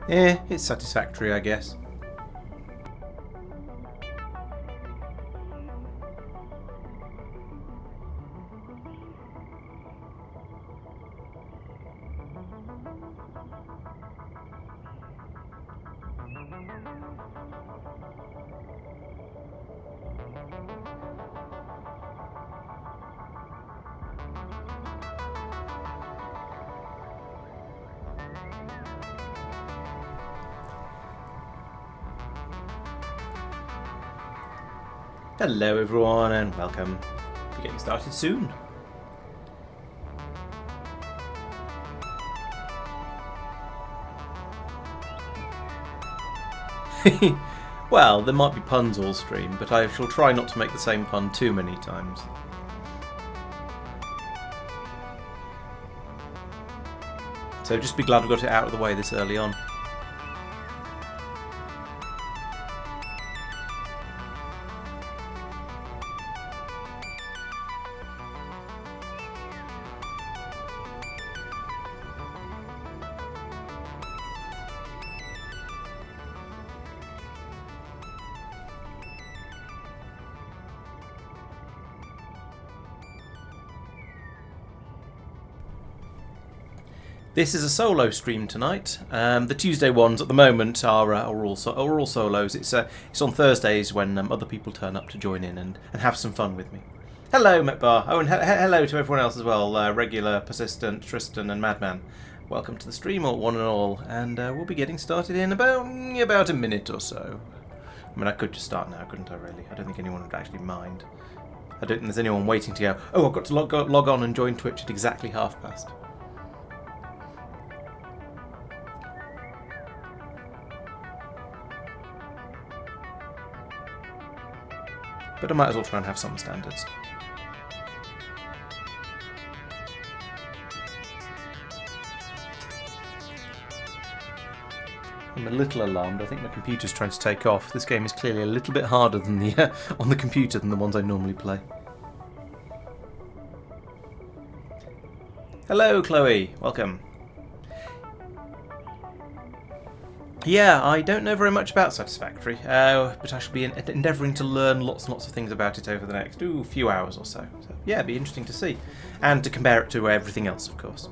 Yeah, it's satisfactory, I guess. Hello everyone and welcome. We're getting started soon. Well, there might be puns all stream, but I shall try not to make the same pun too many times. So just be glad we got it out of the way this early on. This is a solo stream tonight. The Tuesday ones at the moment are all solos. It's on Thursdays when other people turn up to join in and have some fun with me. Hello, Metbar. Oh, and hello to everyone else as well. Regular, Persistent, Tristan, and Madman. Welcome to the stream, one and all. And we'll be getting started in about a minute or so. I mean, I could just start now, couldn't I? Really? I don't think anyone would actually mind. I don't think there's anyone waiting to go. Oh, I've got to log on and join Twitch at exactly past. But I might as well try and have some standards. I'm a little alarmed. I think my computer's trying to take off. This game is clearly a little bit harder than the on the computer than the ones I normally play. Hello, Chloe. Welcome. Yeah, I don't know very much about Satisfactory, but I shall be endeavouring to learn lots and lots of things about it over the next few hours or so. So yeah, it'd be interesting to see. And to compare it to everything else, of course.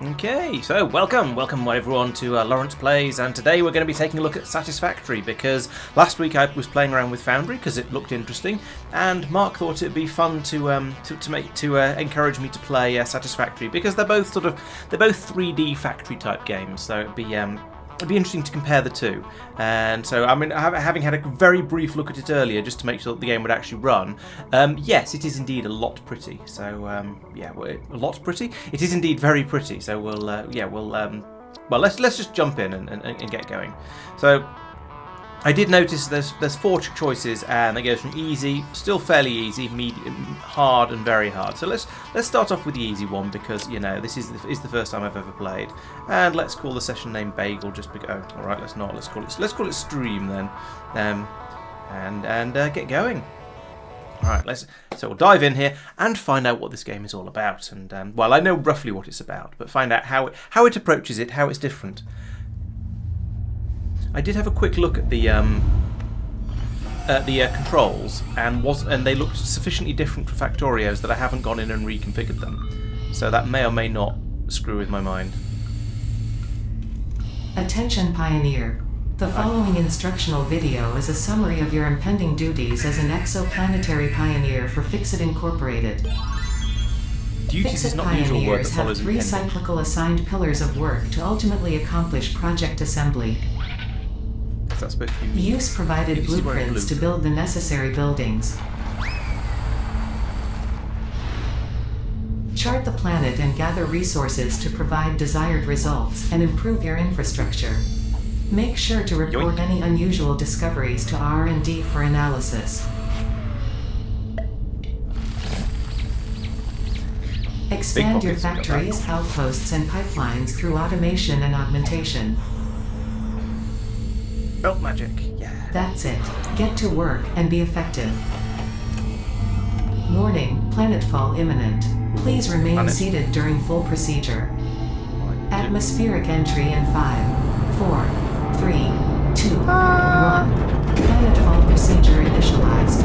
Okay, so welcome everyone to Laurence Plays, and today we're going to be taking a look at Satisfactory, because last week I was playing around with Foundry because it looked interesting, and Marc thought it'd be fun to encourage me to play Satisfactory, because they're both 3D factory type games, so it'd be interesting to compare the two. And so, I mean, having had a very brief look at it earlier, just to make sure that the game would actually run, yes, it is indeed a lot pretty. So, yeah, a lot pretty. It is indeed very pretty. So well, let's just jump in and get going. So, I did notice there's 4 choices, and it goes from easy, still fairly easy, medium, hard, and very hard. So let's start off with the easy one, because this is the first time I've ever played, and let's call the session name Bagel. Just because. All right, let's not. Let's call it Stream then, and get going. All right, so we'll dive in here and find out what this game is all about. And well, I know roughly what it's about, but find out how it approaches it, how it's different. I did have a quick look at the controls, and they looked sufficiently different for Factorios that I haven't gone in and reconfigured them. So that may or may not screw with my mind. Attention Pioneer. The following instructional video is a summary of your impending duties as an exoplanetary pioneer for Fixit Incorporated. Duties is not the usual word that follows impending. Fixit have 3 cyclical assigned pillars of work to ultimately accomplish project assembly. That's supposed to be Use provided blueprints to build the necessary buildings. Chart the planet and gather resources to provide desired results and improve your infrastructure. Make sure to report any unusual discoveries to R&D for analysis. Expand your factories, outposts, and pipelines through automation and augmentation. Belt magic, yeah. That's it. Get to work and be effective. Warning, planetfall imminent. Please remain seated during full procedure. Atmospheric entry in 5, 4, 3, 2, 1. Planetfall procedure initialized.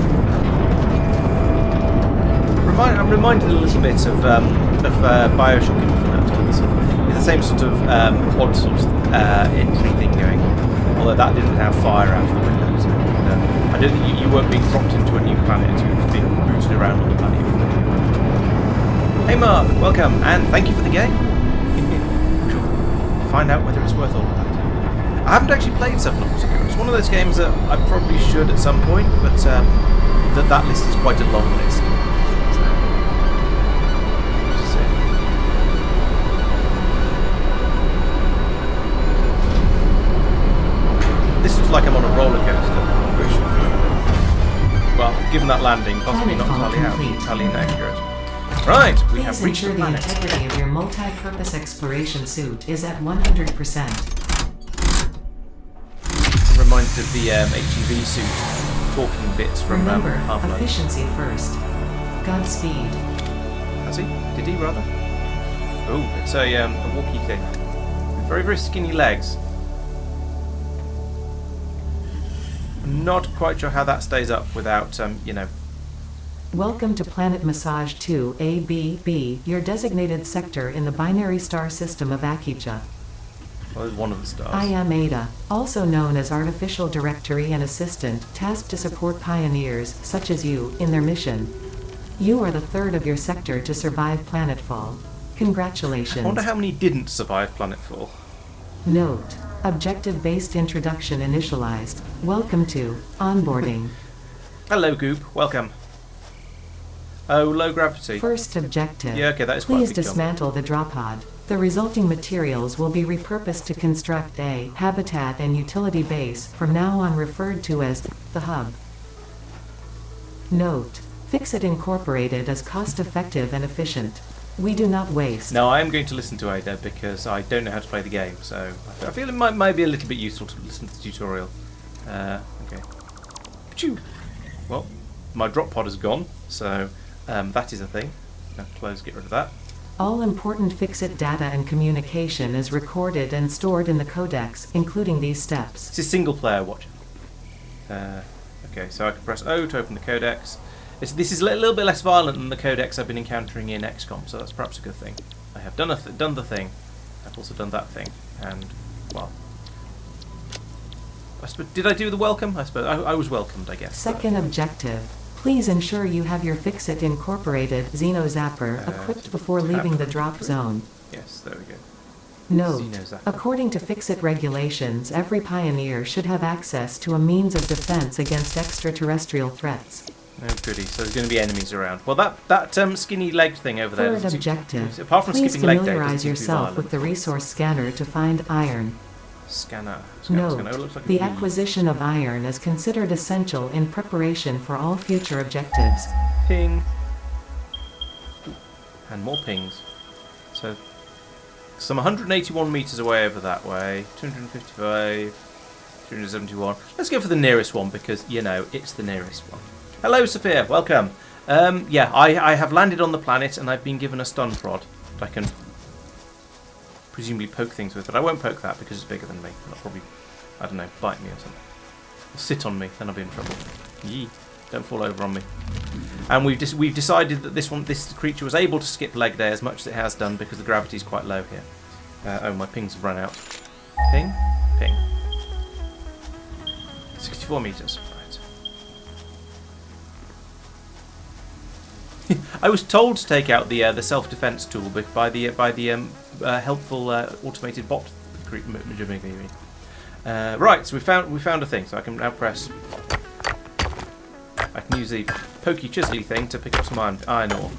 I'm reminded a little bit of Bioshock Infinite. It's the same sort of odd sort of entry thing going on. Although that didn't have fire out of the windows. I don't think you weren't being dropped into a new planet, you were being booted around on the planet. Hey Marc, welcome, and thank you for the game. We'll find out whether it's worth all of that. I haven't actually played Subnautica. It's one of those games that I probably should at some point, but that list is quite a long list. This looks like I'm on a roller coaster, which, well, given that landing, possibly not entirely inaccurate. Right, we have reached the planet. Please ensure the integrity of your multi-purpose exploration suit is at 100%. I'm reminded of the HEV suit talking bits from Half-Life. Remember, efficiency first. Godspeed. Has he? Did he, rather? Oh, it's a walkie thing. With very, very skinny legs. I'm not quite sure how that stays up without, Welcome to Planet Massage 2 ABB, your designated sector in the binary star system of Akija. Well, it's one of the stars. I am Ada, also known as Artificial Directory and Assistant, tasked to support pioneers, such as you, in their mission. You are the 3rd of your sector to survive planetfall. Congratulations. I wonder how many didn't survive planetfall. Note. Objective-based introduction initialized. Welcome to onboarding. Hello, Goop. Welcome. Oh, low gravity. First objective. Yeah, okay, that is quite a Please big jump. dismantle the drop pod. The resulting materials will be repurposed to construct a habitat and utility base, from now on referred to as the hub. Note. Fixit Incorporated is cost-effective and efficient. We do not waste. No, I am going to listen to Ada because I don't know how to play the game, so I feel it might be a little bit useful to listen to the tutorial. Okay. Achoo! Well, my drop pod is gone, so that is a thing. Now close, get rid of that. All important Fixit data and communication is recorded and stored in the codex, including these steps. This is single player watching. Okay, so I can press O to open the codex. This is a little bit less violent than the codex I've been encountering in XCOM, so that's perhaps a good thing. I have done the thing. I've also done that thing, and well, did I do the welcome? I suppose I was welcomed, I guess. Second objective. Please ensure you have your Fix-It Incorporated Xeno Zapper equipped before leaving the drop zone. Yes, there we go. Note, Xeno-zapper. according to Fix-It regulations, every Pioneer should have access to a means of defense against extraterrestrial threats. Oh goody, so there's going to be enemies around. Well, that skinny legged thing over there. Third objective. Apart from Please skipping leg day, familiarize doesn't seem to be yourself violent. with the resource scanner to find iron. Scanner. Note, Oh, it looks like a the V. acquisition of iron is considered essential in preparation for all future objectives. Ping. And more pings. So, some 181 metres away over that way. 255. 371. Let's go for the nearest one because, you know, it's the nearest one. Hello, Sophia. Welcome. Yeah, I have landed on the planet and I've been given a stun prod that I can presumably poke things with, but I won't poke that because it's bigger than me. It'll probably, I don't know, bite me or something. Or sit on me, then I'll be in trouble. Yee. Don't fall over on me. And we've decided that this creature was able to skip leg day as much as it has done because the gravity is quite low here. Oh, my pings have run out. Ping, ping. 64 meters. Right. I was told to take out the self-defense tool by the helpful automated bot creature. Right, so we found a thing. So I can now press. I can use the pokey chisely thing to pick up some iron ore.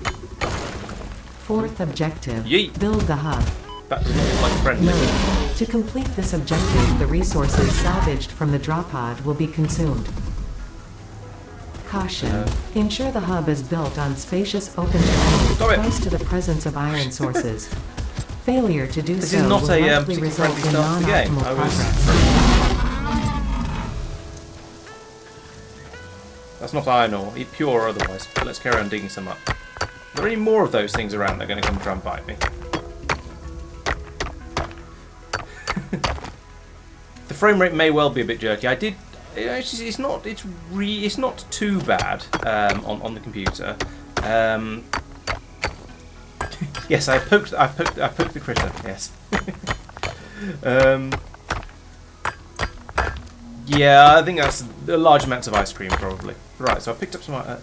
Fourth objective. Yeet. Build the hub. That does not look like friendly. Note, to complete this objective, the resources salvaged from the drop pod will be consumed. Caution. Ensure the hub is built on spacious open terrain close to the presence of iron sources. Failure to do This so is not will a likely particularly result friendly in start to the game. non-optimal I was- progress. That's not iron ore, pure or otherwise. But let's carry on digging some up. Are there any more of those things around that are going to come try and bite me? The frame rate may well be a bit jerky. It's not too bad on the computer. Yes, I poked the critter. Yes. Yeah, I think that's a large amounts of ice cream probably. Right, so I picked up some.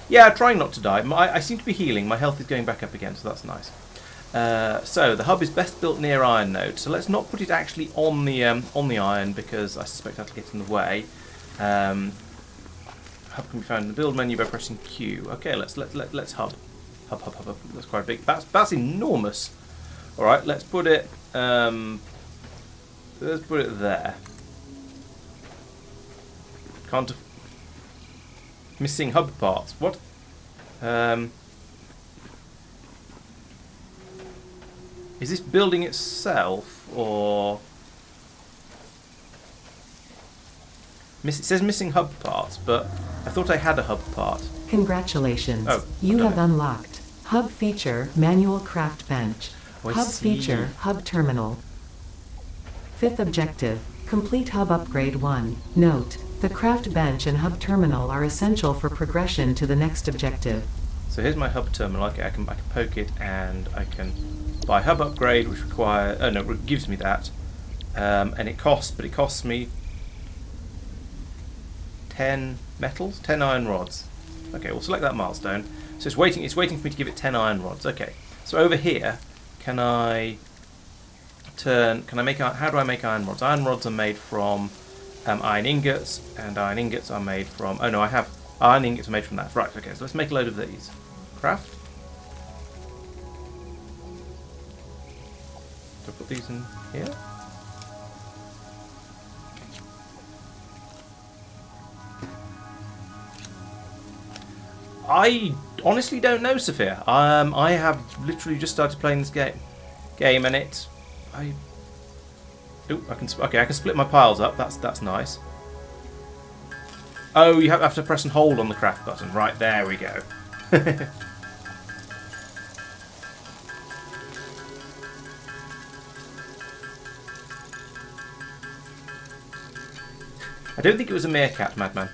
Yeah, trying not to die. I seem to be healing. My health is going back up again, so that's nice. So the hub is best built near iron node. So let's not put it actually on the iron because I suspect that'll get in the way. Hub can be found in the build menu by pressing Q. Okay, let's hub. Hub. That's quite big. That's enormous. All right, let's put it. Let's put it there. Can't. Missing hub parts. What? Is this building itself, or... It says missing hub parts, but I thought I had a hub part. Congratulations. Oh, you done have it. unlocked Hub Feature Manual Craft Bench. Oh, I Hub see. Feature Hub Terminal. Fifth objective. Complete Hub Upgrade 1. Note, the craft bench and hub terminal are essential for progression to the next objective. So here's my hub terminal. Okay, I can poke it, and I can buy hub upgrade, which requires... Oh no, it gives me that. And it costs me 10 metals, 10 iron rods. Okay, we'll select that milestone. So it's waiting for me to give it 10 iron rods. Okay. So over here, how do I make iron rods? Iron rods are made from iron ingots, and iron ingots are made from... Oh no, I have iron ingots are made from that. Right, okay, so let's make a load of these. Craft. Do I put these in here? I honestly don't know, Sophia. I have literally just started playing this game, and it's... I can split my piles up. That's nice. Oh, you have to press and hold on the craft button. Right, there we go. I don't think it was a meerkat, Madman.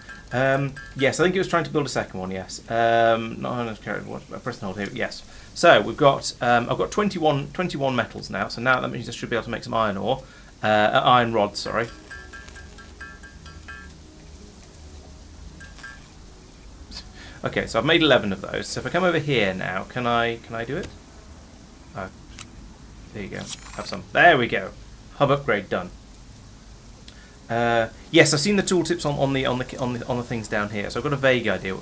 Yes, I think it was trying to build a second one, yes. Not enough carrot. Press and hold here, yes. So we've got I've got 21 metals now. So now that means I should be able to make some iron ore, iron rods. Sorry. Okay, so I've made 11 of those. So if I come over here now, can I do it? Oh, there you go. Have some. There we go. Hub upgrade done. Yes, I've seen the tooltips on the things down here. So I've got a vague idea.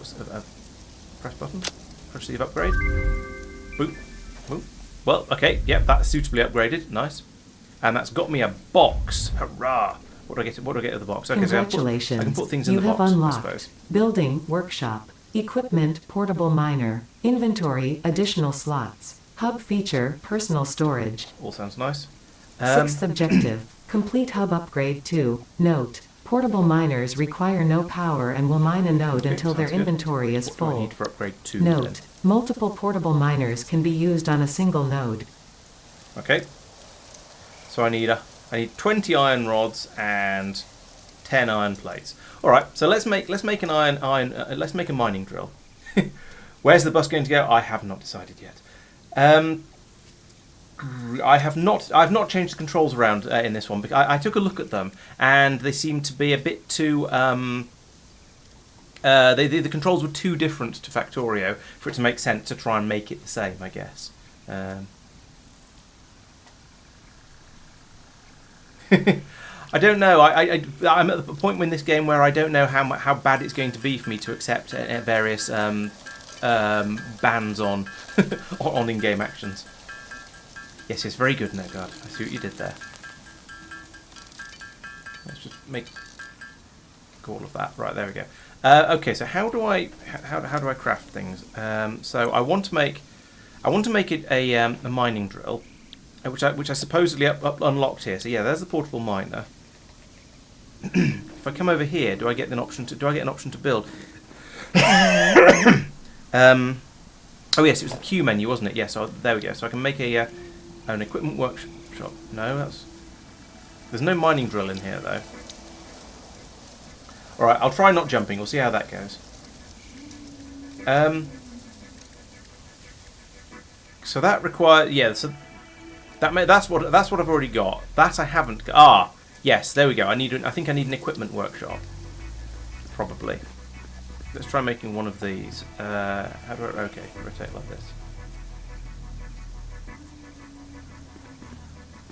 Press button. Receive upgrade. Boop. Boop. Well, okay. Yep, that's suitably upgraded. Nice. And that's got me a box. Hurrah! What do I get? What do I get at the box? Okay, Congratulations. So I can put things in the box. You have unlocked I suppose. building workshop, equipment portable miner, inventory additional slots, hub feature personal storage. All sounds nice. Sixth objective: complete hub upgrade 2. Note: portable miners require no power and will mine a node until their inventory is What do I full. need for upgrade 2? Note: Then? multiple portable miners can be used on a single node. Okay. So I need 20 iron rods and 10 iron plates. All right. So let's make an let's make a mining drill. Where's the bus going to go? I have not decided yet. I've not changed the controls around in this one because I took a look at them and they seem to be a bit too. The controls were too different to Factorio for it to make sense to try and make it the same, I guess. I don't know. I'm at the point in this game where I don't know how bad it's going to be for me to accept various bans on on in-game actions. Yes, very good, Negard. I see what you did there. Let's just make all of that. Right, there we go. Okay, so how do I craft things? So I want to make it a mining drill, which I supposedly unlocked here. So yeah, there's the portable miner. If I come over here, do I get an option to build? Oh yes, it was the Q menu, wasn't it? Yes. Yeah, so there we go. So I can make an equipment workshop. No, there's no mining drill in here though. All right, I'll try not jumping. We'll see how that goes. So that requires So that's what I've already got. That I haven't got. Ah, yes, there we go. I think I need an equipment workshop. Probably. Let's try making one of these. Okay, rotate like this.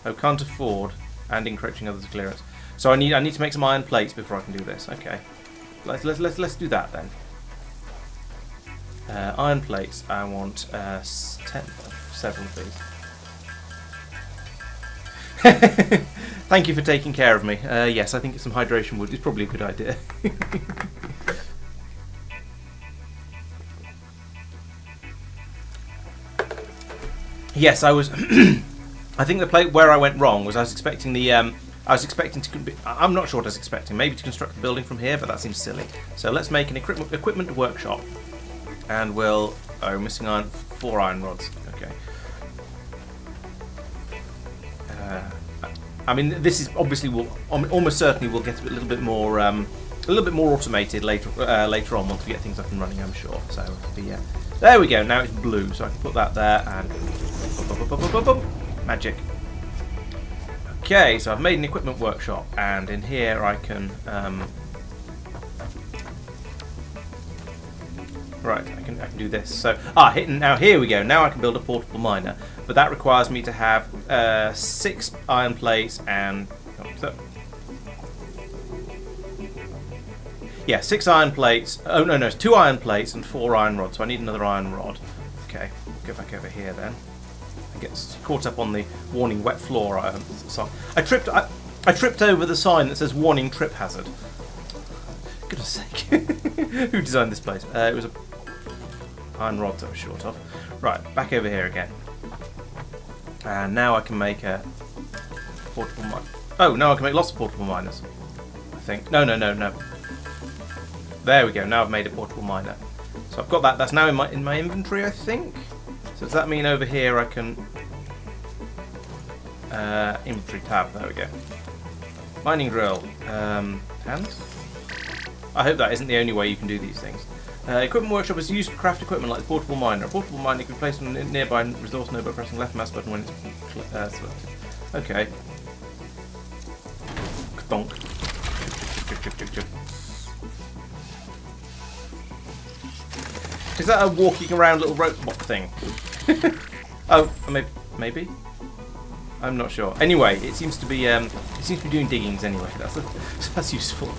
Oh, can't afford, and encroaching others' clearance. So I need to make some iron plates before I can do this. Okay, let's do that then. Iron plates. I want 7 of these. Thank you for taking care of me. Yes, I think some hydration wood is probably a good idea. Yes, I was. I think the plate where I went wrong was I was expecting I'm not sure what I was expecting. Maybe to construct the building from here, but that seems silly. So let's make an equipment workshop, and we'll. Oh, missing 4 iron rods. Okay. I mean, this is obviously almost certainly will get a little bit more automated later on once we get things up and running. I'm sure. So there we go. Now it's blue, so I can put that there and magic. Okay, so I've made an equipment workshop, and in here I can right. I can do this. So now here we go. Now I can build a portable miner, but that requires me to have 6 iron plates and 6 iron plates. Oh no, 2 iron plates and 4 iron rods. So I need another iron rod. Okay, go back over here then. I get caught up on the warning wet floor song. I tripped over the sign that says warning trip hazard. Goodness sake. Who designed this place? It was a iron rods I was short of. Right, back over here again. And now I can make a portable mine. Oh, now I can make lots of portable miners. I think. No. There we go. Now I've made a portable miner. So I've got that. That's now in my inventory, I think. So does that mean over here I can inventory tab? There we go. Mining drill. And I hope that isn't the only way you can do these things. Equipment workshop is used to craft equipment like the portable miner. A portable miner can be placed on a nearby resource node by pressing left mouse button when it's selected. Okay. Donk. Is that a walking around little robot thing? Oh, maybe. I'm not sure. Anyway, it seems to be doing diggings anyway. That's useful.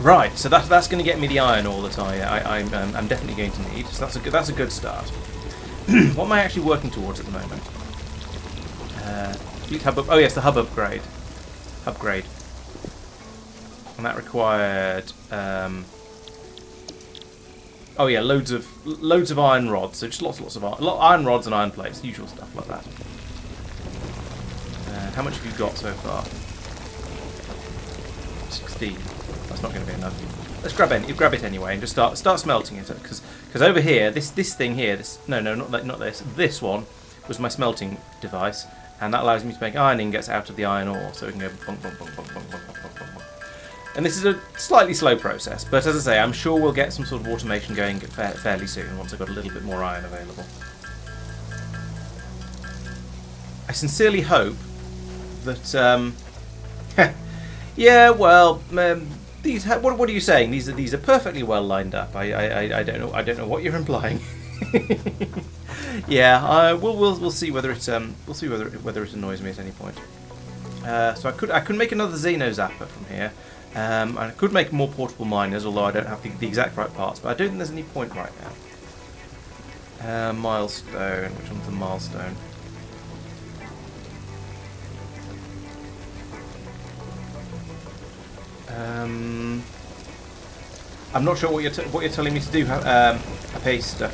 Right, so that's going to get me the iron ore that I'm definitely going to need. So that's a good start. What am I actually working towards at the moment? Oh yes, the hub upgrade. And that required. Oh yeah, loads of iron rods. So just lots of iron rods and iron plates, usual stuff like that. How much have you got so far? 16. That's not going to be enough. Let's grab it anyway and just start smelting it, because over here, this thing here, not this. This one was my smelting device, and that allows me to make iron ingots out of the iron ore, so we can go bonk, bonk, bonk, bonk, bonk, bonk, bonk, bonk, bonk. And this is a slightly slow process, but as I say, I'm sure we'll get some sort of automation going fairly soon once I've got a little bit more iron available. I sincerely hope that, yeah, well, these. What are you saying? These are perfectly well lined up. I don't know what you're implying. Yeah, we'll see whether it whether it annoys me at any point. So I could make another Xeno Zapper from here. I could make more portable miners, although I don't have the exact right parts, but I don't think there's any point right now. Milestone. Which one's the milestone? I'm not sure what you're telling me to do, Paster.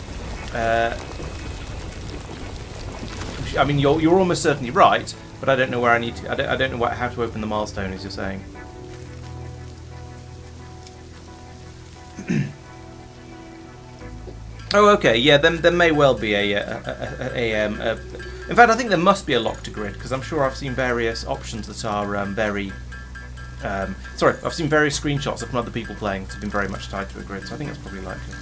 I mean, you're almost certainly right, but I don't know where I need to. I don't know how to open the milestone, as you're saying. Oh, okay. Yeah, there may well be in fact, I think there must be a lock to grid, because I'm sure I've seen various options that are I've seen various screenshots of other people playing that have been very much tied to a grid, so I think that's probably likely.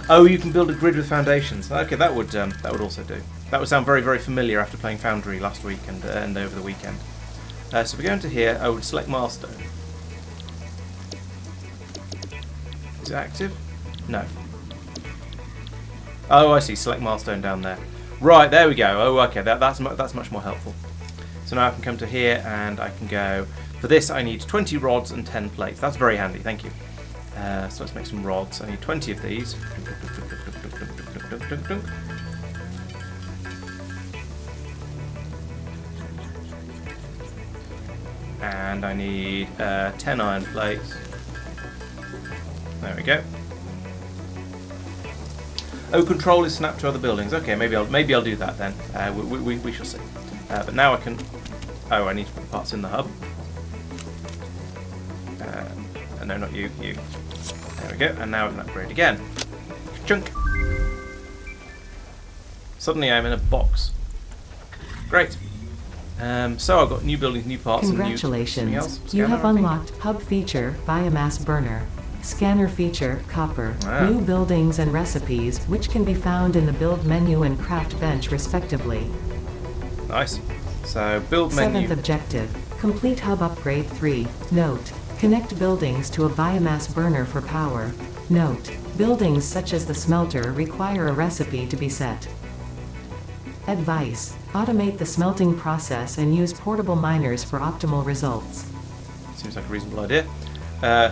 Oh, you can build a grid with foundations. Okay, that would also do. That would sound very, very familiar after playing Foundry last week and over the weekend. So if we go into here, I would select milestone. Is it active? No. Oh, I see. Select milestone down there. Right, there we go. Oh, okay. That's much more helpful. So now I can come to here and I can go. For this, I need 20 rods and 10 plates. That's very handy. Thank you. So let's make some rods. I need 20 of these. And I need 10 iron plates. There we go. Oh, control is snapped to other buildings. Okay, maybe I'll do that then. We shall see. But now I can. Oh, I need to put parts in the hub. No, not you. There we go. And now I can upgrade again. Chunk. Suddenly I'm in a box. Great. So I've got new buildings, new parts, Congratulations. And new else. You have unlocked Hub Feature, Biomass Burner. Scanner Feature, Copper. Wow. New buildings and recipes, which can be found in the Build menu and Craft bench, respectively. Nice. So build menu. 7th objective. Complete Hub Upgrade 3. Note. Connect buildings to a biomass burner for power. Note. Buildings such as the smelter require a recipe to be set. Advice. Automate the smelting process and use portable miners for optimal results. Seems like a reasonable idea.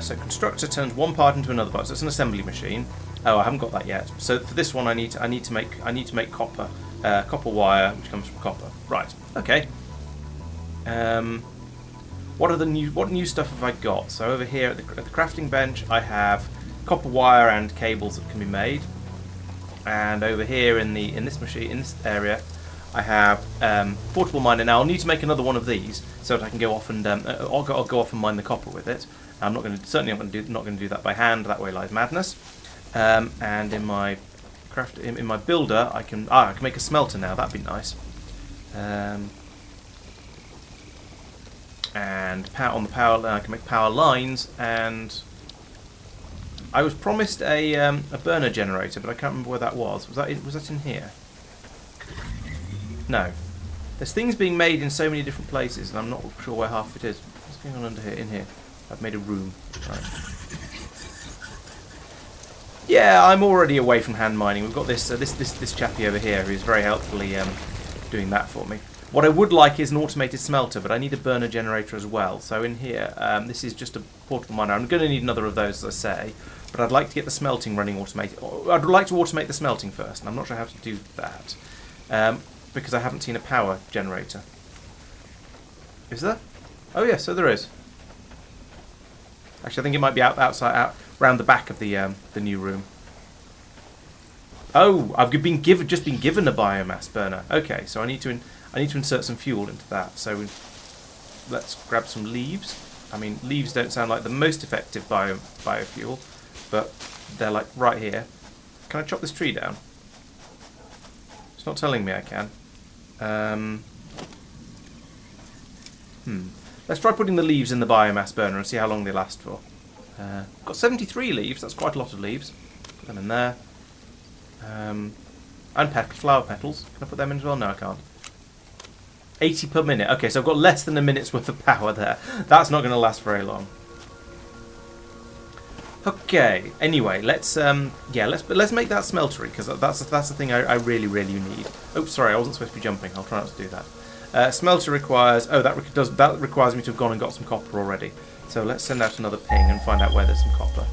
So constructor turns one part into another part. So it's an assembly machine. Oh, I haven't got that yet. So for this one, I need to make copper wire, which comes from copper. Right. Okay. What new stuff have I got? So over here at the crafting bench, I have copper wire and cables that can be made. And over here in this area, I have portable miner. Now I'll need to make another one of these so that I can go off and I'll go off and mine the copper with it. I'm not going to do that by hand. That way lies madness. And in my in my builder, I can make a smelter now. That'd be nice. And on the power line, I can make power lines and I was promised a burner generator, but I can't remember where that was. Was that in here? No. There's things being made in so many different places, and I'm not sure where half of it is. What's going on under here? In here. I've made a room. Right. Yeah, I'm already away from hand mining. We've got this this chappie over here who's very helpfully doing that for me. What I would like is an automated smelter, but I need a burner generator as well. So in here, this is just a portable miner. I'm going to need another of those, as I say, but I'd like to get the smelting running automated. I'd like to automate the smelting first, and I'm not sure how to do that because I haven't seen a power generator. Is there? Oh yeah, so there is. Actually, I think it might be out round the back of the new room. Oh, I've just been given a biomass burner. Okay, so I need to insert some fuel into that. So let's grab some leaves. I mean, leaves don't sound like the most effective biofuel, but they're like right here. Can I chop this tree down? It's not telling me I can. Let's try putting the leaves in the biomass burner and see how long they last for. Got 73 leaves. That's quite a lot of leaves. Put them in there. And flower petals. Can I put them in as well? No, I can't. 80 per minute. Okay, so I've got less than a minute's worth of power there. That's not going to last very long. Okay. Anyway, let's make that smeltery because that's the thing I really need. Oh, sorry, I wasn't supposed to be jumping. I'll try not to do that. Smelter requires. Oh, that requires me to have gone and got some copper already. So let's send out another ping and find out where there's some copper.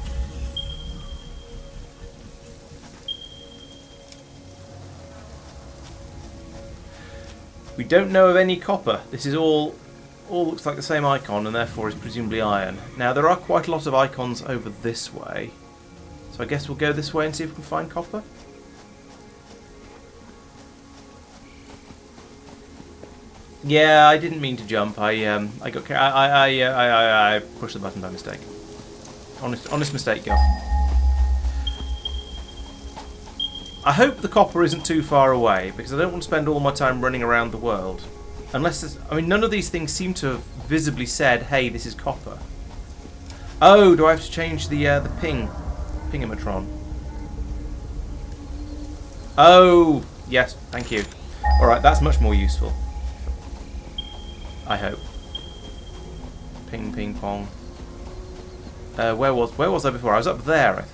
We don't know of any copper. This is all looks like the same icon and therefore is presumably iron. Now there are quite a lot of icons over this way, so I guess we'll go this way and see if we can find copper. Yeah, I didn't mean to jump. I pushed the button by mistake. Honest mistake, Guff. I hope the copper isn't too far away because I don't want to spend all my time running around the world. Unless none of these things seem to have visibly said, "Hey, this is copper." Oh, do I have to change the pingometron? Oh, yes, thank you. All right, that's much more useful. I hope. Ping, ping, pong. Where was I before? I was up there.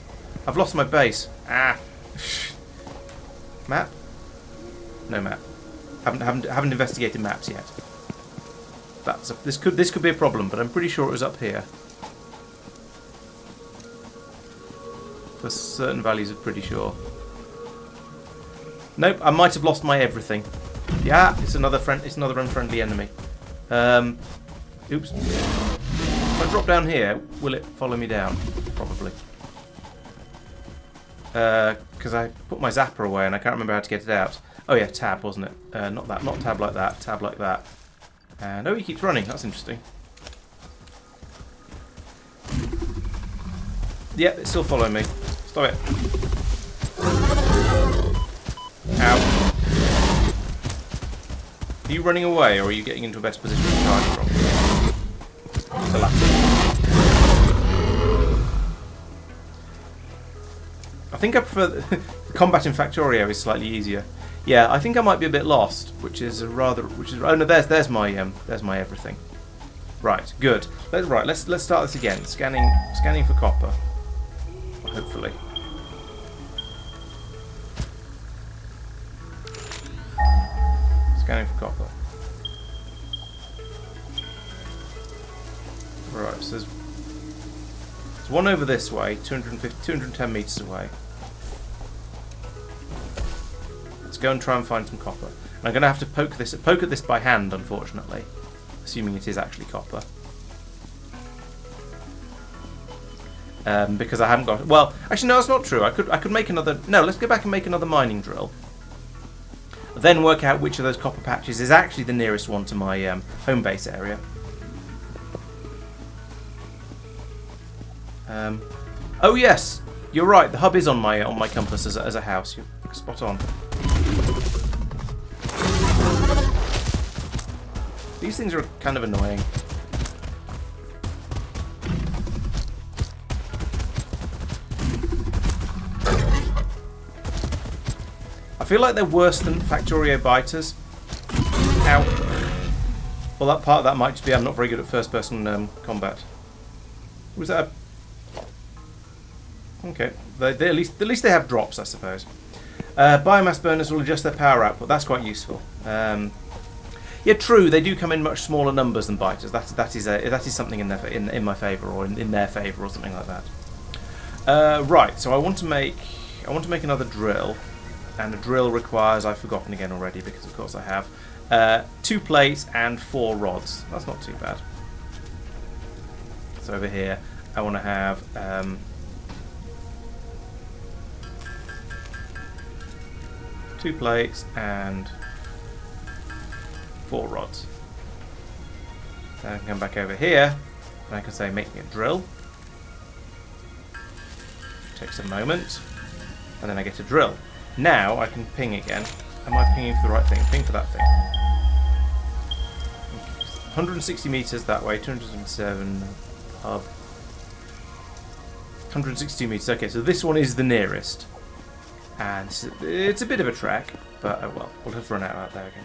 I've lost my base. Ah. Map? No map. Haven't investigated maps yet. This could be a problem, but I'm pretty sure it was up here. For certain values, I'm pretty sure. Nope, I might have lost my everything. Yeah, it's another unfriendly enemy. Oops. If I drop down here, will it follow me down? Probably. Because I put my zapper away and I can't remember how to get it out. Oh yeah, tab, wasn't it? Not that, not tab like that, tab like that. And oh, he keeps running, that's interesting. Yep, it's still following me. Stop it. Ow. Are you running away, or are you getting into a better position to charge from? The latter. I think I prefer the combat in Factorio is slightly easier. Yeah, I think I might be a bit lost, which is oh no, there's my everything. Right, good. Let's start this again. Scanning for copper. Hopefully. Scanning for copper. Right, so there's one over this way, 210 meters away. Let's go and try and find some copper. And I'm going to have to poke at this by hand, unfortunately, assuming it is actually copper. Because I haven't got. Well, actually, no, that's not true. I could make another. No, let's go back and make another mining drill. Then work out which of those copper patches is actually the nearest one to my home base area. Oh yes, you're right. The hub is on my compass as a house. You're spot on. These things are kind of annoying. feel like they're worse than Factorio biters. Ow. Well, that part of that might just be I'm not very good at first-person combat. Was that a... Okay. They, at least they have drops, I suppose. Biomass burners will adjust their power output. That's quite useful. Yeah, true. They do come in much smaller numbers than biters. That is something in my favour, or in their favour, or something like that. Right. So I want to make another drill, and a drill requires, I've forgotten again already because of course I have 2 plates and 4 rods. That's not too bad. So over here I want to have 2 plates and 4 rods. Then I can come back over here and I can say make me a drill. Takes a moment, and then I get a drill. Now I can ping again. Am I pinging for the right thing? Ping for that thing. 160 meters that way, 207 hub. 162 meters. Okay, so this one is the nearest. And it's a bit of a trek, but oh well, we'll have to run out there again.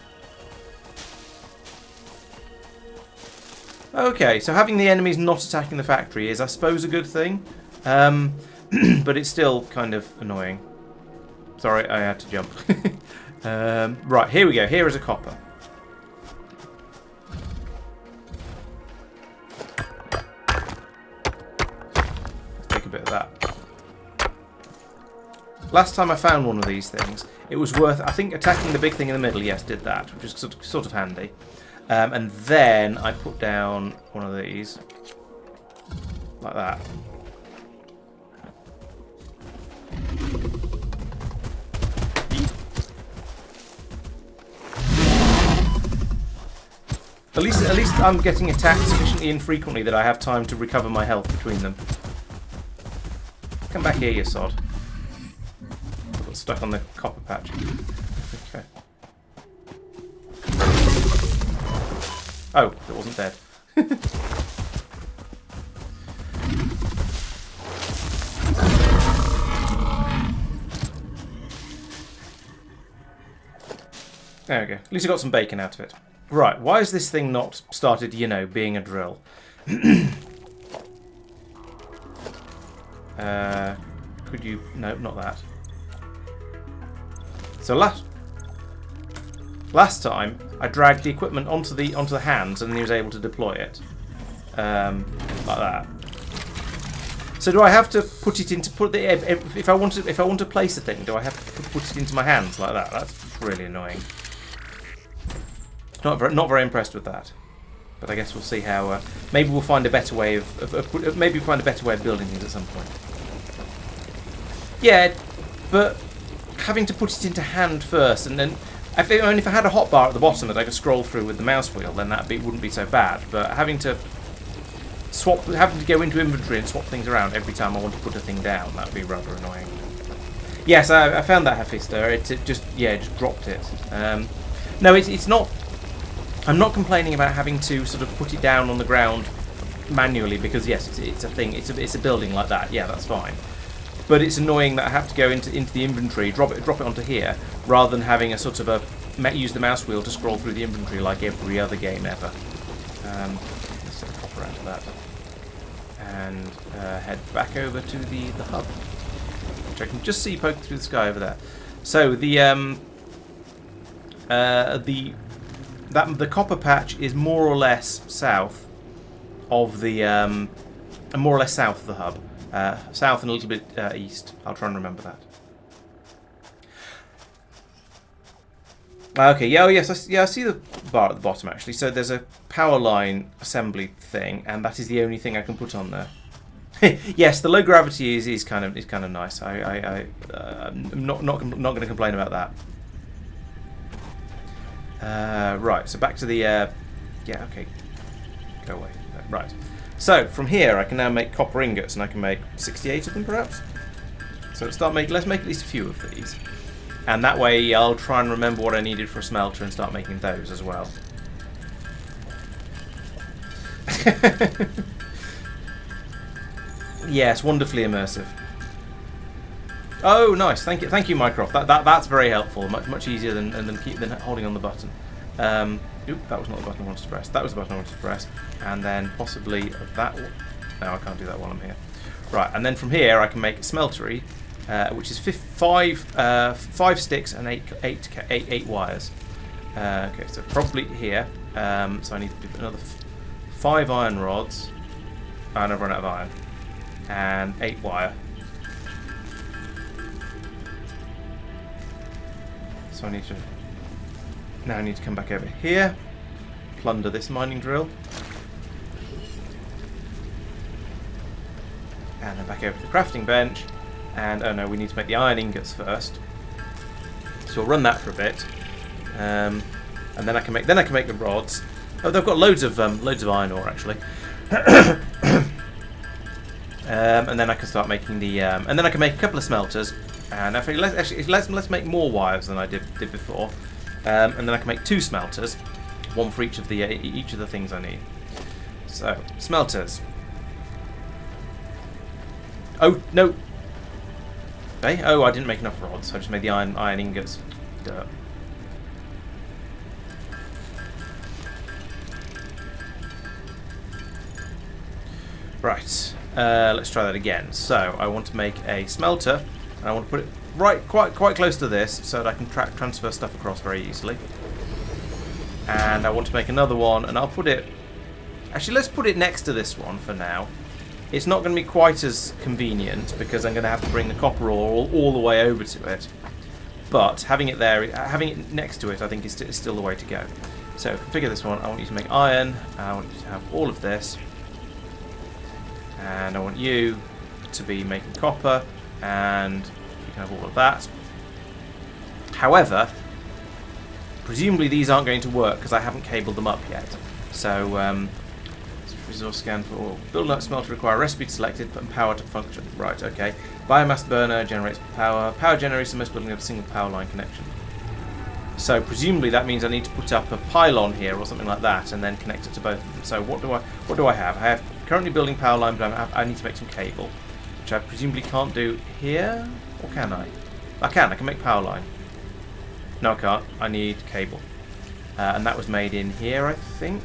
Okay, so having the enemies not attacking the factory is, I suppose, a good thing. But it's still kind of annoying. Sorry, I had to jump. Right, here we go. Here is a copper. Let's take a bit of that. Last time I found one of these things, it was worth, I think, attacking the big thing in the middle. Yes, did that, which is sort of handy. And then I put down one of these, like that. At least I'm getting attacked sufficiently infrequently that I have time to recover my health between them. Come back here, you sod. I got stuck on the copper patch. Okay. Oh, it wasn't dead. There we go. At least I got some bacon out of it. Right, why is this thing not started, you know, being a drill? Could you... No, not that. So last time, I dragged the equipment onto the hands and then he was able to deploy it. Like that. So do I have to put it into... If I want to place a thing, do I have to put it into my hands like that? That's really annoying. Not very impressed with that, but I guess we'll see how. Maybe we'll find a better way of maybe we'll find a better way of building things at some point. Yeah, but having to put it into hand first, and then if I had a hotbar at the bottom that I could scroll through with the mouse wheel, then wouldn't be so bad. But having to go into inventory and swap things around every time I want to put a thing down, that'd be rather annoying. Yes, I found that Hephaestus. It just dropped it. No, it's not. I'm not complaining about having to sort of put it down on the ground manually because yes, it's a thing. It's a building like that. Yeah, that's fine. But it's annoying that I have to go into the inventory, drop it onto here, rather than having a sort of use the mouse wheel to scroll through the inventory like every other game ever. Let's set a copper out of that and head back over to the hub, which I can just see poking through the sky over there. So the copper patch is more or less south of the more or less south of the hub. South and a little bit east. I'll try and remember that. Okay, yeah, oh yes, I see the bar at the bottom actually. So there's a power line assembly thing, and that is the only thing I can put on there. Yes, the low gravity is kind of nice. I'm not going to complain about that. Right, so back to the yeah, okay, go away. Right, so from here I can now make copper ingots, and I can make 68 of them perhaps. So let's make at least a few of these, and that way I'll try and remember what I needed for a smelter and start making those as well. Yes, wonderfully immersive. Oh, nice. Thank you, Mycroft. That's very helpful. Much easier than holding on the button. Oop, that was not the button I wanted to press. That was the button I wanted to press. And then possibly that. No, I can't do that while I'm here. Right, and then from here I can make a smeltery, which is 5 sticks and 8 wires. Okay, so probably here. So I need to do another 5 iron rods. And I've run out of iron. And 8 wire. So I need to come back over here, plunder this mining drill, and then back over to the crafting bench. And oh no, we need to make the iron ingots first. So we'll run that for a bit, and then I can make the rods. Oh, they've got loads of iron ore actually. And then I can start making the and then I can make a couple of smelters. And I think let's make more wires than I did before, and then I can make 2 smelters, one for each of the things I need. So smelters. Oh no! Hey, oh I didn't make enough rods. So I just made the iron ingots. Duh. Right. Let's try that again. So I want to make a smelter. And I want to put it quite close to this so that I can transfer stuff across very easily. And I want to make another one, and I'll put it... Actually, let's put it next to this one for now. It's not going to be quite as convenient because I'm going to have to bring the copper ore all the way over to it. But having it next to it, I think is still the way to go. So configure this one. I want you to make iron. I want you to have all of this. And I want you to be making copper. And you can have all of that. However, presumably these aren't going to work because I haven't cabled them up yet. So, resource scan for all. Build up smelter require recipe selected and power to function. Right, okay. Biomass burner generates power. Power generator must building up a single power line connection. So presumably that means I need to put up a pylon here or something like that and then connect it to both of them. So what do I have? I have currently building power line, but I need to make some cable. Which I presumably can't do here, or can I? I can make power line. No, I can't. I need cable. And that was made in here, I think.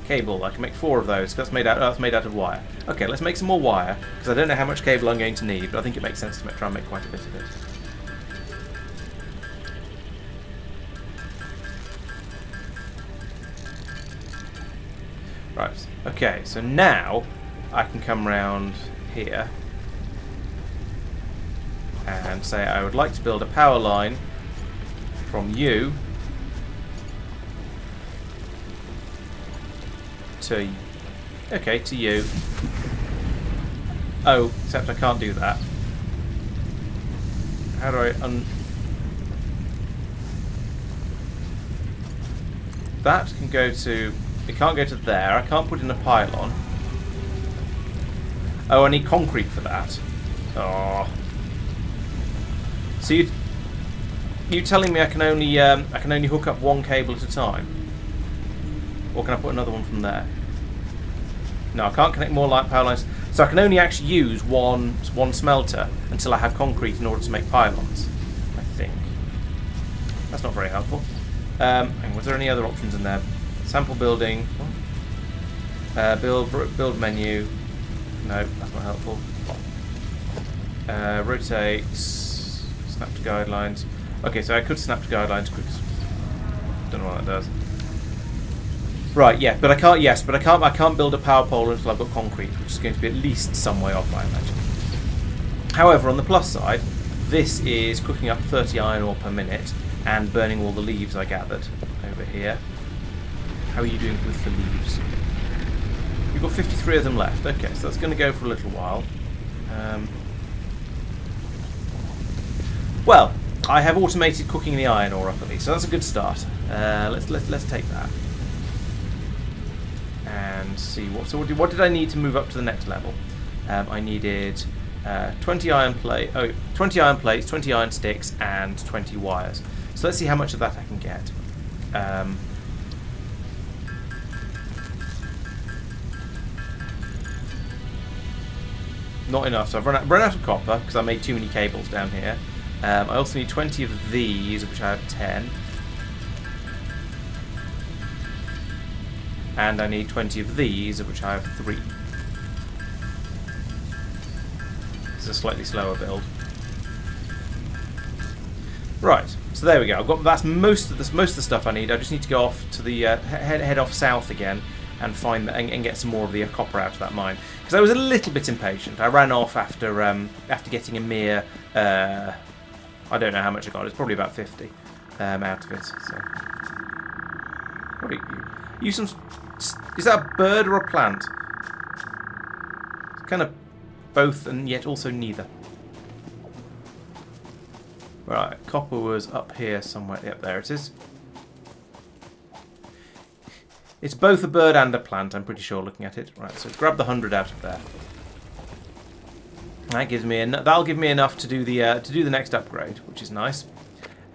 Cable, I can make 4 of those. That's made out of wire. Okay, let's make some more wire, because I don't know how much cable I'm going to need, but I think it makes sense to try and make quite a bit of it. Right, okay, so now I can come round here and say I would like to build a power line from you to you. Oh, except I can't do that. How do I that can go to... It can't go to there. I can't put in a pylon. Oh, I need concrete for that. Oh. So you telling me I can only hook up one cable at a time? Or can I put another one from there? No, I can't connect more power lines. So I can only actually use one smelter until I have concrete in order to make pylons, I think. That's not very helpful. And was there any other options in there? Sample building. Build menu. No, that's not helpful. Rotate. Snap to guidelines. Okay, so I could snap to guidelines quick. Don't know what that does. Right, yeah, but I can't. Yes, but I can't build a power pole until I've got concrete, which is going to be at least some way off, I imagine. However, on the plus side, this is cooking up 30 iron ore per minute and burning all the leaves I gathered over here. How are you doing with the leaves? We've got 53 of them left. Okay, so that's going to go for a little while. Well, I have automated cooking the iron ore up at least, so that's a good start. Let's take that and see what did I need to move up to the next level. I needed 20 iron plates, 20 iron sticks, and 20 wires. So let's see how much of that I can get. Not enough. So I've run out of copper because I made too many cables down here. I also need 20 of these, of which I have 10. And I need 20 of these, of which I have 3. It's a slightly slower build. Right, so there we go. I've got that's most of the stuff I need. I just need to go off to the head off south again and find and get some more of the copper out of that mine, because I was a little bit impatient. I ran off after getting a mere I don't know how much I got. It's probably about 50 out of it. So what are you some? Is that a bird or a plant? It's kind of both and yet also neither. Right, copper was up here somewhere. Yep, there it is. It's both a bird and a plant, I'm pretty sure, looking at it. Right, so grab the 100 out of there. That'll give me enough to do the next upgrade, which is nice.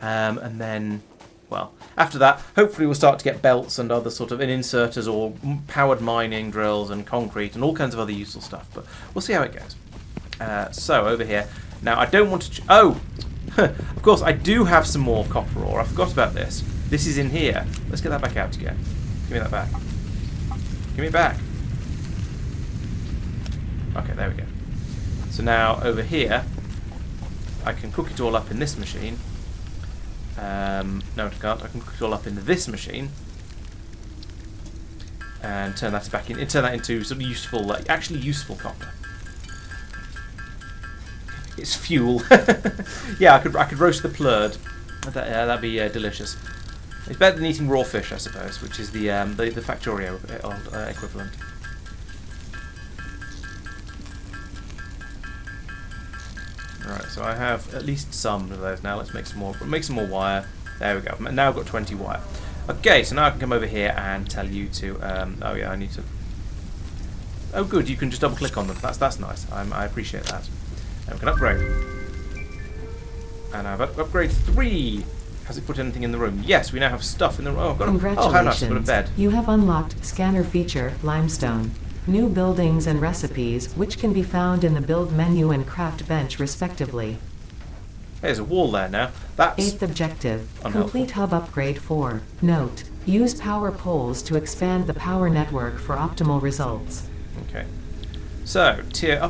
And then, well, after that, hopefully we'll start to get belts and other sort of inserters or powered mining drills and concrete and all kinds of other useful stuff. But we'll see how it goes. So over here, now I don't want to. Oh, of course I do have some more copper ore. I forgot about this. This is in here. Let's get that back out again. Give me that back. Give me it back. Okay, there we go. So now over here, I can cook it all up in this machine. No, I can't. I can cook it all up into this machine and turn that back in. Turn that into some useful, actually useful copper. It's fuel. Yeah, I could roast the plurd. That'd be delicious. It's better than eating raw fish, I suppose, which is the Factorio equivalent. Right, so I have at least some of those now. Let's make some more. Make some more wire. There we go. Now I've got 20 wire. Okay, so now I can come over here and tell you to. Oh yeah, I need to. Oh good, you can just double click on them. That's nice. I appreciate that. And we can upgrade. And I've upgrade 3. Has it put anything in the room? Yes, we now have stuff in the room. Oh, I've got Congratulations. Oh, how nice. I've got a bed. You have unlocked scanner feature limestone. New buildings and recipes, which can be found in the build menu and craft bench respectively. There's a wall there now. That's 8th objective. unhelpful. Complete hub upgrade 4. Note. Use power poles to expand the power network for optimal results. Okay. So,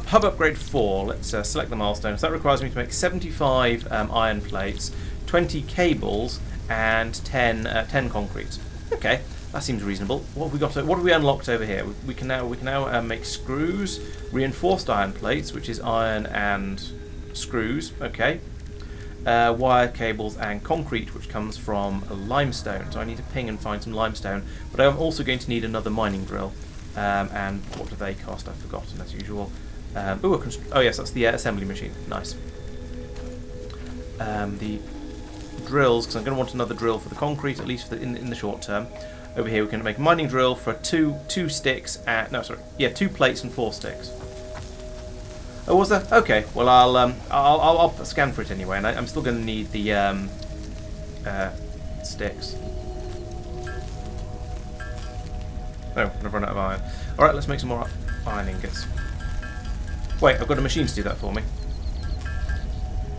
hub upgrade 4. Let's select the milestones. That requires me to make 75 iron plates, 20 cables, and 10 concrete. Okay. That seems reasonable. What have we got? What have we unlocked over here? We can now make screws, reinforced iron plates, which is iron and screws. Okay. Wire cables and concrete, which comes from limestone. So I need to ping and find some limestone. But I'm also going to need another mining drill. And what do they cost? I've forgotten as usual. Oh yes, that's the assembly machine. Nice. The drills, because I'm going to want another drill for the concrete, at least in the short term. Over here we can make a mining drill for two sticks and 2 plates and 4 sticks. Oh, was that? Okay. Well, I'll scan for it anyway, and I'm still going to need the sticks. Oh, I've run out of iron. All right, let's make some more iron ingots. Wait, I've got a machine to do that for me.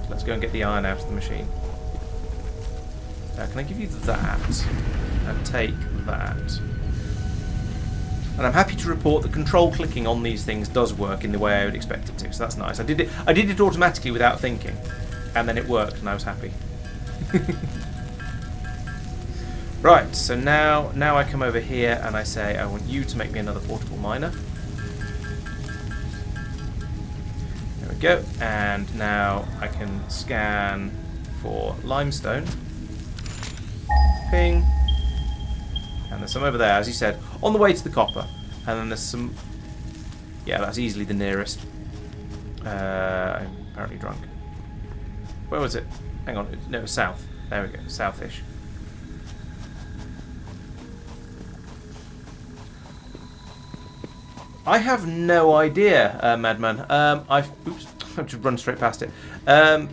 Let's go and get the iron out of the machine. Can I give you that? And take that. And I'm happy to report that control clicking on these things does work in the way I would expect it to, so that's nice. I did it automatically without thinking, and then it worked, and I was happy. Right, so now I come over here and I say I want you to make me another portable miner. There we go, and now I can scan for limestone. Ping. And there's some over there, as you said, on the way to the copper. And then there's some... Yeah, that's easily the nearest. I'm apparently drunk. Where was it? Hang on. No, it was south. There we go. Southish. I have no idea, Madman. I've just run straight past it. I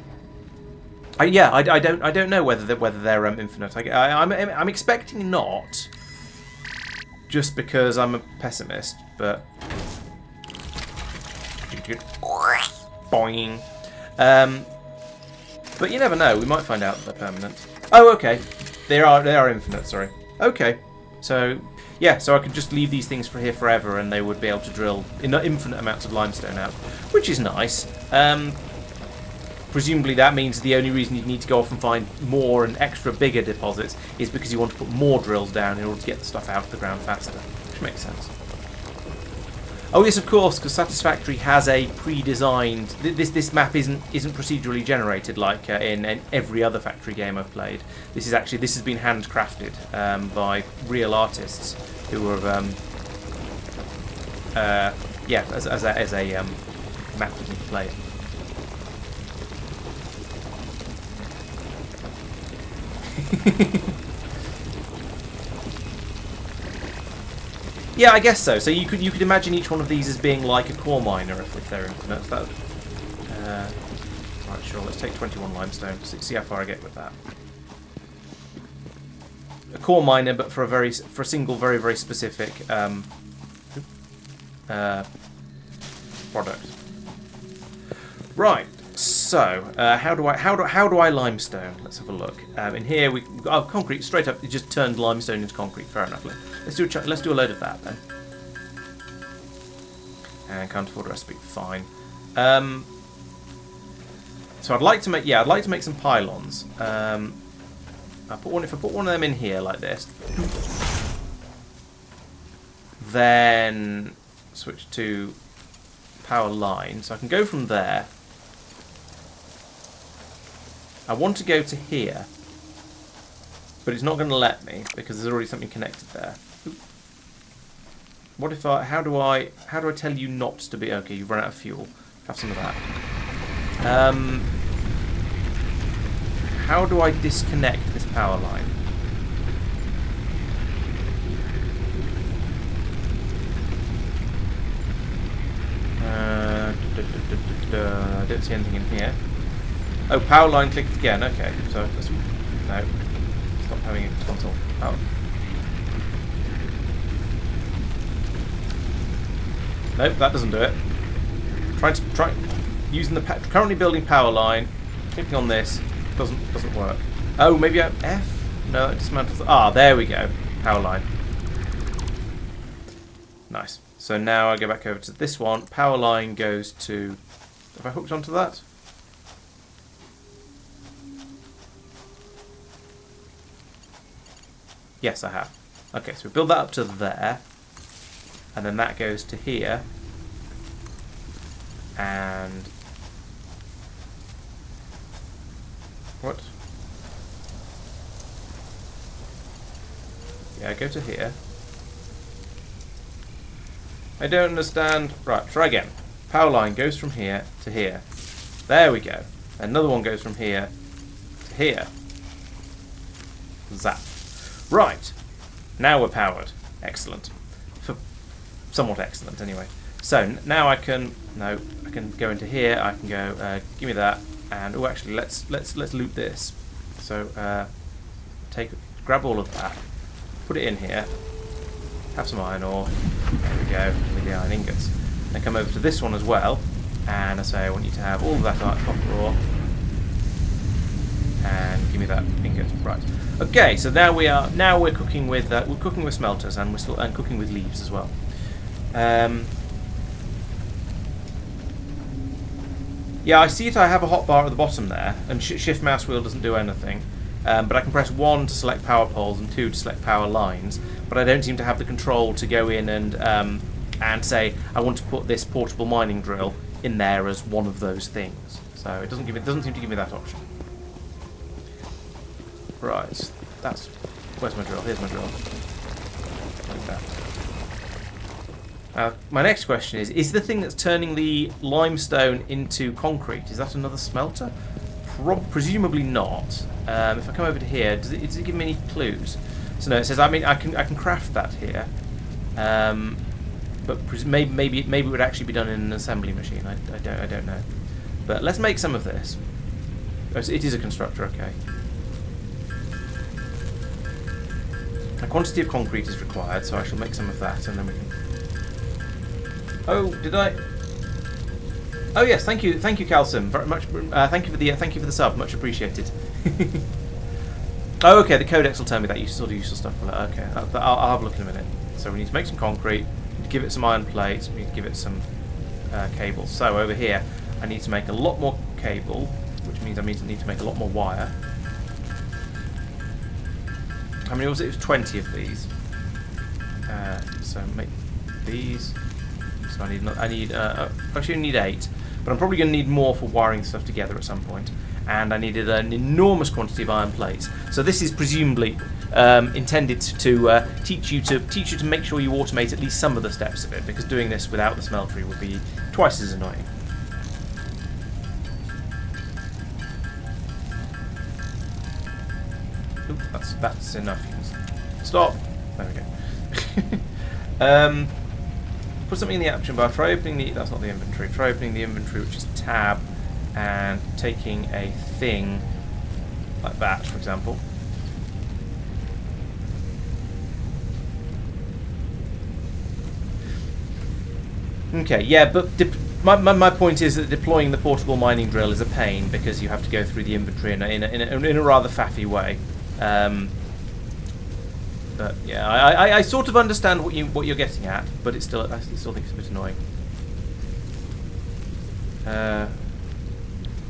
don't know whether they're infinite. I'm expecting not, just because I'm a pessimist. But Boing. But you never know. We might find out that they're permanent. Oh, okay. They are infinite. Sorry. Okay. So yeah. So I could just leave these things for here forever, and they would be able to drill infinite amounts of limestone out, which is nice. Presumably that means the only reason you need to go off and find more and extra bigger deposits is because you want to put more drills down in order to get the stuff out of the ground faster, which makes sense. Oh yes, of course, because Satisfactory has a pre-designed. This map isn't procedurally generated like in every other Factory game I've played. This has been handcrafted by real artists who have as a map to be played. Yeah, I guess so. So you could imagine each one of these as being like a core miner if they're infinite. Right, sure. Let's take 21 limestone. See how far I get with that. A core miner, but for a single, very very specific product. Right. So how do I limestone? Let's have a look. In here concrete straight up. It just turned limestone into concrete. Fair enough. Let's do a load of that then. And can't afford a recipe. Fine. So I'd like to make some pylons. If I put one of them in here like this, then switch to power line. So I can go from there. I want to go to here, but it's not going to let me because there's already something connected there. What if how do I tell you not to be? Okay, you've run out of fuel. Have some of that. How do I disconnect this power line? I don't see anything in here. Oh, power line clicked again. Okay, so no, stop having a console. Oh. Nope, that doesn't do it. Try using the currently building power line. Clicking on this doesn't work. Oh, maybe F? No, it dismantles. There we go. Power line. Nice. So now I go back over to this one. Power line goes to. Have I hooked onto that? Yes, I have. Okay, so we build that up to there, and then that goes to here, and what? Yeah, go to here. I don't understand. Right, try again. Power line goes from here to here. There we go. Another one goes from here to here. Zap. Right, now we're powered. Excellent. Somewhat excellent, anyway. So now I can go into here. I can go. Give me that. And actually, let's loot this. So grab all of that, put it in here. Have some iron ore. There we go. With the iron ingots. Then come over to this one as well. And I say I want you to have all of that copper ore. And give me that ingot. Right. Okay, so now we're cooking with smelters, and we're still cooking with leaves as well. Yeah, I see it. I have a hotbar at the bottom there, and shift mouse wheel doesn't do anything. But I can press 1 to select power poles and 2 to select power lines. But I don't seem to have the control to go in and say I want to put this portable mining drill in there as one of those things. So it doesn't seem to give me that option. Right, where's my drill? Here's my drill. Like that. My next question is the thing that's turning the limestone into concrete, is that another smelter? Presumably not. If I come over to here, does it give me any clues? So no, it says I can craft that here, but maybe it would actually be done in an assembly machine. I don't know. But let's make some of this. Oh, it is a constructor, okay. A quantity of concrete is required, so I shall make some of that, and then we can. Oh, did I? Oh yes, thank you, Calcim, very much. Thank you for the sub, much appreciated. Oh, okay, the codex will tell me that useful stuff. Okay, I'll have a look in a minute. So we need to make some concrete, we need to give it some iron plates, we need to give it some cables. So over here, I need to make a lot more cable, which means I need to make a lot more wire. How many was it? It was 20 of these. So make these. So I actually need 8, but I'm probably going to need more for wiring stuff together at some point. And I needed an enormous quantity of iron plates. So this is presumably intended to teach you to make sure you automate at least some of the steps of it, because doing this without the smeltery would be twice as annoying. Oop, that's enough. Stop. There we go. Put something in the action bar. Try opening the. That's not the inventory. Try opening the inventory, which is tab, and taking a thing like that, for example. Okay, yeah, but my point is that deploying the portable mining drill is a pain because you have to go through the inventory in a rather faffy way. But yeah, I sort of understand what you're getting at, but I still think it's a bit annoying.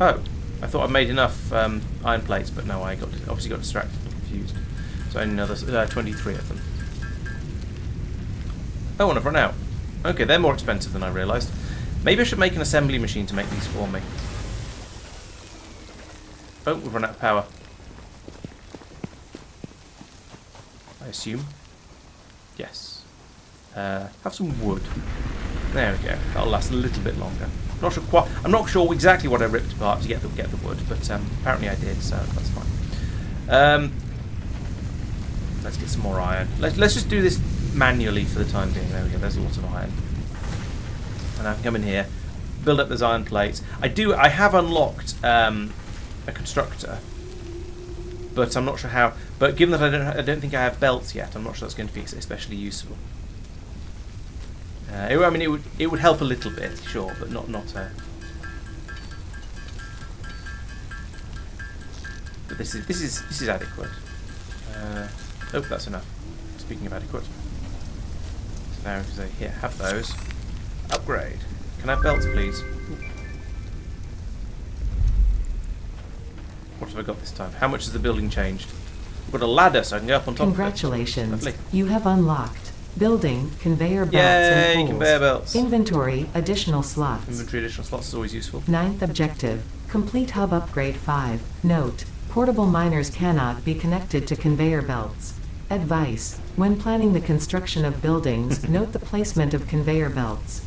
Oh, I thought I made enough iron plates, but no, I obviously got distracted and confused. So I need another 23 of them. Oh, and I've run out. Okay, they're more expensive than I realised. Maybe I should make an assembly machine to make these for me. Oh, we've run out of power. I assume. Yes. Have some wood. There we go. That'll last a little bit longer. I'm not sure exactly what I ripped apart to get the wood, but apparently I did, so that's fine. Let's get some more iron. Let's just do this manually for the time being. There we go. There's a lot of iron, and I can come in here, build up those iron plates. I have unlocked a constructor, but I'm not sure how. But given that I don't think I have belts yet, I'm not sure that's going to be especially useful. I mean, it would help a little bit, sure, but not. But this is adequate. Oh, that's enough. Speaking of adequate, so now we can say here, have those. Upgrade. Can I have belts, please? What have I got this time? How much has the building changed? I've got a ladder, so I can go up on top. Congratulations! Of it. You have unlocked building conveyor belts Yay, and poles. Conveyor belts. Inventory additional slots. Inventory additional slots is always useful. 9th objective. Complete hub upgrade 5. Note: portable miners cannot be connected to conveyor belts. Advice: when planning the construction of buildings, note the placement of conveyor belts.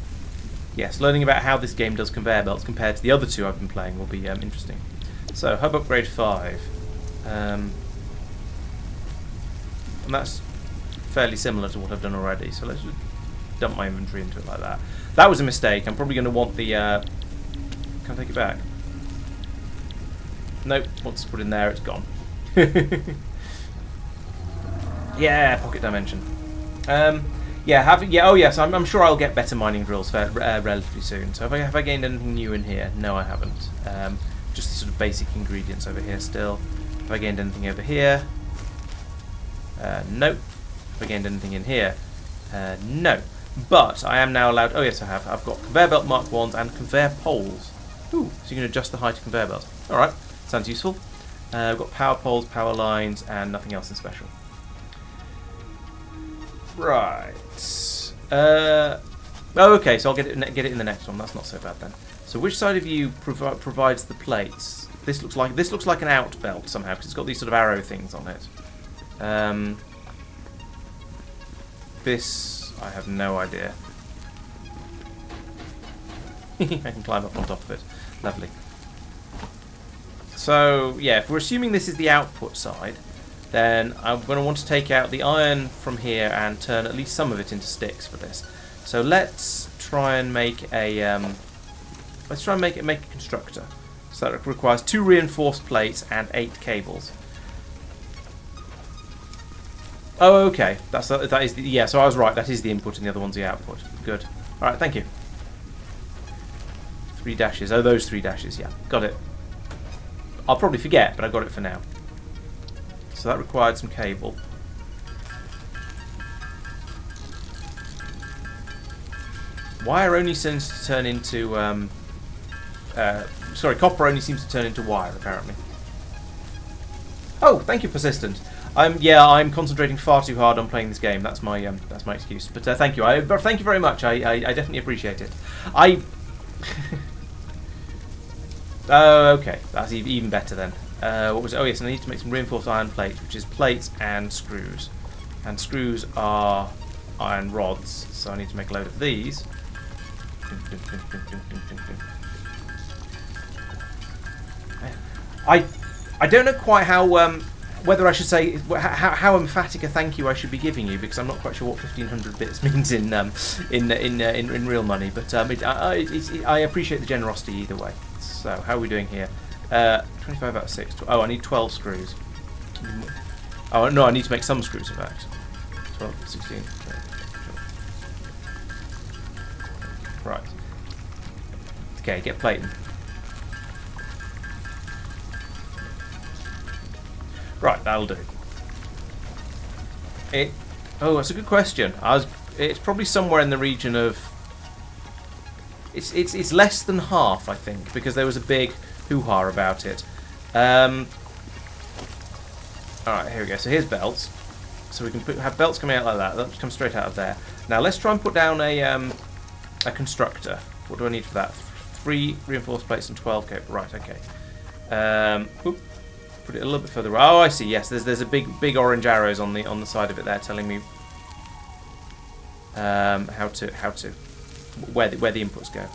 Yes, learning about how this game does conveyor belts compared to the other two I've been playing will be interesting. So, hub upgrade 5. And that's fairly similar to what I've done already, so let's just dump my inventory into it like that. That was a mistake. I'm probably going to want the... Can I take it back? Nope, once it's put in there, it's gone. Yeah, pocket dimension. Oh yes, I'm sure I'll get better mining drills relatively soon. So have I gained anything new in here? No, I haven't. Just the sort of basic ingredients over here still. Have I gained anything over here? Nope. Have I gained anything in here? No. But I am now allowed... Oh yes, I have. I've got conveyor belt Mark 1s and conveyor poles. Ooh, so you can adjust the height of conveyor belts. Alright, sounds useful. I've got power poles, power lines, and nothing else in special. Right. Okay, so I'll get it in the next one. That's not so bad then. So which side of you provides the plates? This looks like an out belt somehow because it's got these sort of arrow things on it. This I have no idea. I can climb up on top of it. Lovely. So yeah, if we're assuming this is the output side, then I'm going to want to take out the iron from here and turn at least some of it into sticks for this. So let's try and make a make a constructor. So that requires 2 reinforced plates and 8 cables. Oh, okay. That is the, yeah. So I was right. That is the input, and the other one's the output. Good. All right. Thank you. 3 dashes. Oh, those 3 dashes. Yeah, got it. I'll probably forget, but I got it for now. So that required some cable. Wire only seems to turn into... sorry, copper only seems to turn into wire, apparently. Oh, thank you, Persistent. I'm concentrating far too hard on playing this game. That's my excuse. But thank you. Thank you very much. I definitely appreciate it. Oh, okay. That's even better then. What was it? Oh, yes, I need to make some reinforced iron plates, which is plates and screws. And screws are iron rods, so I need to make a load of these. I don't know quite how whether I should say how emphatic a thank you I should be giving you, because I'm not quite sure what 1500 bits means in real money. But I appreciate the generosity either way. So how are we doing here? 25 out of 6. Oh, I need 12 screws. Oh no, I need to make some screws in fact. 12, 16. 12. Right. Okay, get plating. Right, that'll do. Oh, that's a good question. It's probably somewhere in the region of. It's less than half, I think, because there was a big hoo-ha about it. All right, here we go. So here's belts. So we can have belts coming out like that. That comes straight out of there. Now let's try and put down a constructor. What do I need for that? 3 reinforced plates and 12 cable. Right, okay. Put it a little bit further. Oh, I see. Yes, there's a big orange arrows on the side of it there, telling me where the inputs go.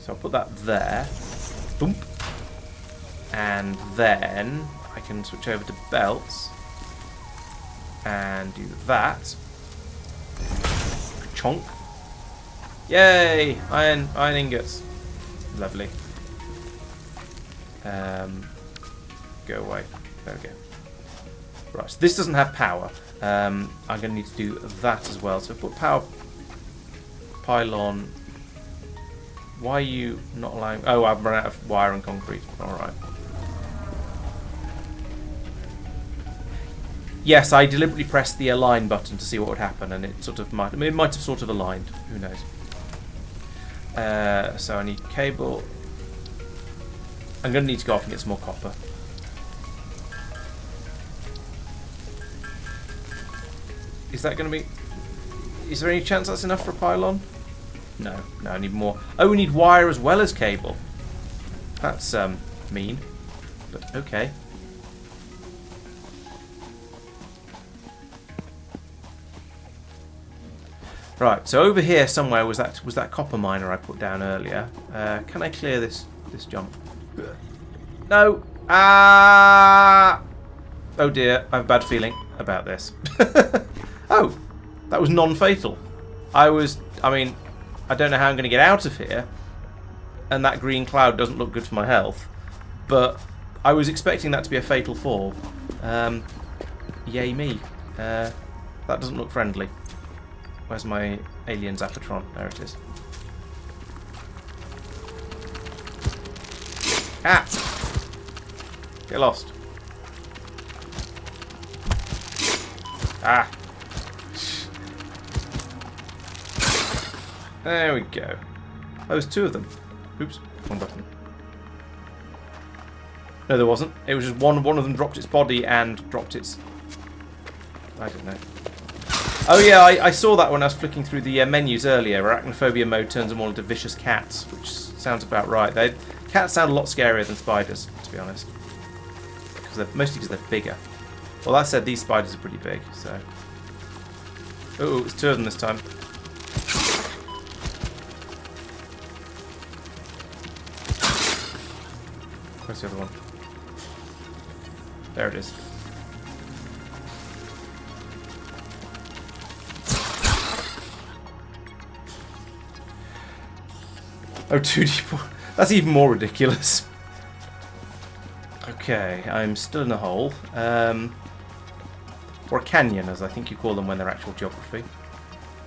So I'll put that there. Boom. And then I can switch over to belts and do that. Chonk. Yay! Iron ingots. Lovely. Go away. There we go. Right, so this doesn't have power. I'm going to need to do that as well. So put power pylon. Why are you not allowing... Oh, I've run out of wire and concrete. Alright. Yes, I deliberately pressed the align button to see what would happen, and it might have sort of aligned. Who knows? So I need cable. I'm going to need to go off and get some more copper. Is that going to be... Is there any chance that's enough for a pylon? No, I need more. Oh, we need wire as well as cable. That's mean, but okay. Right, so over here somewhere was that copper miner I put down earlier. Can I clear this jump? No. Ah. Oh dear, I have a bad feeling about this. Oh, that was non-fatal. I mean, I don't know how I'm going to get out of here, and that green cloud doesn't look good for my health, but I was expecting that to be a fatal fall. Yay me. That doesn't look friendly. Where's my alien Zapatron? There it is. Ah! Get lost. Ah! There we go. Oh, there's 2 of them. Oops, one button. No, there wasn't. It was just one of them dropped its body and dropped its... I don't know. Oh yeah, I saw that when I was flicking through the menus earlier. Arachnophobia mode turns them all into vicious cats, which sounds about right. Cats sound a lot scarier than spiders, to be honest. Mostly because they're bigger. Well, that said, these spiders are pretty big, so... Oh, it's 2 of them this time. Where's the other one? There it is. Oh, 2D4. That's even more ridiculous. Okay, I'm still in a hole. Or a canyon, as I think you call them when they're actual geography.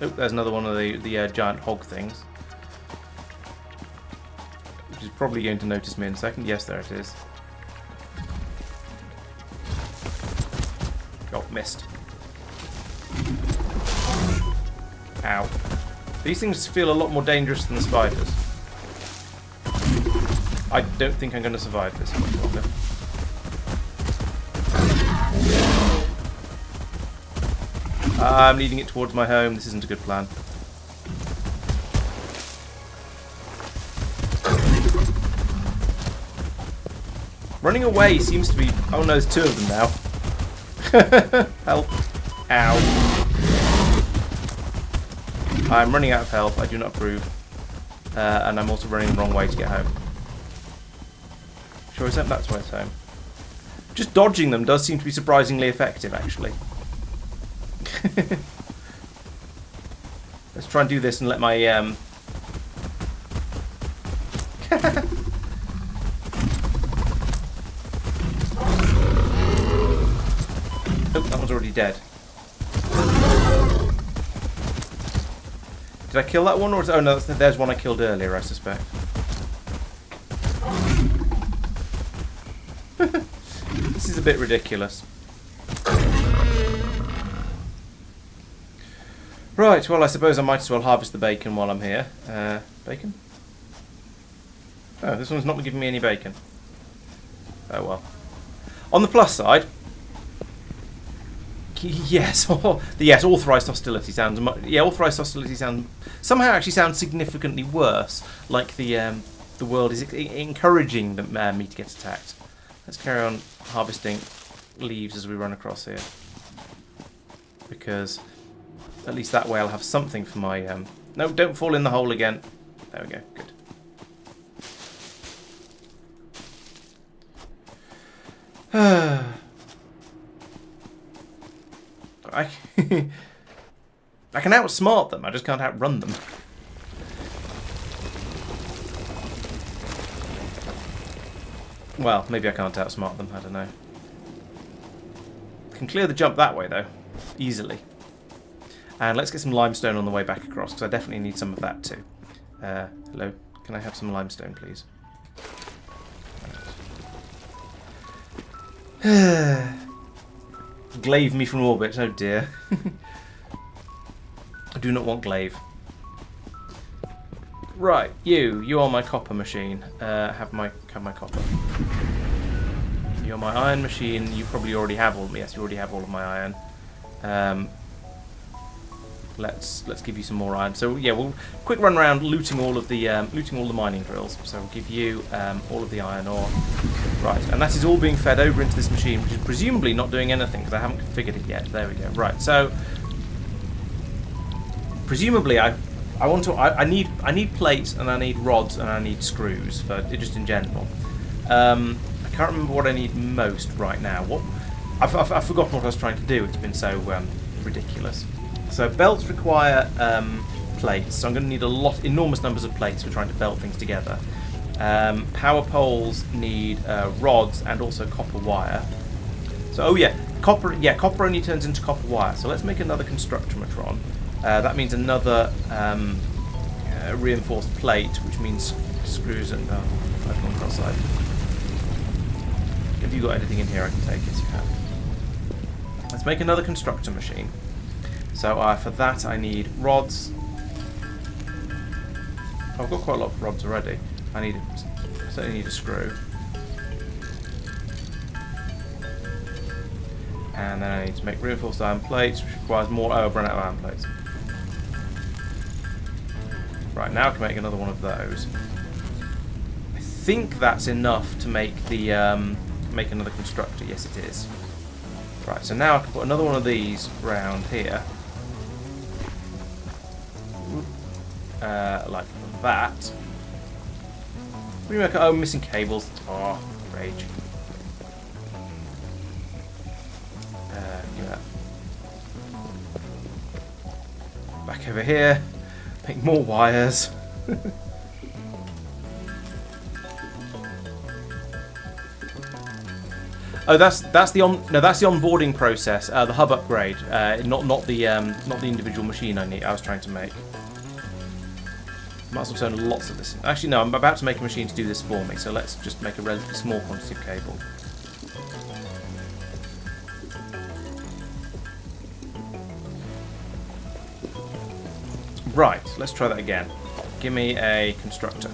Oh, there's another one of the giant hog things. Which is probably going to notice me in a second. Yes, there it is. Oh, missed. Ow. These things feel a lot more dangerous than the spiders. I don't think I'm going to survive this much longer. I'm leading it towards my home. This isn't a good plan. Running away seems to be... Oh no, there's two of them now. Help. Ow. I'm running out of health. I do not approve. And I'm also running the wrong way to get home. Sure, isn't that's where it's home. Just dodging them does seem to be surprisingly effective, actually. Let's try and do this and let my oh, that one's already dead. Did I kill that one, or is... Oh no, there's one I killed earlier, I suspect. This is a bit ridiculous. Right, well, I suppose I might as well harvest the bacon while I'm here. Bacon? Oh, this one's not giving me any bacon. Oh, well. On the plus side... Yes, yes, authorised hostility sounds... Yeah, authorised hostility sounds... Somehow actually sounds significantly worse. Like the world is encouraging me to get attacked. Let's carry on harvesting leaves as we run across here. Because... At least that way I'll have something for my... No, don't fall in the hole again. There we go, good. I can outsmart them, I just can't outrun them. Well, maybe I can't outsmart them, I don't know. I can clear the jump that way, though. Easily. And let's get some limestone on the way back across, because I definitely need some of that too. Hello, can I have some limestone, please? Glaive me from orbit, oh dear. I do not want glaive. Right, you are my copper machine. Have my copper. You're my iron machine. You probably already have all. Yes, you already have all of my iron. Let's give you some more iron. So yeah, we'll quick run around looting all the mining drills. So we'll give you all of the iron ore. Right, and that is all being fed over into this machine, which is presumably not doing anything because I haven't configured it yet. There we go. Right, so presumably I need plates and I need rods and I need screws for just in general. I can't remember what I need most right now. I've forgotten what I was trying to do. It's been so ridiculous. So belts require plates, so I'm going to need enormous numbers of plates for trying to belt things together. Power poles need rods and also copper wire. So oh yeah, copper only turns into copper wire. So let's make another constructomatron. That means another reinforced plate, which means screws and I've gone cross-eyed. Have you got anything in here I can take? Yes, you have. Let's make another constructor machine. So for that I need rods. I've got quite a lot of rods already. I certainly need a screw. And then I need to make reinforced iron plates, which requires more... Oh, I've run out of iron plates. Right, now I can make another one of those. I think that's enough to make the make another constructor. Yes, it is. Right, so now I can put another one of these round here. Like that. What do you make? Oh, missing cables. Oh, rage. Yeah. Back over here. Make more wires. Oh, that's the onboarding process. The hub upgrade, not the individual machine I was trying to make. Might as well turn lots of this in. Actually, no, I'm about to make a machine to do this for me, so let's just make a relatively small quantity of cable. Right, let's try that again. Give me a constructor.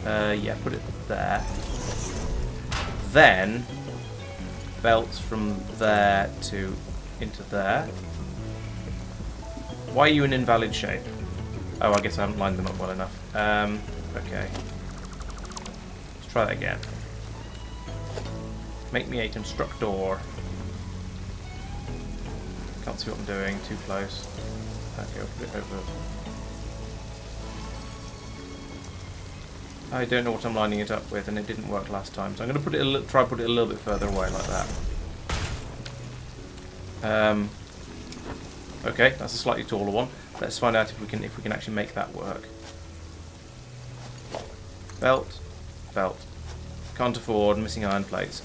Yeah, put it there. Then, belts from there to into there. Why are you in invalid shape? Oh, I guess I haven't lined them up well enough. Okay. Let's try that again. Make me a constructor. Can't see what I'm doing, too close. Okay, I'll put it over. I don't know what I'm lining it up with, and it didn't work last time, so I'm going to put it try put it a little bit further away like that. Okay, that's a slightly taller one. Let's find out if we can actually make that work. Belt, belt. Can't afford missing iron plates.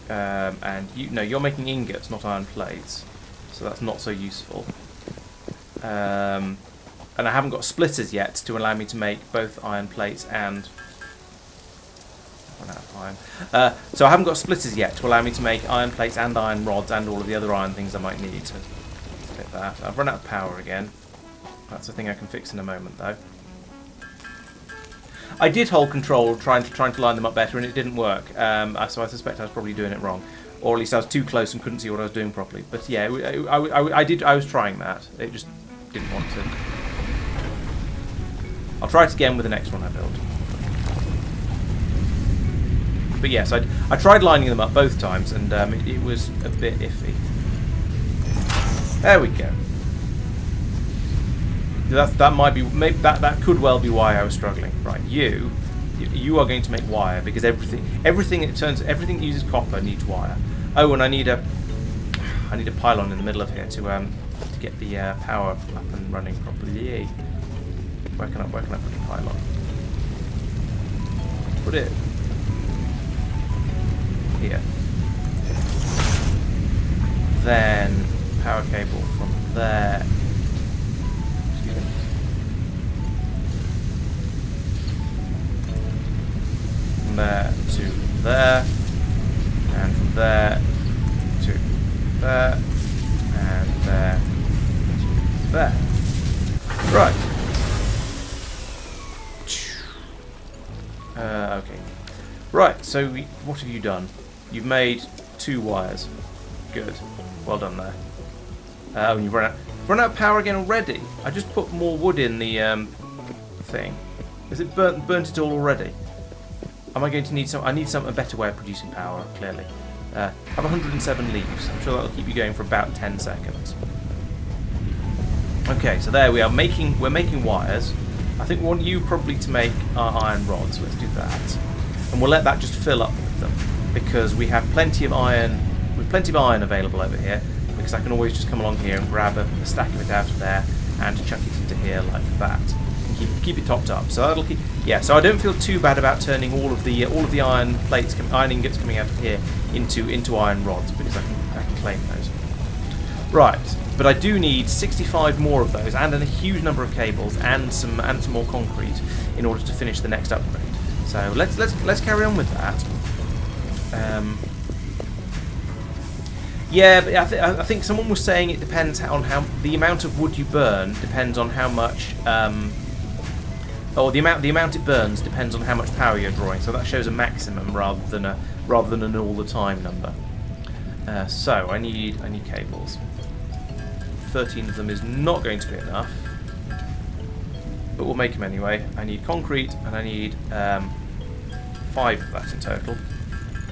And you're making ingots, not iron plates, so that's not so useful. And I haven't got splitters yet to allow me to make both iron plates and... Run out of iron. So I haven't got splitters yet to allow me to make iron plates and iron rods and all of the other iron things I might need to fit that. I've run out of power again. That's a thing I can fix in a moment, though. I did hold control trying to line them up better, and it didn't work. So I suspect I was probably doing it wrong. Or at least I was too close and couldn't see what I was doing properly. But yeah, I was trying that. It just didn't want to. I'll try it again with the next one I build. But yes, I tried lining them up both times, and it was a bit iffy. There we go. That might be that could well be why I was struggling. Right, you are going to make wire, because everything that uses copper needs wire. Oh, and I need a pylon in the middle of here to get the power up and running properly. Where can I put the pylon? Put it here. Then power cable from there. From there to there, and from there to there, and there to there. Right. Okay. Right, so what have you done? You've made 2 wires. Good. Well done there. Oh, and you've run out of power again already? I just put more wood in the thing. Has it burnt it all already? Am I going to need some? I need a better way of producing power, clearly. I have 107 leaves. I'm sure that'll keep you going for about 10 seconds. Okay, so there we are. We're making wires. I think we want you probably to make our iron rods, so let's do that. And we'll let that just fill up with them, because we have plenty of iron. We've plenty of iron available over here, because I can always just come along here and grab a stack of it out of there and chuck it into here like that, and keep it topped up. So that'll keep. Yeah. So I don't feel too bad about turning all of the iron plates, iron ingots coming out of here into iron rods, because I can claim those. Right. But I do need 65 more of those, and a huge number of cables, and some more concrete in order to finish the next upgrade. So let's carry on with that. Yeah, but I think someone was saying it depends on how the amount of wood you burn depends on how much, or the amount it burns depends on how much power you're drawing. So that shows a maximum rather than an all the time number. So I need cables. 13 of them is not going to be enough, but we'll make them anyway. I need concrete, and I need 5 of that in total.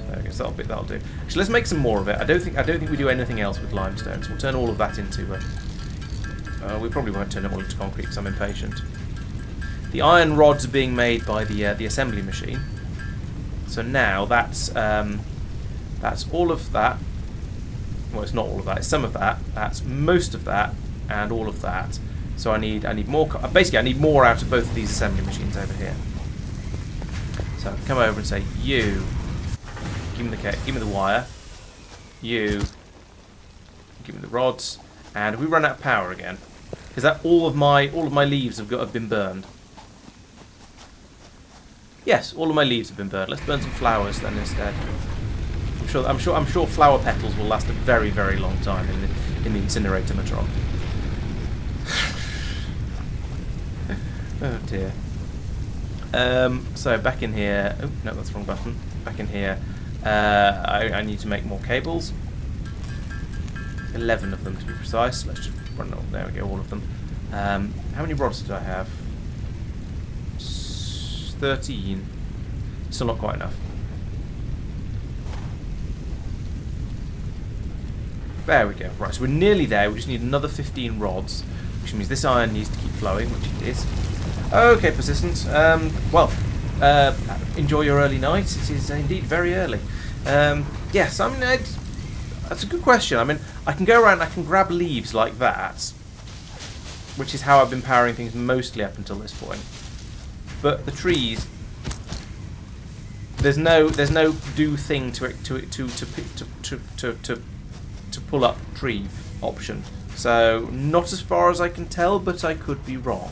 There we go, so that'll do. Actually, let's make some more of it. I don't think we do anything else with limestone, so we'll turn all of that into. We probably won't turn it all into concrete because I'm impatient. The iron rods are being made by the assembly machine. So now that's all of that. Well, it's not all of that. It's some of that. That's most of that, and all of that. So I need more. Basically, I need more out of both of these assembly machines over here. So come over and say, you, give me the wire. You, give me the rods. And we run out of power again. Is that all of my leaves have been burned? Yes, all of my leaves have been burned. Let's burn some flowers then instead. I'm sure flower petals will last a very, very long time in the incinerator matron. Oh dear. So back in here. Oh no, that's the wrong button. Back in here. I need to make more cables. 11 of them to be precise. Let's just run. Oh, there we go, all of them. How many rods did I have? 13. Still not quite enough. There we go. Right, so we're nearly there. We just need another 15 rods, which means this iron needs to keep flowing, which it is. Okay, persistent. Enjoy your early night. It is indeed very early. Yes, I mean, that's a good question. I mean, I can go around and I can grab leaves like that, which is how I've been powering things mostly up until this point. But the trees, there's no do thing to pull up tree option. So not as far as I can tell, but I could be wrong.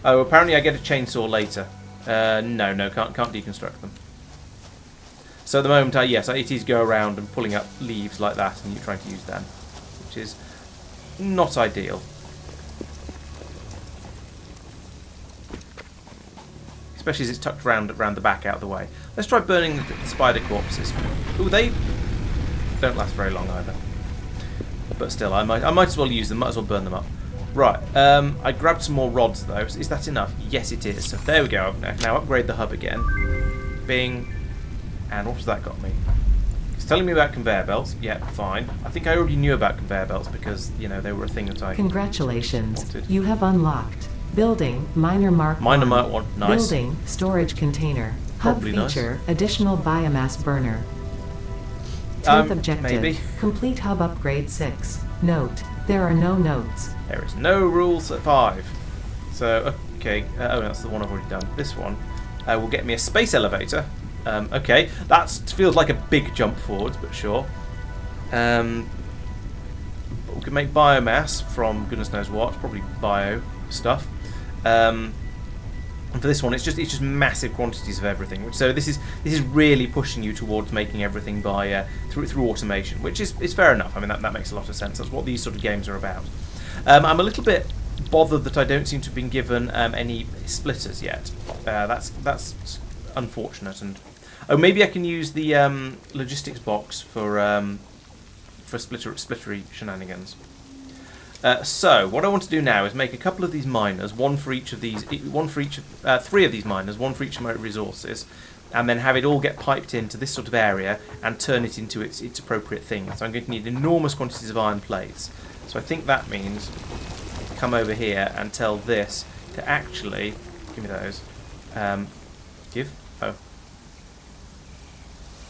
Oh, apparently I get a chainsaw later. No, can't deconstruct them. So at the moment, yes, it is go around and pulling up leaves like that, and you're trying to use them, which is not ideal. Especially as it's tucked round the back out of the way. Let's try burning the spider corpses. Ooh, they don't last very long either. But still, I might as well use them. Might as well burn them up. Right. I grabbed some more rods though. Is that enough? Yes, it is. So there we go. I can now upgrade the hub again. Bing. And what has that got me? It's telling me about conveyor belts. Yeah, fine. I think I already knew about conveyor belts because they were a thing that I Congratulations. wanted. You have unlocked building Minor Mark 1. Minor Mark 1. Nice. Building storage container. Probably Hub nice. feature additional biomass burner. 10th objective. Maybe. Complete hub upgrade 6. Note: there are no notes. There is no rules at 5. So, okay. Oh, that's the one I've already done. This one will get me a space elevator. Okay, that feels like a big jump forwards, but sure. But we can make biomass from goodness knows what, probably bio stuff. And for this one, it's just massive quantities of everything. So this is really pushing you towards making everything by through automation, which is fair enough. I mean that makes a lot of sense. That's what these sort of games are about. I'm a little bit bothered that I don't seem to have been given any splitters yet. That's unfortunate. And oh, maybe I can use the logistics box for splittery shenanigans. So what I want to do now is make a couple of these miners, three of these miners, one for each of my resources, and then have it all get piped into this sort of area and turn it into its appropriate thing. So I'm going to need enormous quantities of iron plates. So I think that means come over here and tell this to actually give me those. Oh,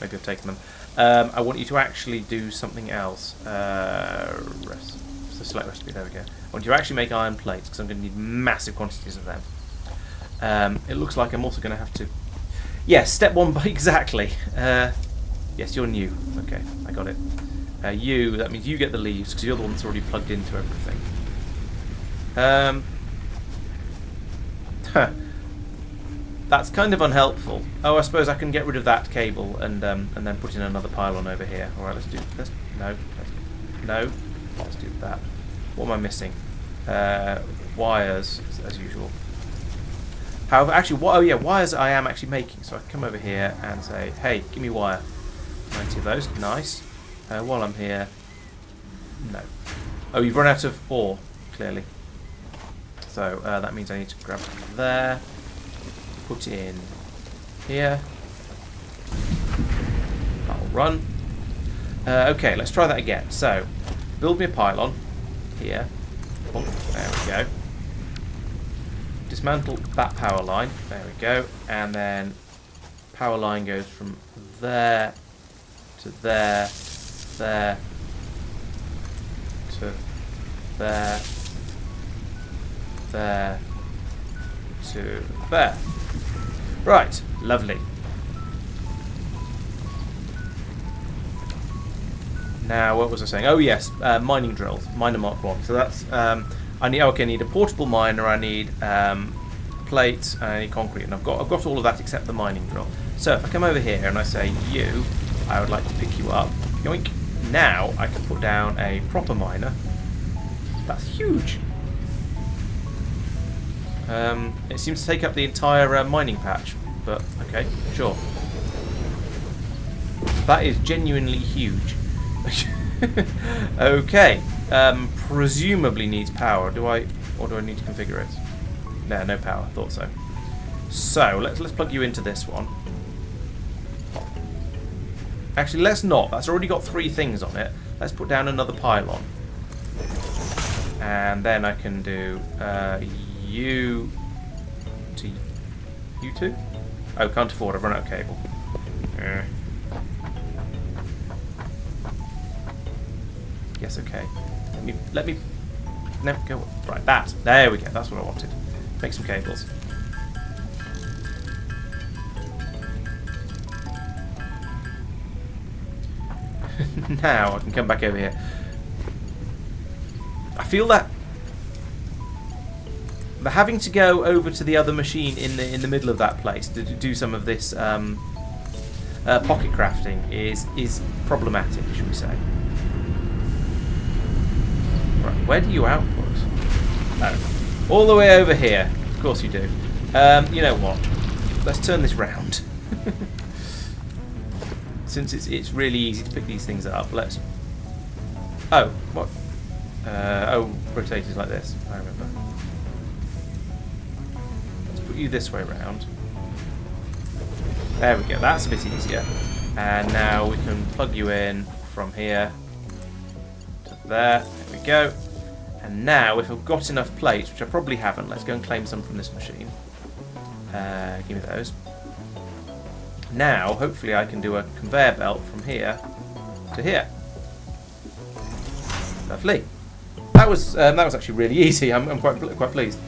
maybe I've taken them. I want you to actually do something else. So select recipe, there we go. I want you to actually make iron plates because I'm going to need massive quantities of them. It looks like I'm also going to have to... Yes, step 1 exactly. Yes, you're new. Okay, I got it. That means you get the leaves because you're the one that's already plugged into everything. That's kind of unhelpful. Oh, I suppose I can get rid of that cable and then put in another pylon over here. All right, let's do this. No. Let's do that. What am I missing? Wires, as usual. However, actually, wires I am actually making. So I can come over here and say, hey, give me wire. 90 of those. Nice. While I'm here... No. Oh, you've run out of ore, clearly. So that means I need to grab there. Put in here. That'll run. Okay, let's try that again. So, build me a pylon here. Oh, there we go. Dismantle that power line. There we go. And then power line goes from there to there, there, there, there, to there. Right, lovely. Now, what was I saying? Oh yes, mining drills, miner Mark 1. So that's I need. Okay, I need a portable miner. I need plates and I need concrete, and I've got all of that except the mining drill. So if I come over here and I say you, I would like to pick you up. Yoink. Now I can put down a proper miner. That's huge. It seems to take up the entire mining patch, but okay, sure. That is genuinely huge. Okay, presumably needs power. Or do I need to configure it? No power. Thought so. So let's plug you into this one. Actually, let's not. That's already got 3 things on it. Let's put down another pylon, and then I can do you to you two. Oh, can't afford. I've run out of cable. Yes, okay. Let me. No, go right. There we go. That's what I wanted. Make some cables. Now I can come back over here. I feel that having to go over to the other machine in the middle of that place to do some of this pocket crafting is problematic, should we say? Right, where do you output? Oh, all the way over here. Of course you do. You know what? Let's turn this round. Since it's really easy to pick these things up, let's... Oh, what? Oh, rotators like this, I remember. Let's put you this way round. There we go, that's a bit easier. And now we can plug you in from here to there. There we go. And now, if I've got enough plates, which I probably haven't, let's go and claim some from this machine. Give me those. Now, hopefully I can do a conveyor belt from here to here. Lovely. That was actually really easy. I'm quite pleased.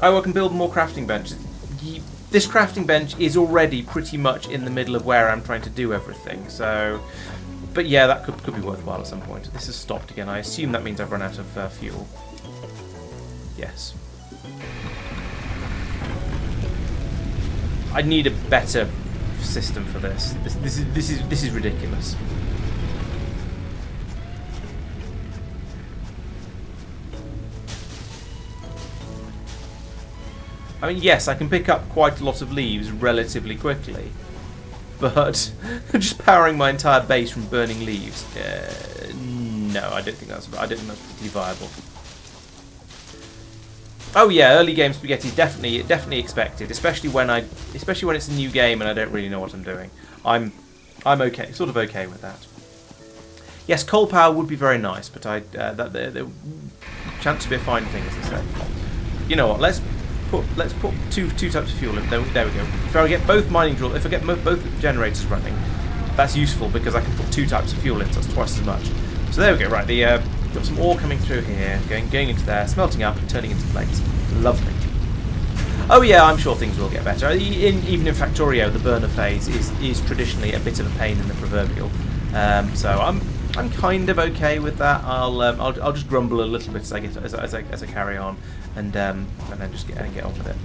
Oh, I can build more crafting benches. This crafting bench is already pretty much in the middle of where I'm trying to do everything. So, but yeah, that could be worthwhile at some point. This has stopped again. I assume that means I've run out of fuel. Yes. I need a better system for this. This is ridiculous. I mean, yes, I can pick up quite a lot of leaves relatively quickly, but just powering my entire base from burning leaves, no, I don't think that's particularly viable. Oh yeah, early game spaghetti is definitely expected, especially when it's a new game and I don't really know what I'm doing. I'm okay, sort of okay with that. Yes, coal power would be very nice, but the chance to be a fine thing, as I say. You know what? Let's put two types of fuel in. There we go. If I get both mining drill, if I get both generators running, that's useful because I can put 2 types of fuel in, so that's twice as much. So there we go. Right, got some ore coming through here, going into there, smelting up and turning into plates. Lovely. Oh yeah, I'm sure things will get better. Even in Factorio, the burner phase is traditionally a bit of a pain in the proverbial. So I'm kind of okay with that. I'll just grumble a little bit as I carry on, and then just get on with it.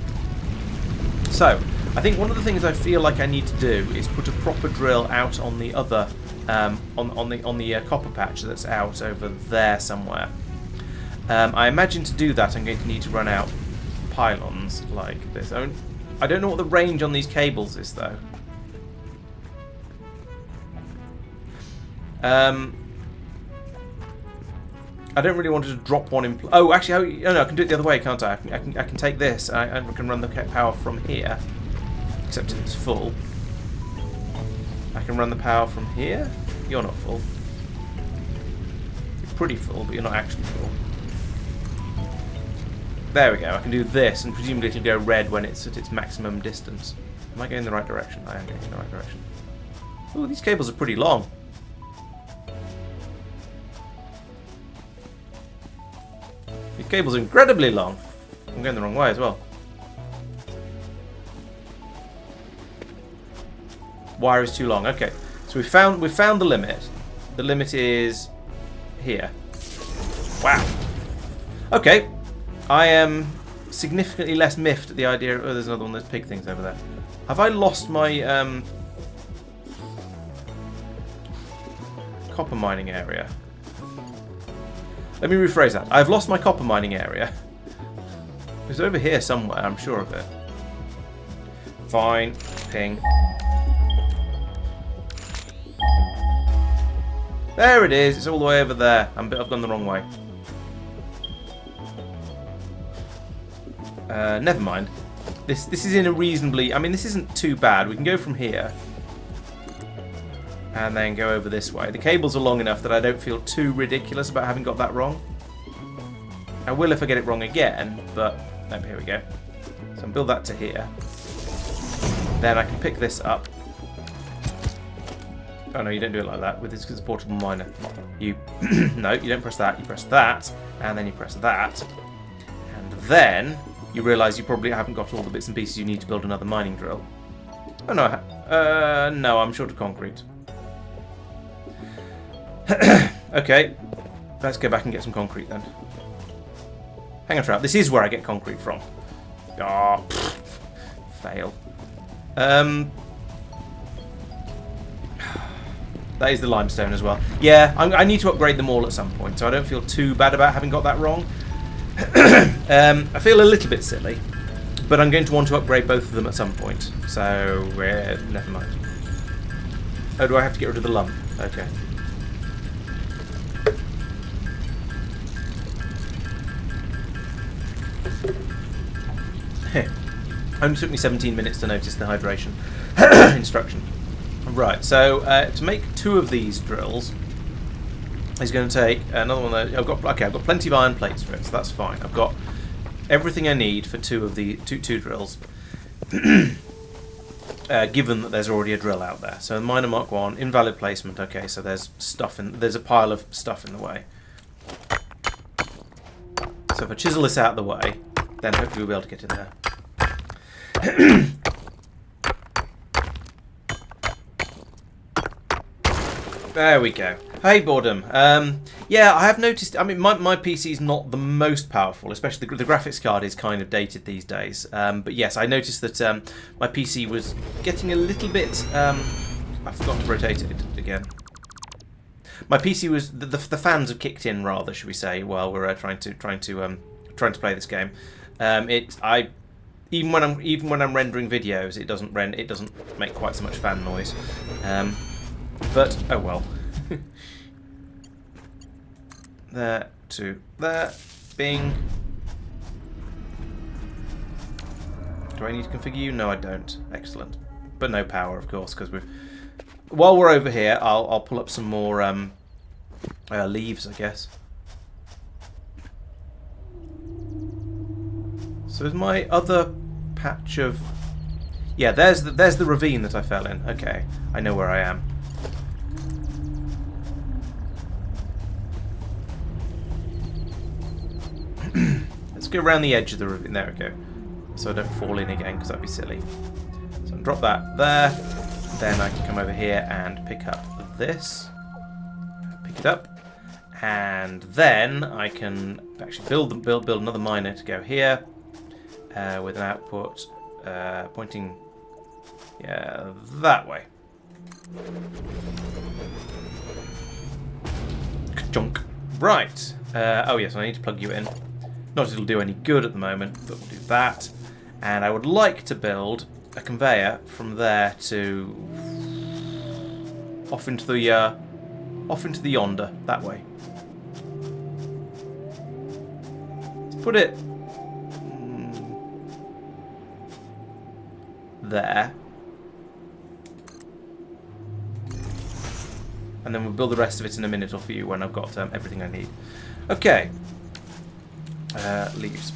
So I think one of the things I feel like I need to do is put a proper drill out on the other on the copper patch that's out over there somewhere. I imagine to do that I'm going to need to run out pylons like this. I don't know what the range on these cables is though. I don't really want to drop one in. Oh, actually, no, I can do it the other way, can't I? I can take this. I can run the power from here, except it's full. I can run the power from here. You're not full. You're pretty full, but you're not actually full. There we go. I can do this, and presumably it'll go red when it's at its maximum distance. Am I going in the right direction? I am going in the right direction. Oh, these cables are pretty long. cable's incredibly long. I'm going the wrong way as well. Wire is too long. Okay, so we found the limit. The limit is here. Wow. Okay, I am significantly less miffed at the idea. Oh, there's another one. There's pig things over there. Have I lost my copper mining area? Let me rephrase that. I've lost my copper mining area. It's over here somewhere. I'm sure of it. Fine. Ping. There it is. It's all the way over there. I've gone the wrong way. Never mind. This is in a reasonably... I mean, this isn't too bad. We can go from here. And then go over this way. The cables are long enough that I don't feel too ridiculous about having got that wrong. I will if I get it wrong again, but... Oh, here we go. So I'll build that to here. Then I can pick this up. Oh no, you don't do it like that. With this, because it's a portable miner. You... No, you don't press that. You press that. And then you press that. And then... You realise you probably haven't got all the bits and pieces you need to build another mining drill. Oh no, no, I'm short of concrete. Okay, let's go back and get some concrete then. Hang on, Trout. This is where I get concrete from. Oh, fail. That is the limestone as well. Yeah, I need to upgrade them all at some point, so I don't feel too bad about having got that wrong. I feel a little bit silly, but I'm going to want to upgrade both of them at some point. So, never mind. Oh, do I have to get rid of the lump? Okay. Only took me 17 minutes to notice the hydration instruction. Right, so to make 2 of these drills is going to take another one. I've got plenty of iron plates for it, so that's fine. I've got everything I need for 2 of the two drills. Given that there's already a drill out there. So miner Mark 1, invalid placement. Okay, so there's a pile of stuff in the way. So if I chisel this out of the way, then hopefully we'll be able to get in there. There we go. Hey, boredom. Yeah, I have noticed. I mean, my PC is not the most powerful, especially the graphics card is kind of dated these days. But yes, I noticed that my PC was getting a little bit. I forgot to rotate it again. My PC was the fans have kicked in, rather, should we say, while we're trying to play this game. Even when I'm rendering videos, it doesn't make quite so much fan noise. But oh well. There to there. Bing. Do I need to configure you? No, I don't. Excellent. But no power, of course, because while we're over here, I'll pull up some more leaves, I guess. So is my other patch of... Yeah, there's the ravine that I fell in. Okay, I know where I am. Let's go around the edge of the ravine. There we go. So I don't fall in again, because that'd be silly. So I'll drop that there. Then I can come over here and pick up this. Pick it up. And then I can actually build another miner to go here. With an output pointing that way. Junk. Right. Oh yes, I need to plug you in. Not that it'll do any good at the moment, but we'll do that. And I would like to build a conveyor from there to off into the yonder that way. Let's put it there, and then we'll build the rest of it in a minute or few when I've got everything I need. Okay, leaves.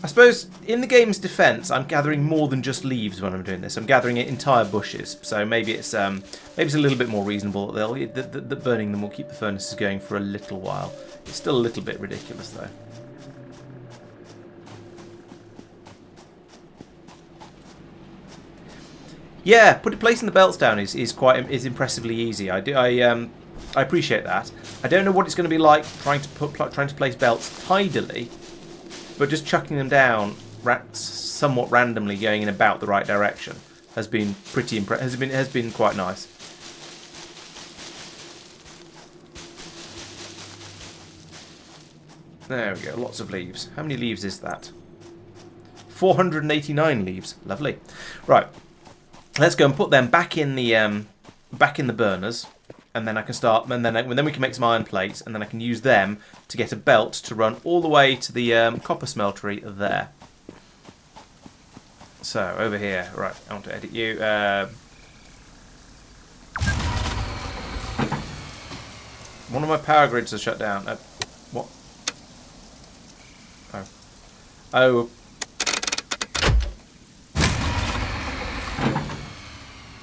I suppose in the game's defence, I'm gathering more than just leaves when I'm doing this. I'm gathering entire bushes, so maybe it's a little bit more reasonable that burning them will keep the furnaces going for a little while. It's still a little bit ridiculous though. Yeah, placing the belts down is impressively easy. I appreciate that. I don't know what it's going to be like trying to place belts tidily. But just chucking them down somewhat randomly, going in about the right direction, has been pretty has been quite nice. There we go. Lots of leaves. How many leaves is that? 489 leaves. Lovely. Right. Let's go and put them back in the burners. And then I can start, and then we can make some iron plates, and then I can use them to get a belt to run all the way to the copper smeltery there. So over here, right? I want to edit you. One of my power grids has shut down. What? Oh. Oh.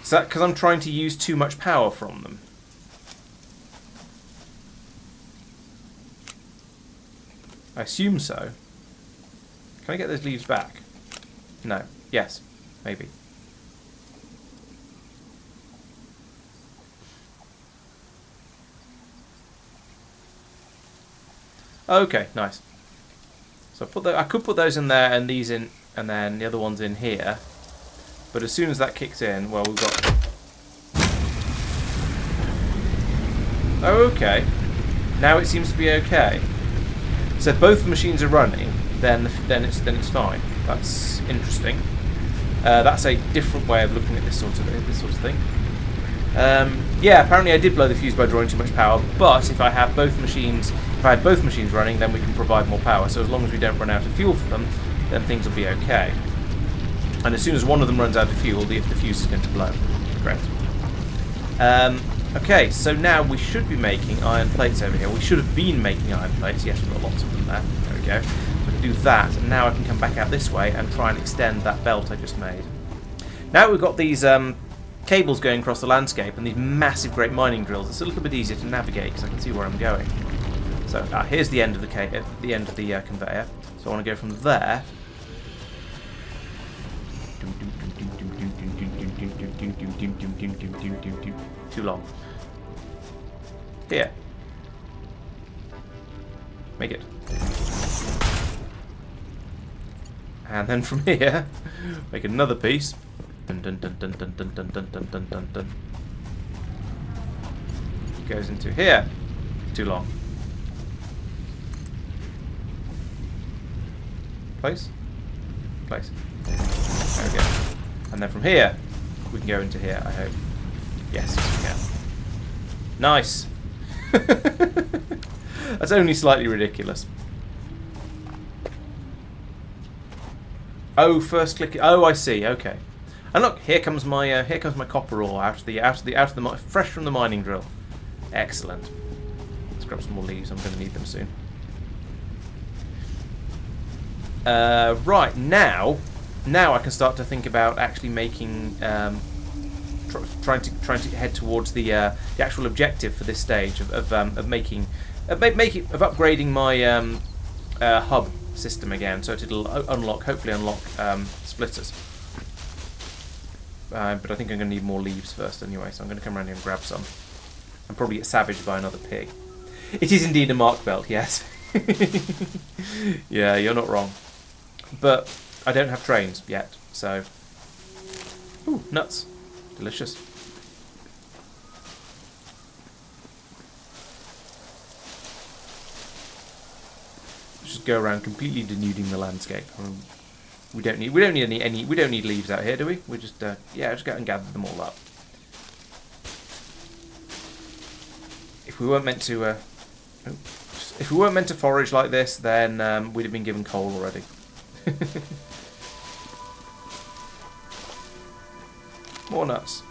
Is that because I'm trying to use too much power from them? I assume so. Can I get those leaves back? No. Yes. Maybe. Okay, nice. So I could put those in there and these in, and then the other ones in here. But as soon as that kicks in, well, we've got... Oh, okay. Now it seems to be okay. So if both the machines are running, then it's fine. That's interesting. That's a different way of looking at this sort of thing. Yeah, apparently I did blow the fuse by drawing too much power. But if I had both machines running, then we can provide more power. So as long as we don't run out of fuel for them, then things will be okay. And as soon as one of them runs out of fuel, the fuse is going to blow. Great. Okay, so now we should be making iron plates over here. We should have been making iron plates. Yes, we've got lots of them there. There we go. So I can do that, and now I can come back out this way and try and extend that belt I just made. Now we've got these cables going across the landscape and these massive great mining drills. It's a little bit easier to navigate because I can see where I'm going. So here's the end of the conveyor. So I want to go from there. Too long. Here. Make it. And then from here, make another piece. Dun dun dun dun dun dun dun dun dun dun dun dun. Goes into here. Too long. Place. Place. There we go. And then from here, we can go into here, I hope. Yes, we can. Nice! That's only slightly ridiculous. Oh, first click. Oh, I see. Okay. And look, here comes my copper ore out of the fresh from the mining drill. Excellent. Let's grab some more leaves. I'm going to need them soon. Right now I can start to think about actually making, trying to head towards the actual objective for this stage of upgrading my hub system again, so it'll hopefully unlock splitters. But I think I'm going to need more leaves first anyway, so I'm going to come around here and grab some. And probably get savaged by another pig. It is indeed a Marc belt, yes. Yeah, you're not wrong. But I don't have trains yet, so... Ooh, nuts. Delicious. Let's just go around completely denuding the landscape. We don't need leaves out here, do we? We just just go and gather them all up. If we weren't meant to forage like this, then we'd have been given coal already. More nuts.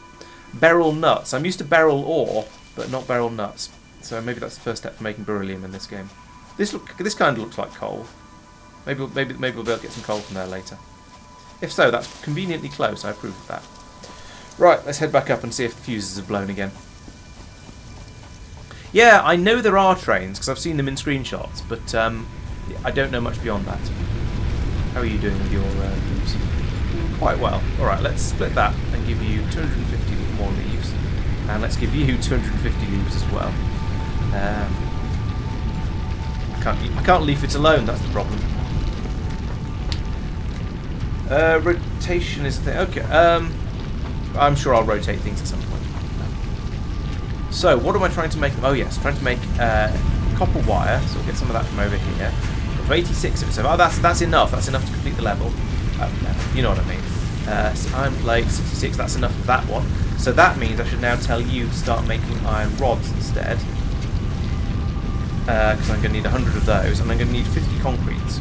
Beryl nuts. I'm used to beryl ore, but not beryl nuts. So maybe that's the first step for making beryllium in this game. This kind of looks like coal. Maybe we'll be able to get some coal from there later. If so, that's conveniently close. I approve of that. Right, let's head back up and see if the fuses have blown again. Yeah, I know there are trains because I've seen them in screenshots, but I don't know much beyond that. How are you doing with your leaves? Quite well. Alright, let's split that and give you 250 more leaves. And let's give you 250 leaves as well. I can't leave it alone, that's the problem. Rotation is a thing. Okay, I'm sure I'll rotate things at some point. So, what am I trying to make? Oh yes, trying to make copper wire, so we'll get some of that from over here. 86 of it, so that's enough. That's enough to complete the level. You know what I mean. So iron plate, 66, that's enough of that one. So that means I should now tell you to start making iron rods instead. Because I'm going to need 100 of those, and I'm going to need 50 concretes.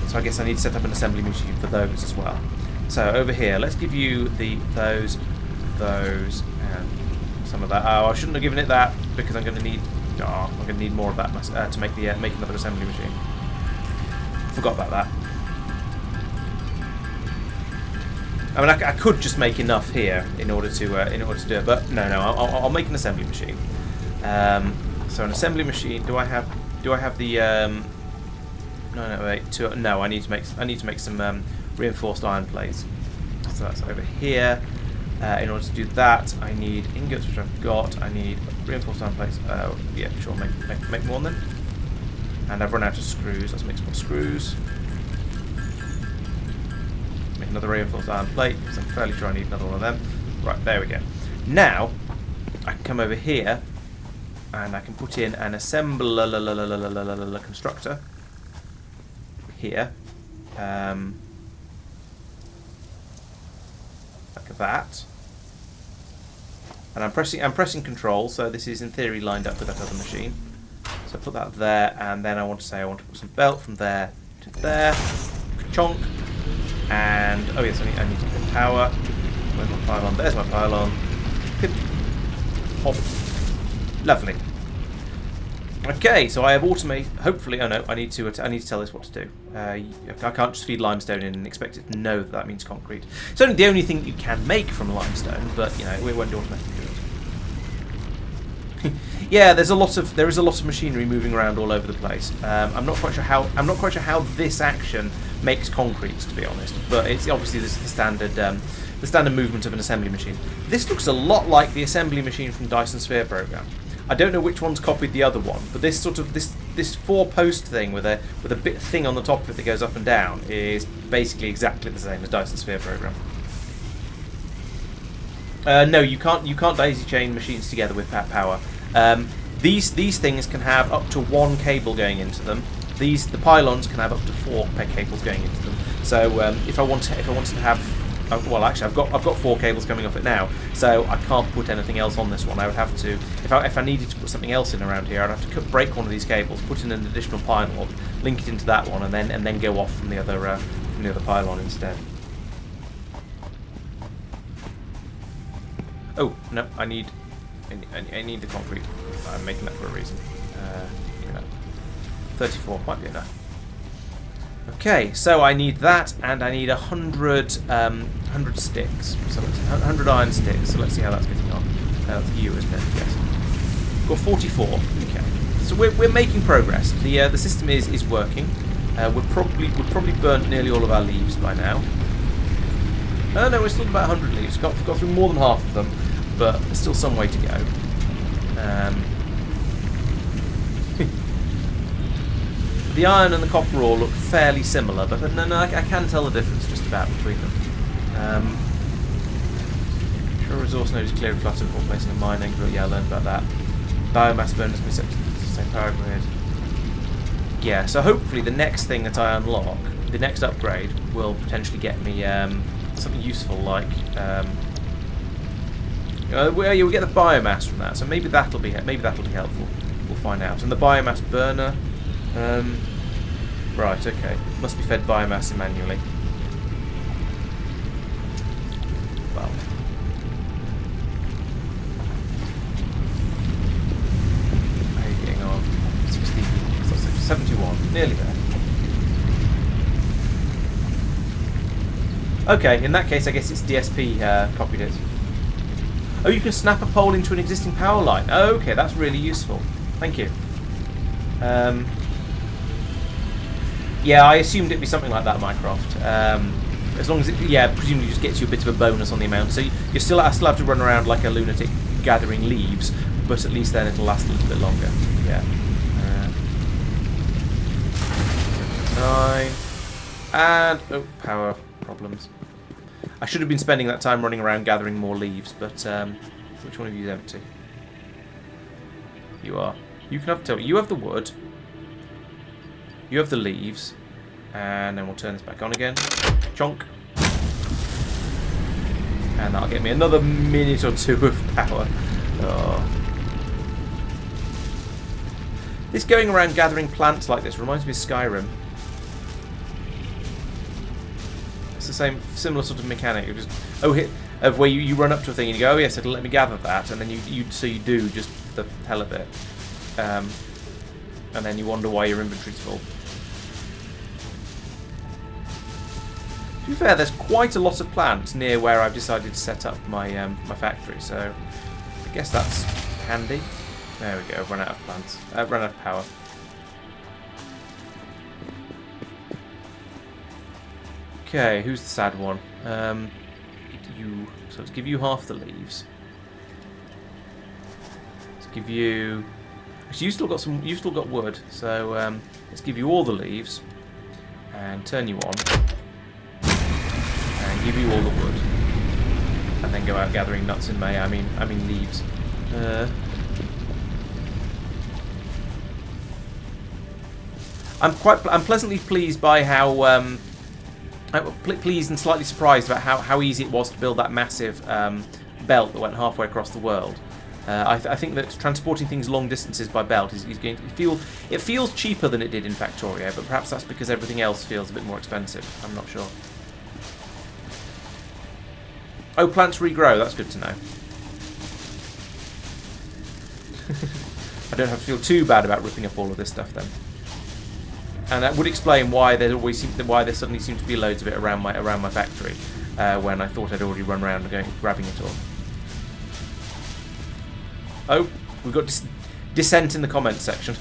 So I guess I need to set up an assembly machine for those as well. So over here, let's give you those, and some of that. Oh, I shouldn't have given it that because I'm going to need more of that to make another assembly machine. Forgot about that. I mean, I could just make enough here in order to do it, but no, I'll make an assembly machine. So an assembly machine. Do I have the? No, wait. No, I need to make some reinforced iron plates. So that's over here. In order to do that, I need ingots, which I've got. I need reinforced iron plates. Yeah, sure. Make more then. And I've run out of screws. Let's make some more screws. Make another reinforced iron plate, because I'm fairly sure I need another one of them. Right, there we go. Now, I can come over here, and I can put in an assembler constructor. Here. Like that. And I'm pressing control, so this is in theory lined up with that other machine. So I put that there, and then I want to put some belt from there to there. Chonk. And oh yes, I need to get power. Where's my pylon? There's my pylon. Pip. Hop. Lovely. Okay, so I have automated. Hopefully, oh no, I need to tell this what to do. I can't just feed limestone in and expect it to know that means concrete. It's only the only thing you can make from limestone, but you know it won't automatically do it. Yeah, there is a lot of machinery moving around all over the place. I'm not quite sure how this action makes concrete, to be honest. But it's obviously the standard movement of an assembly machine. This looks a lot like the assembly machine from Dyson Sphere program. I don't know which one's copied the other one, but this this 4-post thing with a bit thing on the top of it that goes up and down is basically exactly the same as Dyson Sphere program. No, you can't daisy chain machines together with power. These things can have up to 1 cable going into them. The pylons can have up to 4 cables going into them. So if I wanted to have, well, actually I've got 4 cables coming off it now, so I can't put anything else on this one. I would have to, if I needed to put something else in around here, I'd have to break one of these cables, put in an additional pylon, link it into that one, and then go off from the other pylon instead. Oh no, I need the concrete. I'm making that for a reason. 34 might be enough. Okay, so I need that, and I need 100 sticks. So 100 iron sticks. So let's see how that's getting on. That's you, isn't it? Yes. Got 44. Okay. So we're making progress. The system is working. We've probably burnt nearly all of our leaves by now. Oh no, we're still about 100 leaves. Got through more than half of them, but there's still some way to go. The iron and the copper ore look fairly similar, but no, I can tell the difference just about between them. Sure, resource node is clear and cluttered before placing a mining. But yeah, I learned about that. Biomass burners can be set to the same power grid. Yeah, so hopefully the next thing that I unlock, the next upgrade, will potentially get me something useful like. Well, you'll get the biomass from that, so maybe that'll be helpful. We'll find out. And the biomass burner. Right, okay. Must be fed biomass manually. Well. How are you getting on? 60, 71. Nearly there. Okay, in that case, I guess it's DSP copied it. Oh, you can snap a pole into an existing power line. Oh, okay, that's really useful. Thank you. Yeah, I assumed it'd be something like that, Mycroft. As long as it, yeah, presumably just gets you a bit of a bonus on the amount. So you still have to run around like a lunatic gathering leaves, but at least then it'll last a little bit longer. Yeah. 9. And, oh, power problems. I should have been spending that time running around gathering more leaves, but which one of you is empty? You are. You can have you have the wood. You have the leaves. And then we'll turn this back on again. Chonk. And that'll get me another minute or 2 of power. Oh. This going around gathering plants like this reminds me of Skyrim. It's the same, similar sort of mechanic. You just of where you run up to a thing and you go, oh yes, it'll let me gather that, and then you do just for the hell of it, and then you wonder why your inventory's full. To be fair, there's quite a lot of plants near where I've decided to set up my my factory, so I guess that's handy. There we go. I've run out of plants. I've run out of power. Okay, who's the sad one? So let's give you half the leaves. Let's give you. Actually, you've still got wood. So let's give you all the leaves, and turn you on, and give you all the wood, and then go out gathering nuts in May. I mean leaves. I'm pleasantly pleased by how. I'm pleased and slightly surprised about how easy it was to build that massive belt that went halfway across the world. I think that transporting things long distances by belt is going to feel. It feels cheaper than it did in Factorio, but perhaps that's because everything else feels a bit more expensive. I'm not sure. Oh, plants regrow. That's good to know. I don't have to feel too bad about ripping up all of this stuff then. And that would explain why there suddenly seemed to be loads of it around my factory when I thought I'd already run around and grabbing it all. Oh, we've got dissent in the comments section.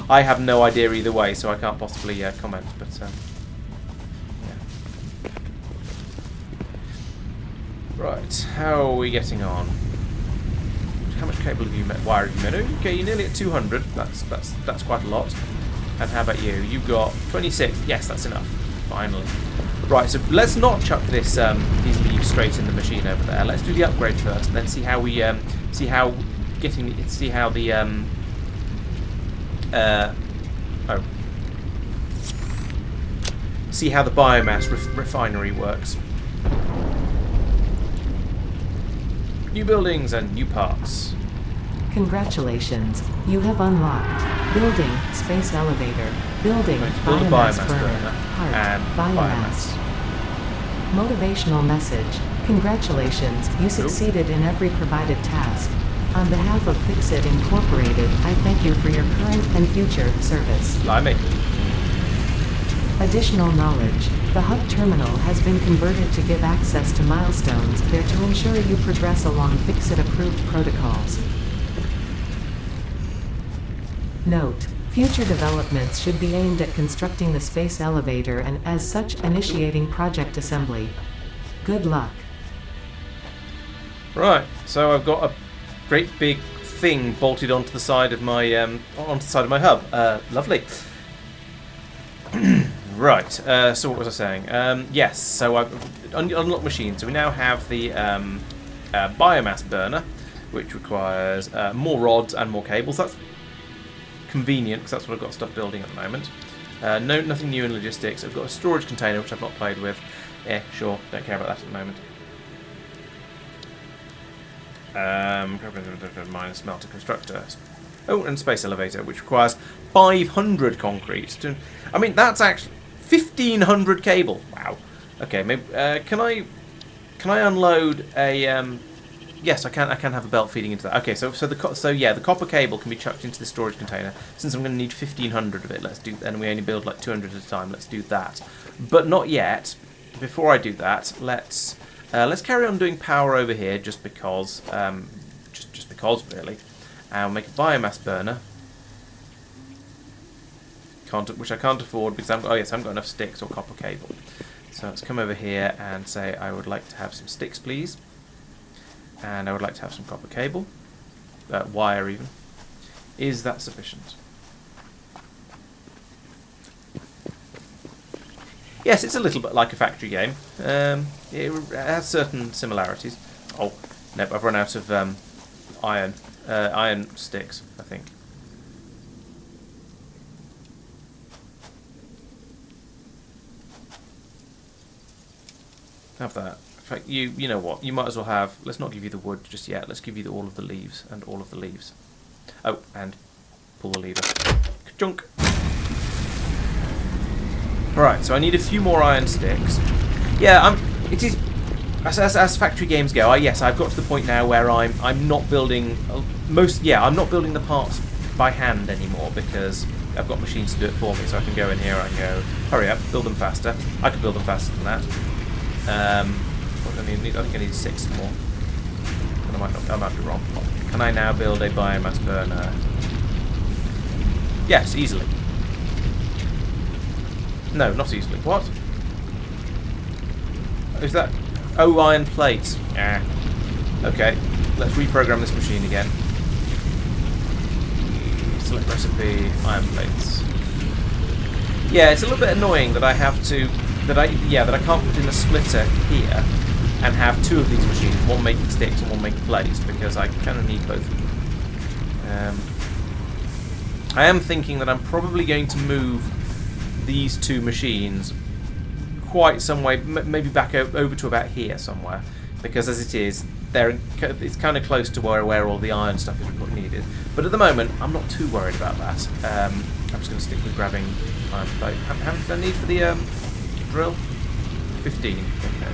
I have no idea either way, so I can't possibly comment. But yeah. Right, how are we getting on? How much cable have you wire have you made? Okay, you're nearly at 200. That's quite a lot. And how about you? You've got 26. Yes, that's enough. Finally. Right, so let's not chuck this these leaves straight in the machine over there. Let's do the upgrade first, and then see how we see how the see how the biomass refinery works. New buildings and new parts. Congratulations, you have unlocked building space elevator, building build a biomass burner, heart, and biomass. Motivational message. Congratulations, you succeeded in every provided task. On behalf of Fixit Incorporated, I thank you for your current and future service. Blimey. Additional knowledge. The hub terminal has been converted to give access to milestones there to ensure you progress along Fixit-approved protocols. Note: future developments should be aimed at constructing the space elevator and, as such, initiating project assembly. Good luck. Right, so I've got a great big thing bolted onto the side of my hub. Lovely. Right. So what was I saying? Yes. So I've unlocked machine. So we now have the biomass burner, which requires more rods and more cables. That's convenient because that's what I've got stuff building at the moment. Nothing new in logistics. I've got a storage container which I've not played with. Yeah, sure, don't care about that at the moment. Minus smelter constructor. Oh, and space elevator, which requires 500 concrete. I mean, that's actually 1,500 cable. Wow. Okay, maybe can I unload a? Yes, I can have a belt feeding into that. Okay, so the copper cable can be chucked into the storage container. Since I'm going to need 1,500 of it, let's do. And we only build like 200 at a time. Let's do that. But not yet. before I do that, let's carry on doing power over here, just because, just because really. And we'll make a biomass burner, which I can't afford because I haven't got enough sticks or copper cable. So let's come over here and say I would like to have some sticks, please, and I would like to have some copper cable, wire even. Is that sufficient? Yes, it's a little bit like a factory game. It has certain similarities. Oh, nope, I've run out of iron sticks, I think. Have that. In fact, you know what? You might as well have. Let's not give you the wood just yet. Let's give you all of the leaves and all of the leaves. Oh, and pull the lever. Junk. Right, so I need a few more iron sticks. Yeah, it is as factory games go. Yes, I've got to the point now where I'm not building I'm not building the parts by hand anymore because I've got machines to do it for me. So I can go in here and go, hurry up, build them faster. I can build them faster than that. What do I need? I think I need 6 more. And I might be wrong. Can I now build a biomass burner? Yes, easily. No, not easily. What? Is that... Oh, iron plates. Yeah. Okay, let's reprogram this machine again. Select recipe, iron plates. Yeah, it's a little bit annoying that I have to... That I can't put in a splitter here and have 2 of these machines, one making sticks and one making plates, because I kind of need both of them. I am thinking that I'm probably going to move these 2 machines quite some way, maybe back over to about here somewhere, because as it is, it's kind of close to where all the iron stuff is needed. But at the moment, I'm not too worried about that. I'm just going to stick with grabbing iron plate. How much do I need for the drill? 15. Okay.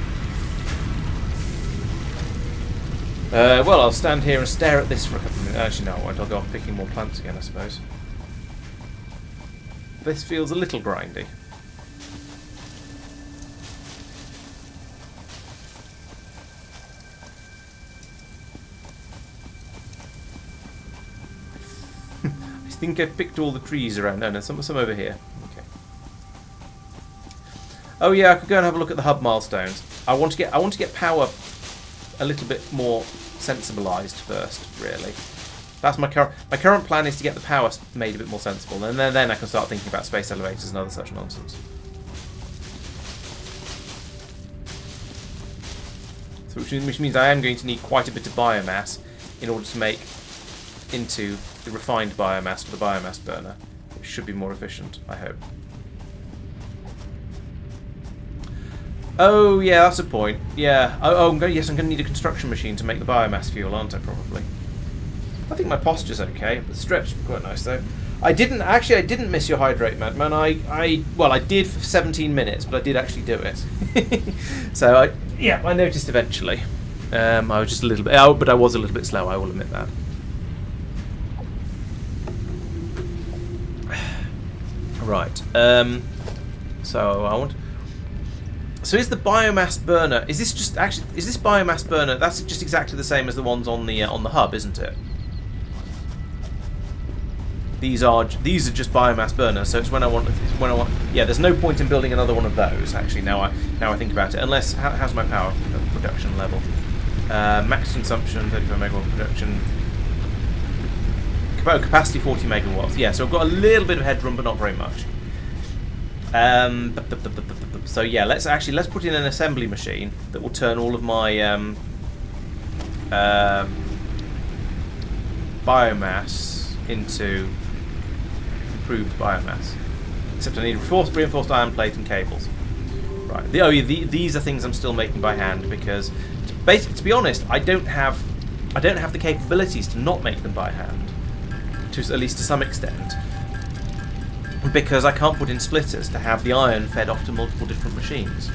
Well, I'll stand here and stare at this for a couple of minutes. Actually, no, I won't. I'll go off picking more plants again, I suppose. This feels a little grindy. I think I've picked all the trees around. No, some over here. Okay. Oh yeah, I could go and have a look at the hub milestones. I want to get power a little bit more sensibilized first, really. That's my current plan is to get the power made a bit more sensible, and then I can start thinking about space elevators and other such nonsense. So which means I am going to need quite a bit of biomass in order to make into the refined biomass for the biomass burner, which should be more efficient, I hope. Oh yeah, that's a point. Yeah. I'm going to need a construction machine to make the biomass fuel, aren't I? Probably. I think my posture's okay, but stretched quite nice though. I didn't miss your hydrate, madman. I did for 17 minutes, but I did actually do it. So I noticed eventually. I was just a little bit out, but I was a little bit slow. I will admit that. Right. So is the biomass burner? Is this biomass burner? That's just exactly the same as the ones on the hub, isn't it? These are just biomass burners. So it's when I want. Yeah, there's no point in building another one of those. Actually, now I think about it. Unless how's my power production level? Max consumption 35 megawatt production. Capacity 40 megawatts. Yeah, so I've got a little bit of headroom, but not very much. So yeah, let's put in an assembly machine that will turn all of my biomass into improved biomass. Except I need reinforced iron plate and cables. Right. These are things I'm still making by hand because, to be honest, I don't have the capabilities to not make them by hand. At least to some extent. Because I can't put in splitters to have the iron fed off to multiple different machines,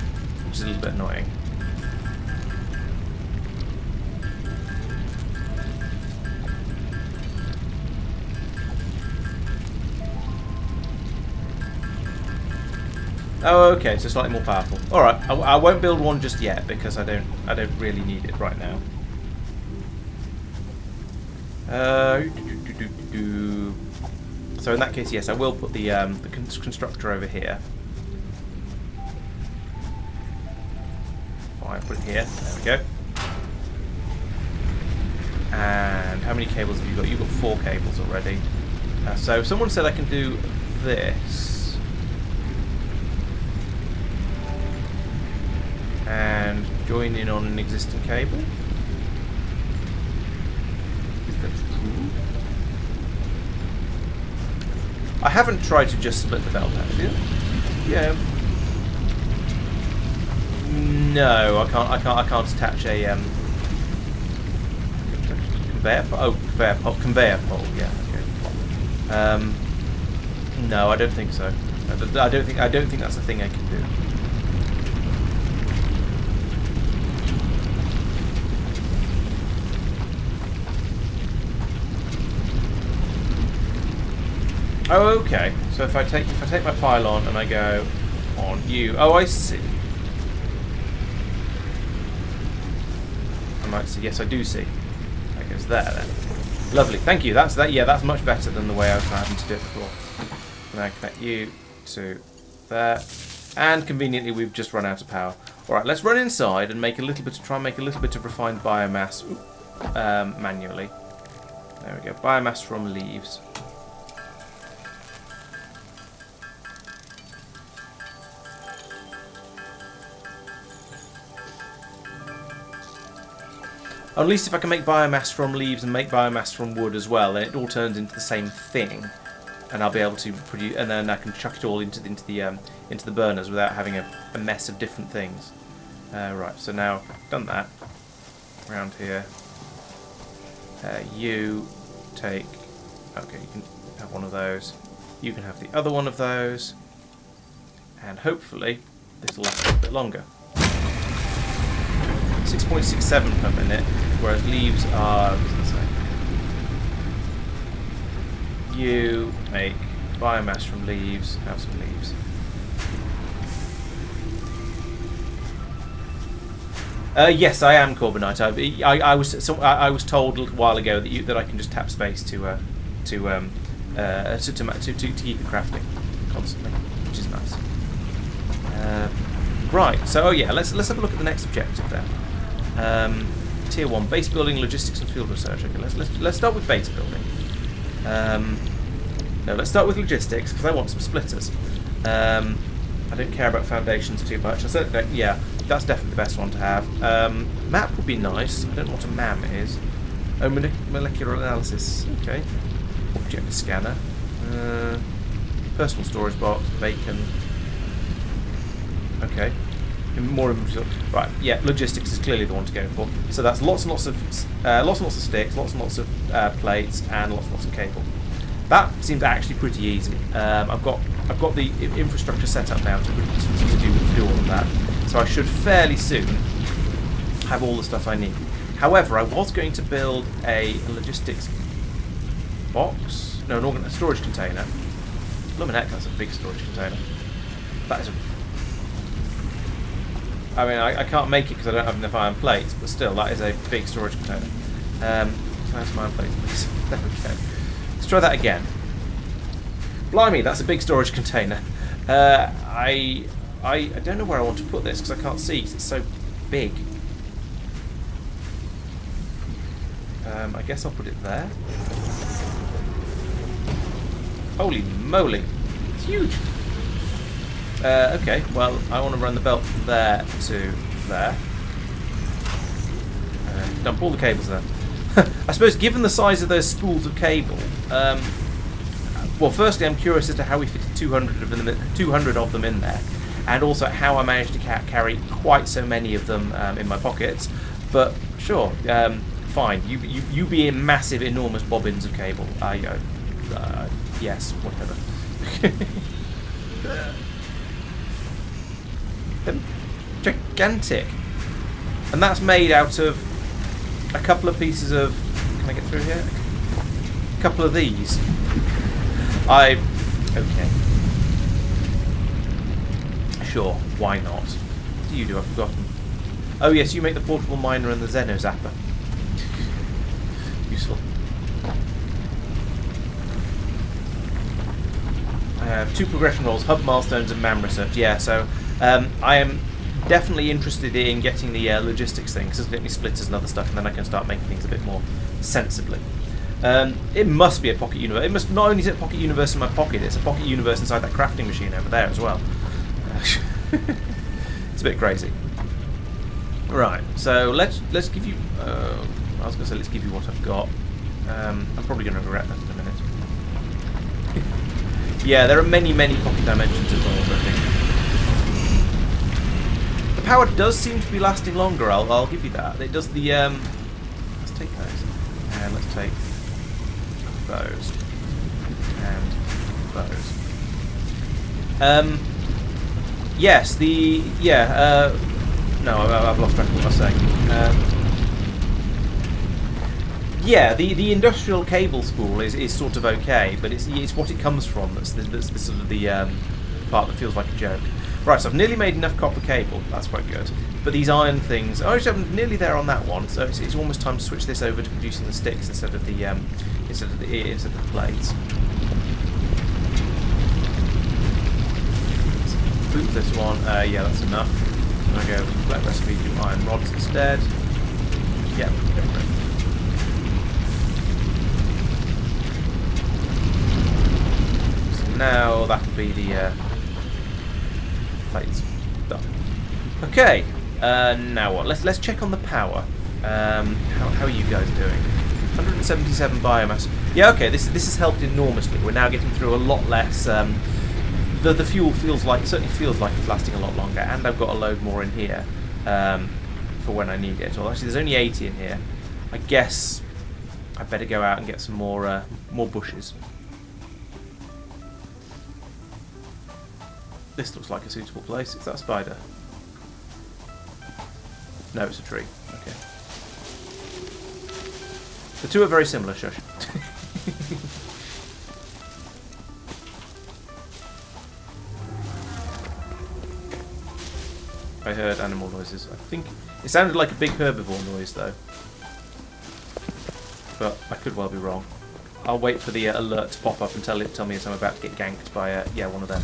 which is a little bit annoying. Oh, okay, so slightly more powerful. All right, I won't build one just yet because I don't really need it right now. So in that case, yes, I will put the constructor over here. Fine, put it here. There we go. And how many cables have you got? You've got 4 cables already. So someone said I can do this. And join in on an existing cable. Is that true? I haven't tried to just split the belt, actually. Yeah. No, I can't attach a conveyor pole. Yeah. Okay. No, I don't think so. I don't think that's a thing I can do. Oh, okay. So if I take my pylon and I go on you. Oh, I see. I might see. Yes, I do see. That goes there then. Lovely. Thank you. That's that. Yeah, that's much better than the way I was having to do it before. And I connect you to there. And conveniently, we've just run out of power. All right. Let's run inside and make a little bit. Try and make a little bit of refined biomass manually. There we go. Biomass from leaves. At least if I can make biomass from leaves and make biomass from wood as well, then it all turns into the same thing, and I'll be able to produce. And then I can chuck it all into the burners without having a mess of different things. Right. So now I've done that. Around here, you take. Okay, you can have one of those. You can have the other one of those, and hopefully this will last a little bit longer. 6.67 per minute, whereas leaves are. You make biomass from leaves. Have some leaves. Yes, I am Corbinite. I was told a little while ago that I can just tap space to keep the crafting constantly, which is nice. Right. So yeah, let's have a look at the next objective then. Tier 1, base building, logistics and field research. Okay, let's start with base building. No, let's start with logistics because I want some splitters. I don't care about foundations too much. I certainly don't. Yeah, that's definitely the best one to have. Map would be nice. I don't know what a MAM is. Oh, molecular analysis. Okay. Object scanner. Personal storage box. Bacon. Okay. More right, yeah. Logistics is clearly the one to go for. So that's lots and lots of sticks, lots and lots of plates, and lots and lots of cable. That seems actually pretty easy. I've got the infrastructure set up now to do all of that. So I should fairly soon have all the stuff I need. However, I was going to build a logistics box. No, a storage container. Lumineck, that's a big storage container. That is a. I mean, I can't make it because I don't have enough iron plates, but still, that is a big storage container. Can I have some iron plates, please? There we go. Let's try that again. Blimey, that's a big storage container. I don't know where I want to put this because I can't see because it's so big. I guess I'll put it there. Holy moly, it's huge. Okay, well, I want to run the belt from there to there. And dump all the cables there. I suppose, given the size of those spools of cable, well, firstly, I'm curious as to how we fit 200 of them in there, and also how I managed to carry quite so many of them in my pockets. But sure, fine. You be in massive, enormous bobbins of cable. Yes, whatever. They're gigantic, and that's made out of a couple of pieces of. Can I get through here? A couple of these. Okay. Sure, why not? What do you do? I've forgotten. Oh yes, you make the portable miner and the Xeno Zapper. Useful. I have 2 progression roles, hub milestones and MAM research. Yeah, so I am definitely interested in getting the logistics thing, because it'll get me splitters and other stuff, and then I can start making things a bit more sensibly. It must be a pocket universe. It must not only sit a pocket universe in my pocket, it's a pocket universe inside that crafting machine over there as well. It's a bit crazy. Right, so let's give you. I was going to say let's give you what I've got. I'm probably going to regret that in a minute. Yeah, there are many pocket dimensions involved, I think. The power does seem to be lasting longer. I'll give you that. It does the. Let's take those, and let's take those, and those. Yes, the no, I've lost track of what I was saying. Yeah, the industrial cable spool is sort of okay, but it's what it comes from that's the sort of the part that feels like a joke. Right, so I've nearly made enough copper cable. That's quite good. But these iron things, actually I'm nearly there on that one. So it's almost time to switch this over to producing the sticks instead of the plates. Boot this one. Yeah, that's enough. I'm going to go collect recipe, do iron rods instead. Yeah, go for it. So now that'll be the plates done. Okay, now what? Let's check on the power. How are you guys doing? 177 biomass. Yeah, okay. This has helped enormously. We're now getting through a lot less. The fuel certainly feels like it's lasting a lot longer, and I've got a load more in here for when I need it. Well, actually, there's only 80 in here. I guess I better go out and get some more bushes. This looks like a suitable place. Is that a spider? No, it's a tree. Okay. The two are very similar, shush. I heard animal noises. I think it sounded like a big herbivore noise, though. But I could well be wrong. I'll wait for the alert to pop up and tell me as I'm about to get ganked by one of them.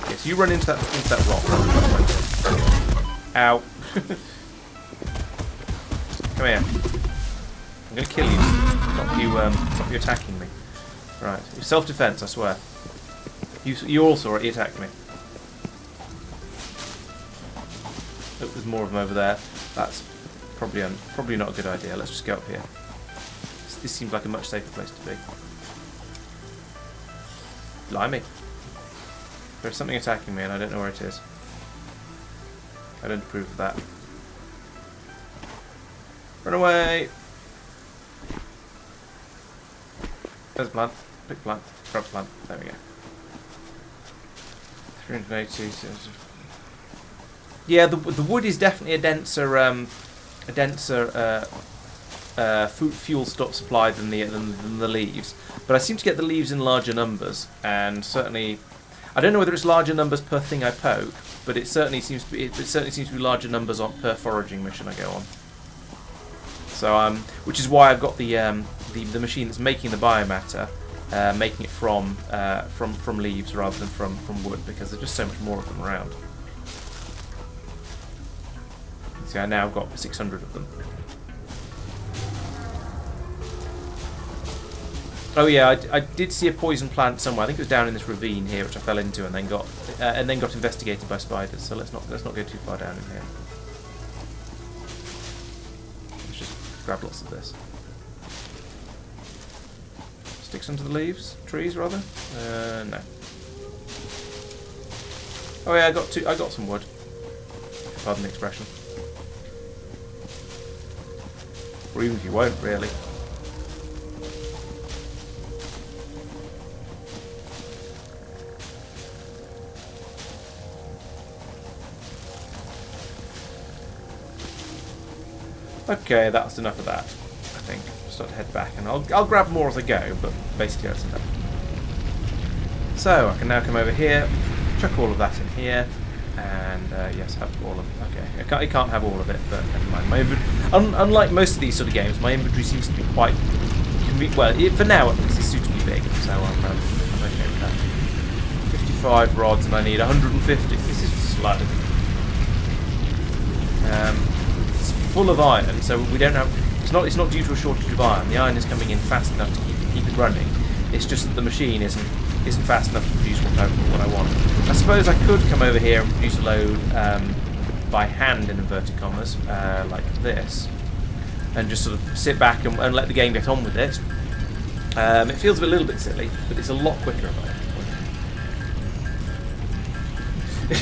Yes, you run into that rock. Ow! Come here. I'm going to kill you. Stop you attacking me. Right, self-defense. I swear. You also already attacked me. Oh, there's more of them over there. That's probably not a good idea. Let's just go up here. This seems like a much safer place to be. Blimey. There's something attacking me and I don't know where it is. I don't approve of that. Run away! There's a plant. Big plant. Grab plant. There we go. 380. Yeah, the wood is definitely a denser fuel supply than the leaves. But I seem to get the leaves in larger numbers, and certainly, I don't know whether it's larger numbers per thing I poke, but it certainly seems to be larger numbers per foraging mission I go on. So which is why I've got the machine that's making the biomatter, making it from leaves rather than from wood, because there's just so much more of them around. See, I now got 600 of them. Oh yeah, I did see a poison plant somewhere. I think it was down in this ravine here, which I fell into and then got investigated by spiders. So let's not go too far down in here. Let's just grab lots of this. Sticks under the leaves, trees rather. No. Oh yeah, I got some wood. Pardon the expression. Or even if you won't, really. Okay, that's enough of that, I think. I'll start to head back, and I'll grab more as I go, but basically that's enough. So I can now come over here, chuck all of that in here, and yes, have all of it. Okay, I can't have all of it, but never mind. Unlike most of these sort of games, my inventory seems to be quite, well, for now at least, it's suitably big, so I'm okay with that. 55 rods, and I need 150. This is slow. It's full of iron, so we don't have. It's not due to a shortage of iron. The iron is coming in fast enough to keep it running. It's just that the machine isn't fast enough to produce what I want. I suppose I could come over here and produce a load by hand in inverted commas, like this, and just sort of sit back and let the game get on with it. It feels a little bit silly, but it's a lot quicker if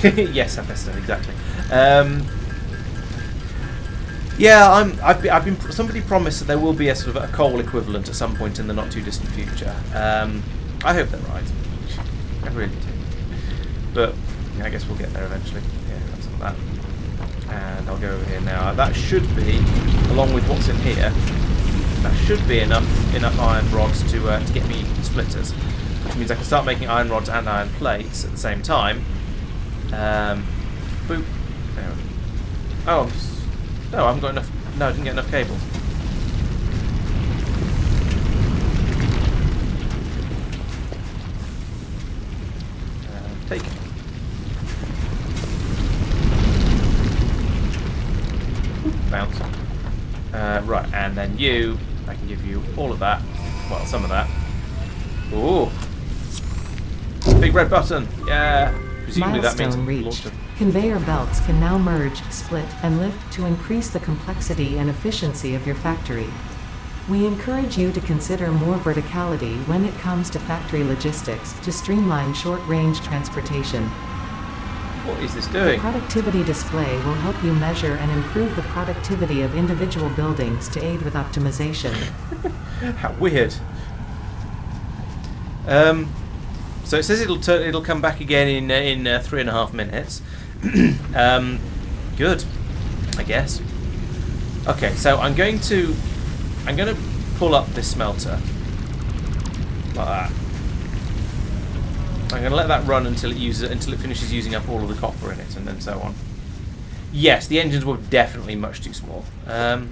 I. Yes, Hephaestus, exactly. Yeah, I've been. Somebody promised that there will be a sort of a coal equivalent at some point in the not too distant future. I hope they're right. I really do. But yeah, I guess we'll get there eventually. Yeah, that's all that. And I'll go over here now. That should be, along with what's in here, that should be enough iron rods to get me splitters, which means I can start making iron rods and iron plates at the same time. Boop. There. Oh. No, I haven't got enough. No, I didn't get enough cables. Take it. Bounce. Right, and then I can give you all of that. Well, some of that. Ooh. Big red button. Yeah. Presumably that means Milestone reached. Conveyor belts can now merge, split, and lift to increase the complexity and efficiency of your factory. We encourage you to consider more verticality when it comes to factory logistics to streamline short-range transportation. What is this The doing? productivity display will help you measure and improve the productivity of individual buildings to aid with optimization. How weird. So it says it'll come back again in 3.5 minutes. Good, I guess. Okay, so I'm going to pull up this smelter like that. I'm going to let that run until it finishes using up all of the copper in it, and then so on. Yes, the engines were definitely much too small. I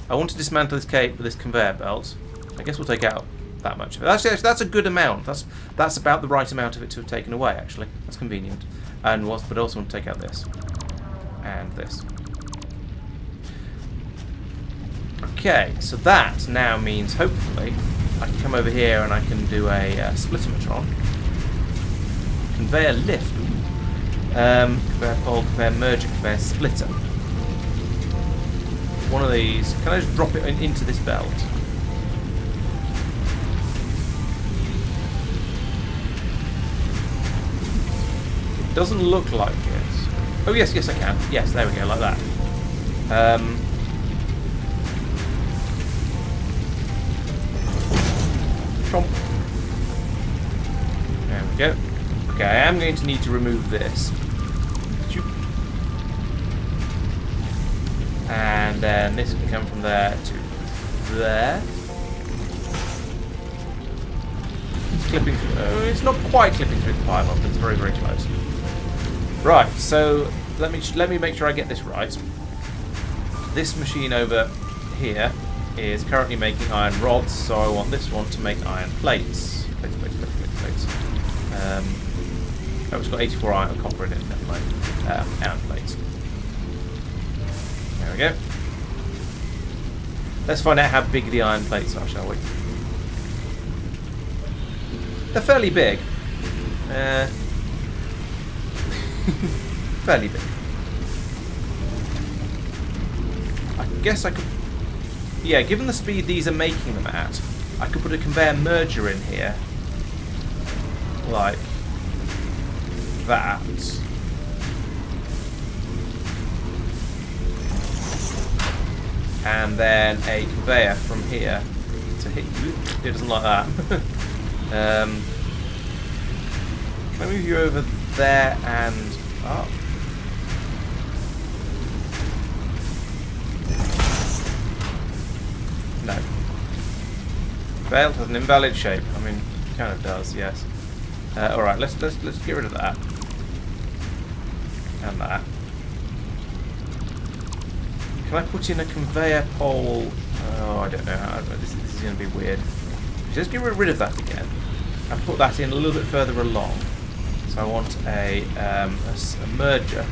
want to dismantle this conveyor belt. I guess we'll take out that much of it. Actually, that's a good amount. That's about the right amount of it to have taken away. Actually, that's convenient. But I also want to take out this and this. Okay, so that now means hopefully I can come over here and I can do a splittometron, conveyor lift, conveyor pole, conveyor merger, conveyor splitter. One of these. Can I just drop it into this belt? It doesn't look like it. Oh yes, I can. Yes, there we go, like that. Chomp. There we go. Okay, I am going to need to remove this. And then this can come from there to there. It's clipping through. Oh, it's not quite clipping through the pile, but it's very, very close. Right, so let me make sure I get this right. This machine over here is currently making iron rods, so I want this one to make iron plates. Plates. Oh, it's got 84 iron and copper in it. Never mind. Iron plates. There we go. Let's find out how big the iron plates are, shall we? They're fairly big. Fairly big. I guess I could... Yeah, given the speed these are making them at, I could put a conveyor merger in here. Like that. And then a conveyor from here to hit you. It doesn't like that. Can I move you over there and up? No. Belt has an invalid shape. I mean, it kind of does, yes. All right, let's get rid of that and that. Can I put in a conveyor pole? Oh, I don't know how. This is going to be weird. Just get rid of that again and put that in a little bit further along. So I want a merger.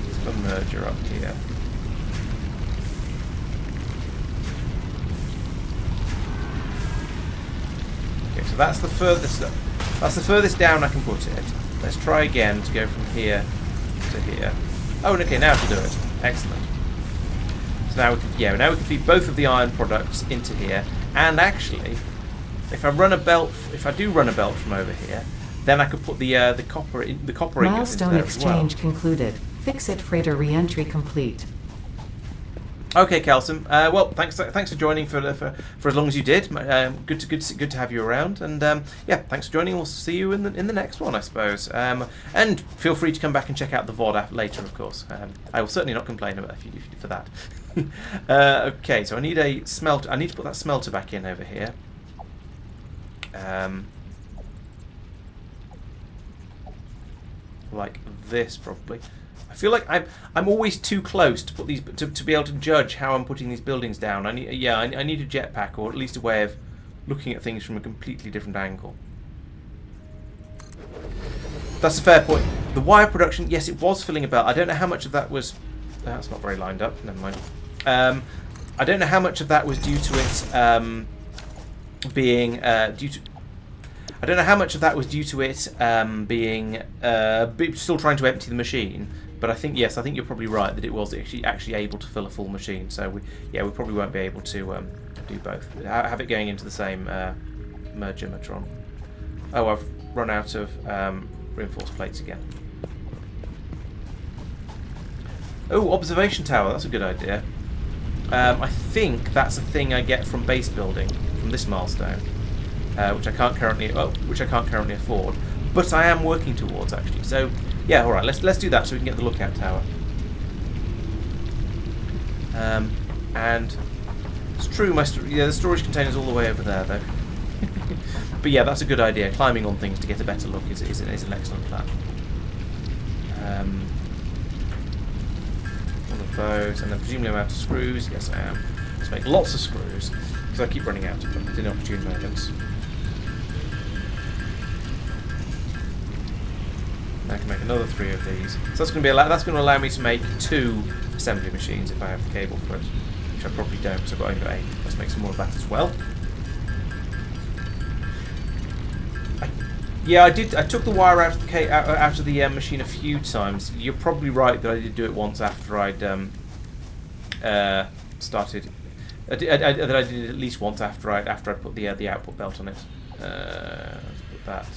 Let's put a merger up here. Okay, so that's the furthest. That's the furthest down I can put it. Let's try again to go from here to here. Oh, and okay, now to do it. Excellent. So now we can, now we can feed both of the iron products into here. And actually, if I do run a belt from over here, then I could put the copper ingots into Milestone there as well. exchange concluded. Fix-it freighter re-entry complete. Okay, Calcium. Well, thanks for joining for as long as you did. Good to have you around. And yeah, thanks for joining. We'll see you in the next one, I suppose. And feel free to come back and check out the VOD later, of course. I will certainly not complain about if you for that. Okay, so I need a smelter. I need to put that smelter back in over here. Like this, probably. I feel like I'm always too close to put these to be able to judge how I'm putting these buildings down. I need a jetpack, or at least a way of looking at things from a completely different angle. That's a fair point. The wire production, yes, it was filling a belt. I don't know how much of that was. That's not very lined up. Never mind. I don't know how much of that was due to it being due to. I don't know how much of that was due to it being still trying to empty the machine, but I think you're probably right that it was actually able to fill a full machine. So we probably won't be able to do both. Have it going into the same merger matron. Oh, I've run out of reinforced plates again. Oh, observation tower. That's a good idea. I think that's a thing I get from base building from this milestone. Which I can't currently afford, but I am working towards actually. So yeah, all right, let's do that so we can get the lookout tower. And it's true, the storage container's all the way over there though. But yeah, that's a good idea. Climbing on things to get a better look is an excellent plan. One of those, and then presumably I'm out of screws. Yes, I am. Let's make lots of screws because I keep running out of them in opportune moments. I can make another 3 of these. So that's going to allow me to make 2 assembly machines if I have the cable for it, which I probably don't because I've got only 8. Let's make some more of that as well. I took the wire out of the machine a few times. You're probably right that I did do it once after I'd started. That I did it at least once after I put the output belt on it. Let's put that.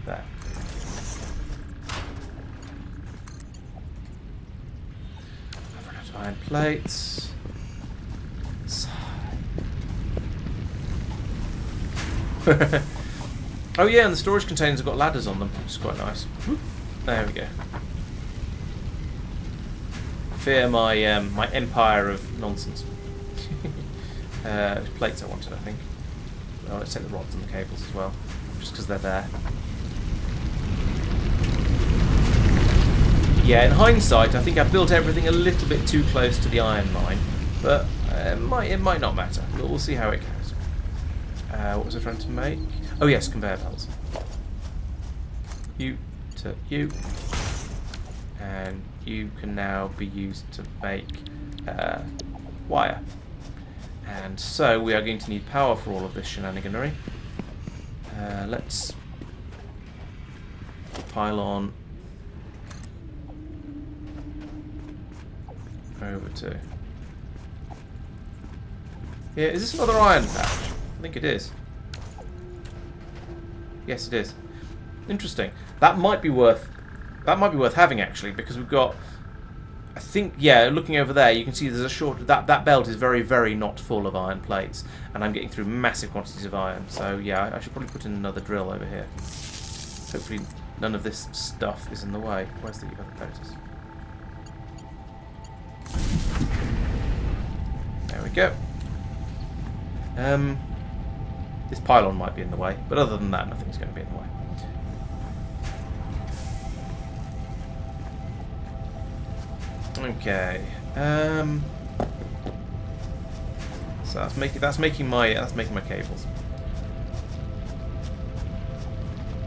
There. I've run out of iron plates. Oh yeah, and the storage containers have got ladders on them, which is quite nice. There we go. Fear my my empire of nonsense. Plates I wanted, I think. Oh, let's take the rods and the cables as well, just because they're there. Yeah, in hindsight, I think I built everything a little bit too close to the iron mine, but it might not matter. We'll see how it goes. What was I trying to make? Oh yes, conveyor belts. You to you, and you can now be used to make wire. And so we are going to need power for all of this shenaniganery. Let's pile on over to. Yeah, is this another iron patch? I think it is. Yes, it is. Interesting. That might be worth having actually, because we've got. I think, yeah, looking over there, you can see there's a short. That belt is very, very not full of iron plates, and I'm getting through massive quantities of iron. So yeah, I should probably put in another drill over here. Hopefully, none of this stuff is in the way. Where's the other plates? There we go. This pylon might be in the way, but other than that, nothing's going to be in the way. Okay. So that's making my cables.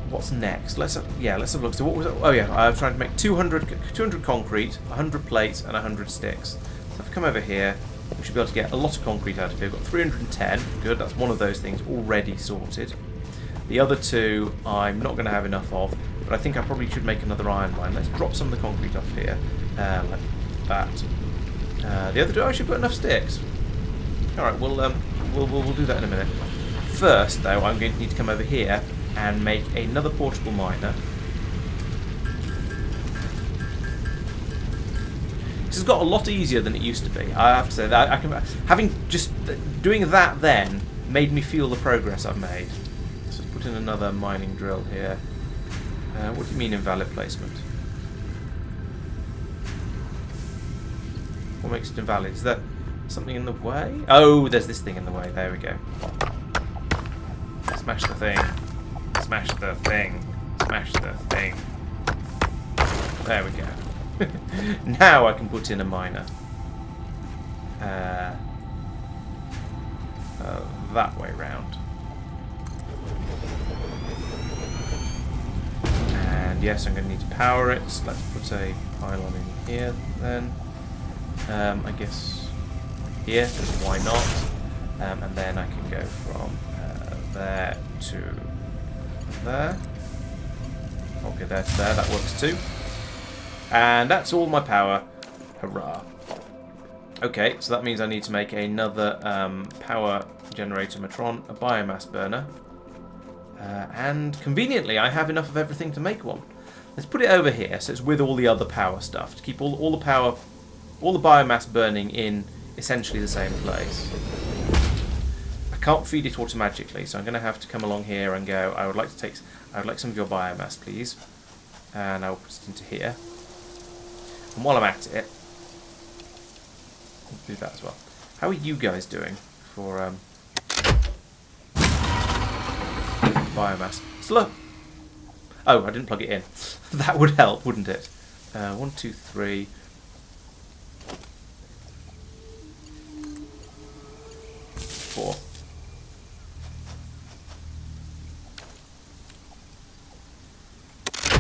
What's next? Let's have a look. So what was it? Oh yeah, I was trying to make 200 concrete, 100 plates, and 100 sticks. So if I come over here, we should be able to get a lot of concrete out of here. We've got 310. Good. That's one of those things already sorted. The other two I'm not going to have enough of, but I think I probably should make another iron mine. Let's drop some of the concrete off here, like that. The other two, I should put enough sticks. All right, we'll do that in a minute. First, though, I'm going to need to come over here and make another portable miner. This has got a lot easier than it used to be. I have to say that having just doing that then made me feel the progress I've made. So let's put in another mining drill here. What do you mean invalid placement? What makes it invalid? Is there something in the way? Oh, there's this thing in the way. There we go. Smash the thing. Smash the thing. Smash the thing. There we go. Now I can put in a miner. That way round. And yes, I'm going to need to power it. So let's put a pylon in here then. I guess here, because why not? And then I can go from there to there. Okay, there to there. That works too. And that's all my power. Hurrah. Okay, so that means I need to make another power generator matron, a biomass burner. And conveniently, I have enough of everything to make one. Let's put it over here so it's with all the other power stuff to keep all the power, all the biomass burning in essentially the same place. I can't feed it automatically, so I'm going to have to come along here and go, I would like some of your biomass, please. And I'll put it into here. And while I'm at it, I'll do that as well. How are you guys doing for biomass? Slow. Oh, I didn't plug it in. That would help, wouldn't it? 1, 2, 3. 4.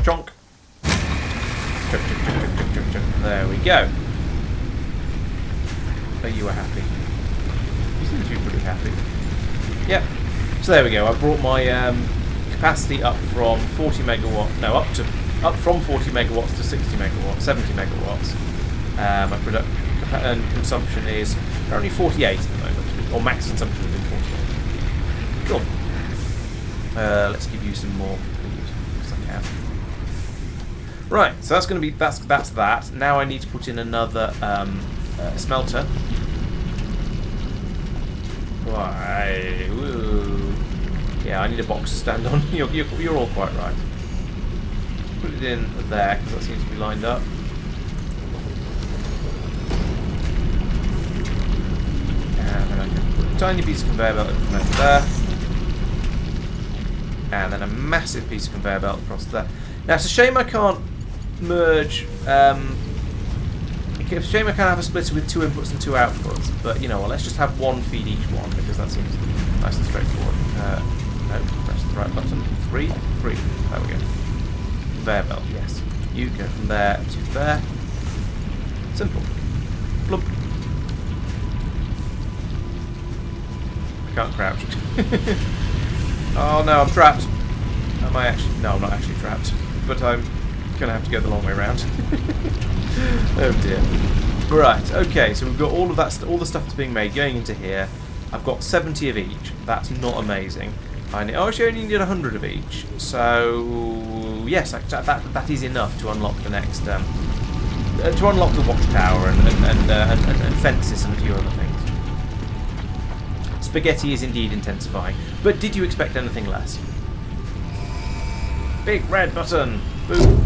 Chonk. There we go. Are you happy? You seem to be pretty happy. Yep. So there we go. I brought my capacity up from 40 megawatts. No, up from 40 megawatts to 60 megawatts, 70 megawatts. My production and consumption is only 48 at the moment, or max consumption has been 48. Cool. Let's give you some more, please, because I can. Right, so that's going to be that's that. Now I need to put in another smelter. Why? Woo. Yeah, I need a box to stand on. You're all quite right. Put it in there because that seems to be lined up. And then I can put a tiny piece of conveyor belt implemented there. And then a massive piece of conveyor belt across there. Now it's a shame I can't merge. It's a shame I can't have a splitter with 2 inputs and 2 outputs. But you know what? Let's just have one feed each one because that seems nice and straightforward. No, press the right button. 3. There we go. Conveyor belt. Yes. You go from there to there. Simple. Blub. I can't crouch. Oh no, I'm trapped. Am I actually? No, I'm not actually trapped. But I'm gonna have to go the long way around. Oh dear. Right. Okay. So we've got all of that. All the stuff that's being made going into here. I've got 70 of each. That's not amazing. I actually only need 100 of each. So yes, that is enough to unlock the next. To unlock the watchtower and fences and a few other things. Spaghetti is indeed intensifying. But did you expect anything less? Big red button. Boom.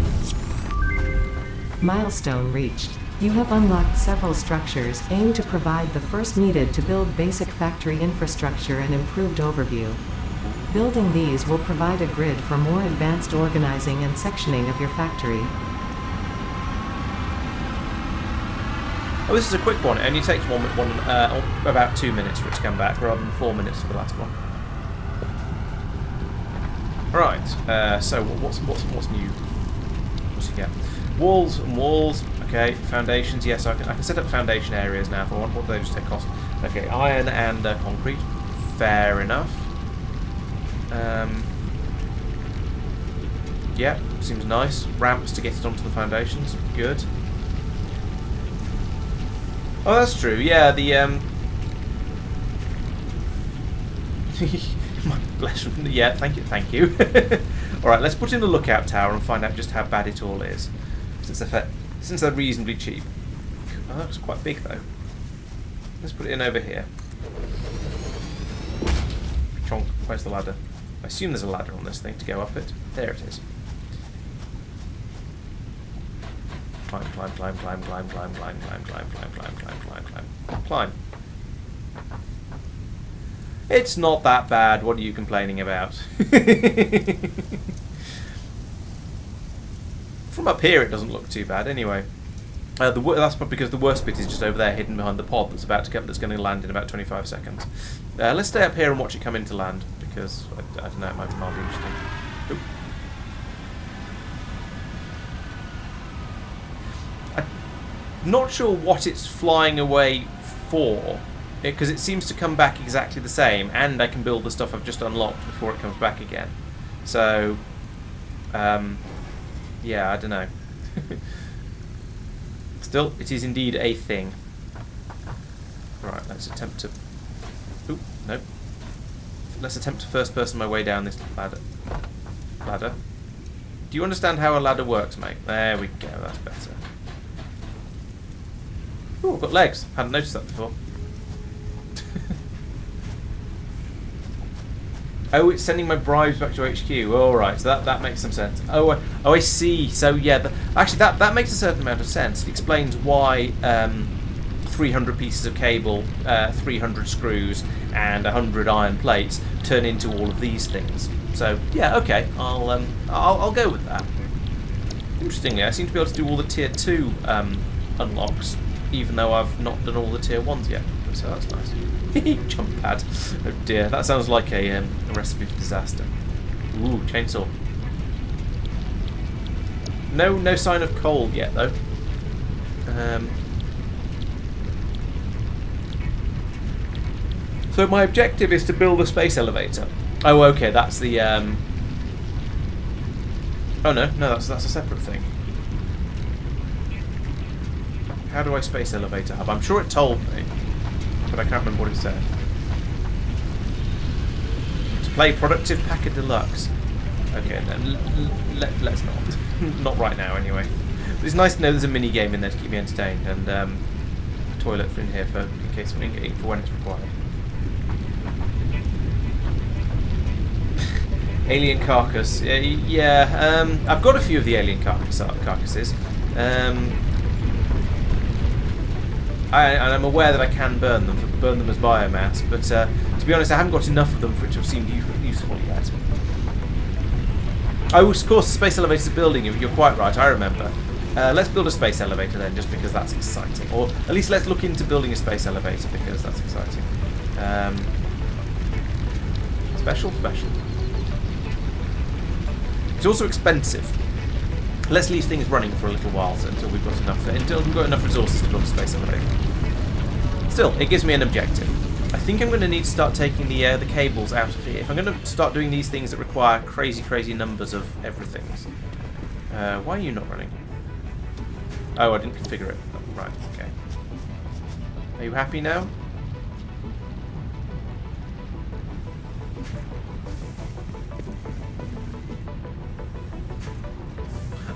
Milestone reached. You have unlocked several structures aimed to provide the first needed to build basic factory infrastructure and improved overview. Building these will provide a grid for more advanced organizing and sectioning of your factory. Oh, this is a quick one. It only takes about 2 minutes for it to come back, rather than 4 minutes for the last one. Right. So what's new? What's he get? Walls and walls. Okay. Foundations. Yes, I can set up foundation areas now if I want. What do they just take cost? Okay. Iron and concrete. Fair enough. Yeah, seems nice. Ramps to get it onto the foundations. Good. Oh, that's true. Yeah, the yeah, thank you. All right, let's put in a lookout tower and find out just how bad it all is, since they're reasonably cheap. Oh, that was quite big though. Let's put it in over here. Chonk. Where's the ladder? I assume there's a ladder on this thing to go up it. There it is. Climb, climb, climb, climb, climb, climb, climb, climb, climb, climb, climb, climb, climb, climb, climb. It's not that bad. What are you complaining about? From up here, it doesn't look too bad. Anyway, that's probably because the worst bit is just over there, hidden behind the pod that's about to come. That's going to land in about 25 seconds. Let's stay up here and watch it come into land because I don't know. It might be mildly interesting. Oop. I'm not sure what it's flying away for, because it seems to come back exactly the same, and I can build the stuff I've just unlocked before it comes back again. So, yeah, I don't know. Still, it is indeed a thing. Right, let's attempt to... Oop, nope. Let's attempt to first person my way down this ladder. Do you understand how a ladder works, mate? There we go, that's better. Ooh, I've got legs. Hadn't noticed that before. Oh, it's sending my bribes back to HQ. All right, so that makes some sense. Oh, I see. So yeah, actually that makes a certain amount of sense. It explains why 300 pieces of cable, 300 screws, and 100 iron plates turn into all of these things. So yeah, okay, I'll go with that. Interestingly, I seem to be able to do all the tier 2 unlocks, even though I've not done all the tier 1s yet. So that's nice. Jump pad. Oh dear, that sounds like a recipe for disaster. Ooh, chainsaw. No sign of coal yet though. So my objective is to build a space elevator. Oh, okay, that's the. Oh no, that's a separate thing. How do I space elevator hub? I'm sure it told me, but I can't remember what it said. To play Productive Packer Deluxe. Okay, then let's not. Not right now, anyway. But it's nice to know there's a mini game in there to keep me entertained, and a toilet in here for when it's required. Alien carcass. Yeah. I've got a few of the alien carcasses. I'm aware that I can burn them as biomass, but to be honest, I haven't got enough of them for it to have seemed useful yet. Oh, of course, the space elevator's a building. You're quite right. I remember. Let's build a space elevator then, just because that's exciting. Or at least let's look into building a space elevator because that's exciting. Special. It's also expensive. Let's leave things running for a little while until we've got enough resources to build a space elevator. Still, it gives me an objective. I think I'm going to need to start taking the cables out of here. If I'm going to start doing these things that require crazy numbers of everything. Why are you not running? Oh, I didn't configure it. Oh, right, okay. Are you happy now?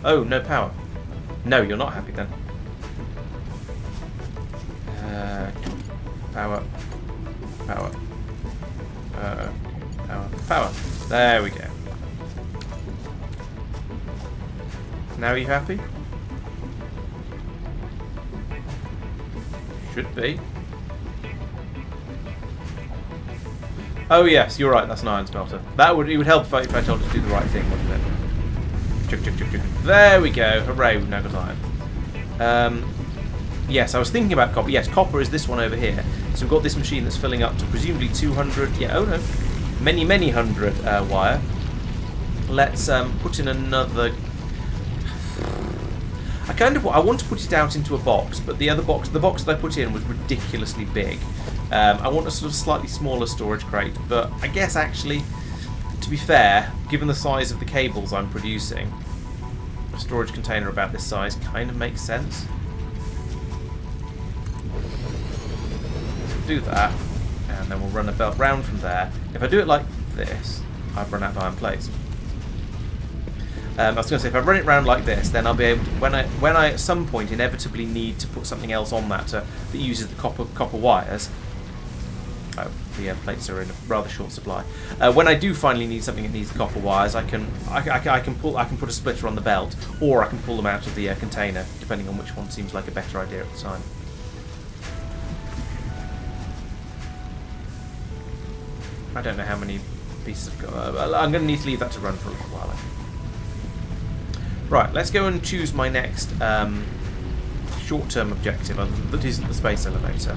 Oh, no power. No, you're not happy then. Power. Power. There we go. Now are you happy? Should be. Oh yes, you're right. That's an iron smelter. It would help if I told us to do the right thing, wouldn't it? Chug, chug, chug, chug. There we go. Hooray! We've now got iron. Yes, I was thinking about copper. Yes, copper is this one over here. So we've got this machine that's filling up to presumably 200. Yeah. Oh no, many hundred wire. Let's put in another. I want to put it out into a box, but the box that I put in was ridiculously big. I want a sort of slightly smaller storage crate, but I guess actually, to be fair, given the size of the cables I'm producing, a storage container about this size kind of makes sense. Do that, and then we'll run a belt round from there. If I do it like this, I've run out of iron plates. I was going to say, if I run it round like this, then I'll be able to, when I at some point inevitably need to put something else on that that uses the copper wires. Oh, the plates are in a rather short supply. When I do finally need something that needs the copper wires, I can put a splitter on the belt, or I can pull them out of the container, depending on which one seems like a better idea at the time. I don't know how many pieces I've got. I'm going to need to leave that to run for a little while, I think. Right, let's go and choose my next short-term objective that isn't the space elevator.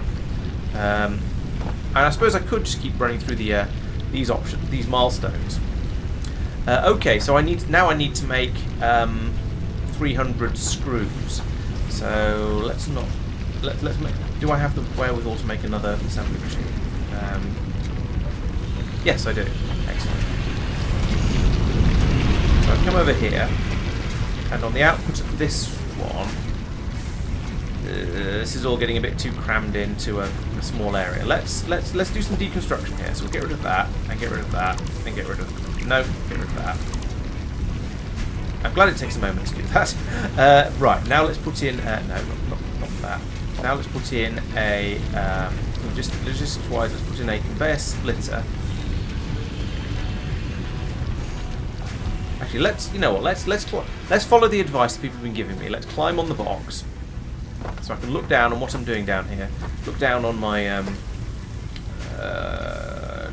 And I suppose I could just keep running through these milestones. Okay, so I need to make 300 screws. So let's make. Do I have the wherewithal to make another assembly machine? Yes, I do. Excellent. So I come over here. And on the output of this one, this is all getting a bit too crammed into a small area. Let's do some deconstruction here. So we'll get rid of that, and get rid of that, and get rid of get rid of that. I'm glad it takes a moment to do that. Right, now let's put in no, not that. Now let's put in a logistics-wise. Let's put in a conveyor splitter. Actually, let's follow the advice that people have been giving me. Let's climb on the box, so I can look down on what I'm doing down here. Look down on my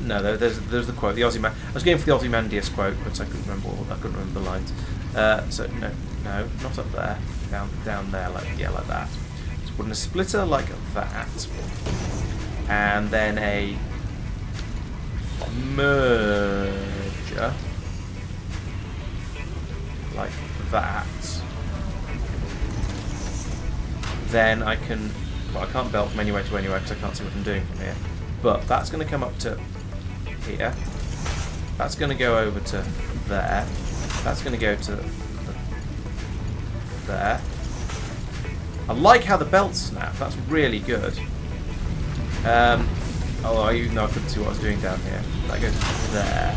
no, there's the quote. The Ozymandias. I was going for the Ozymandias quote, but I couldn't remember the lines. So no, not up there. Down there, like that. So put in a splitter like that, and then a merger. Like that. Then I can. Well, I can't belt from anywhere to anywhere because I can't see what I'm doing from here. But that's going to come up to here. That's going to go over to there. That's going to go to there. I like how the belts snap. That's really good. Oh, even though I couldn't see what I was doing down here. That goes there.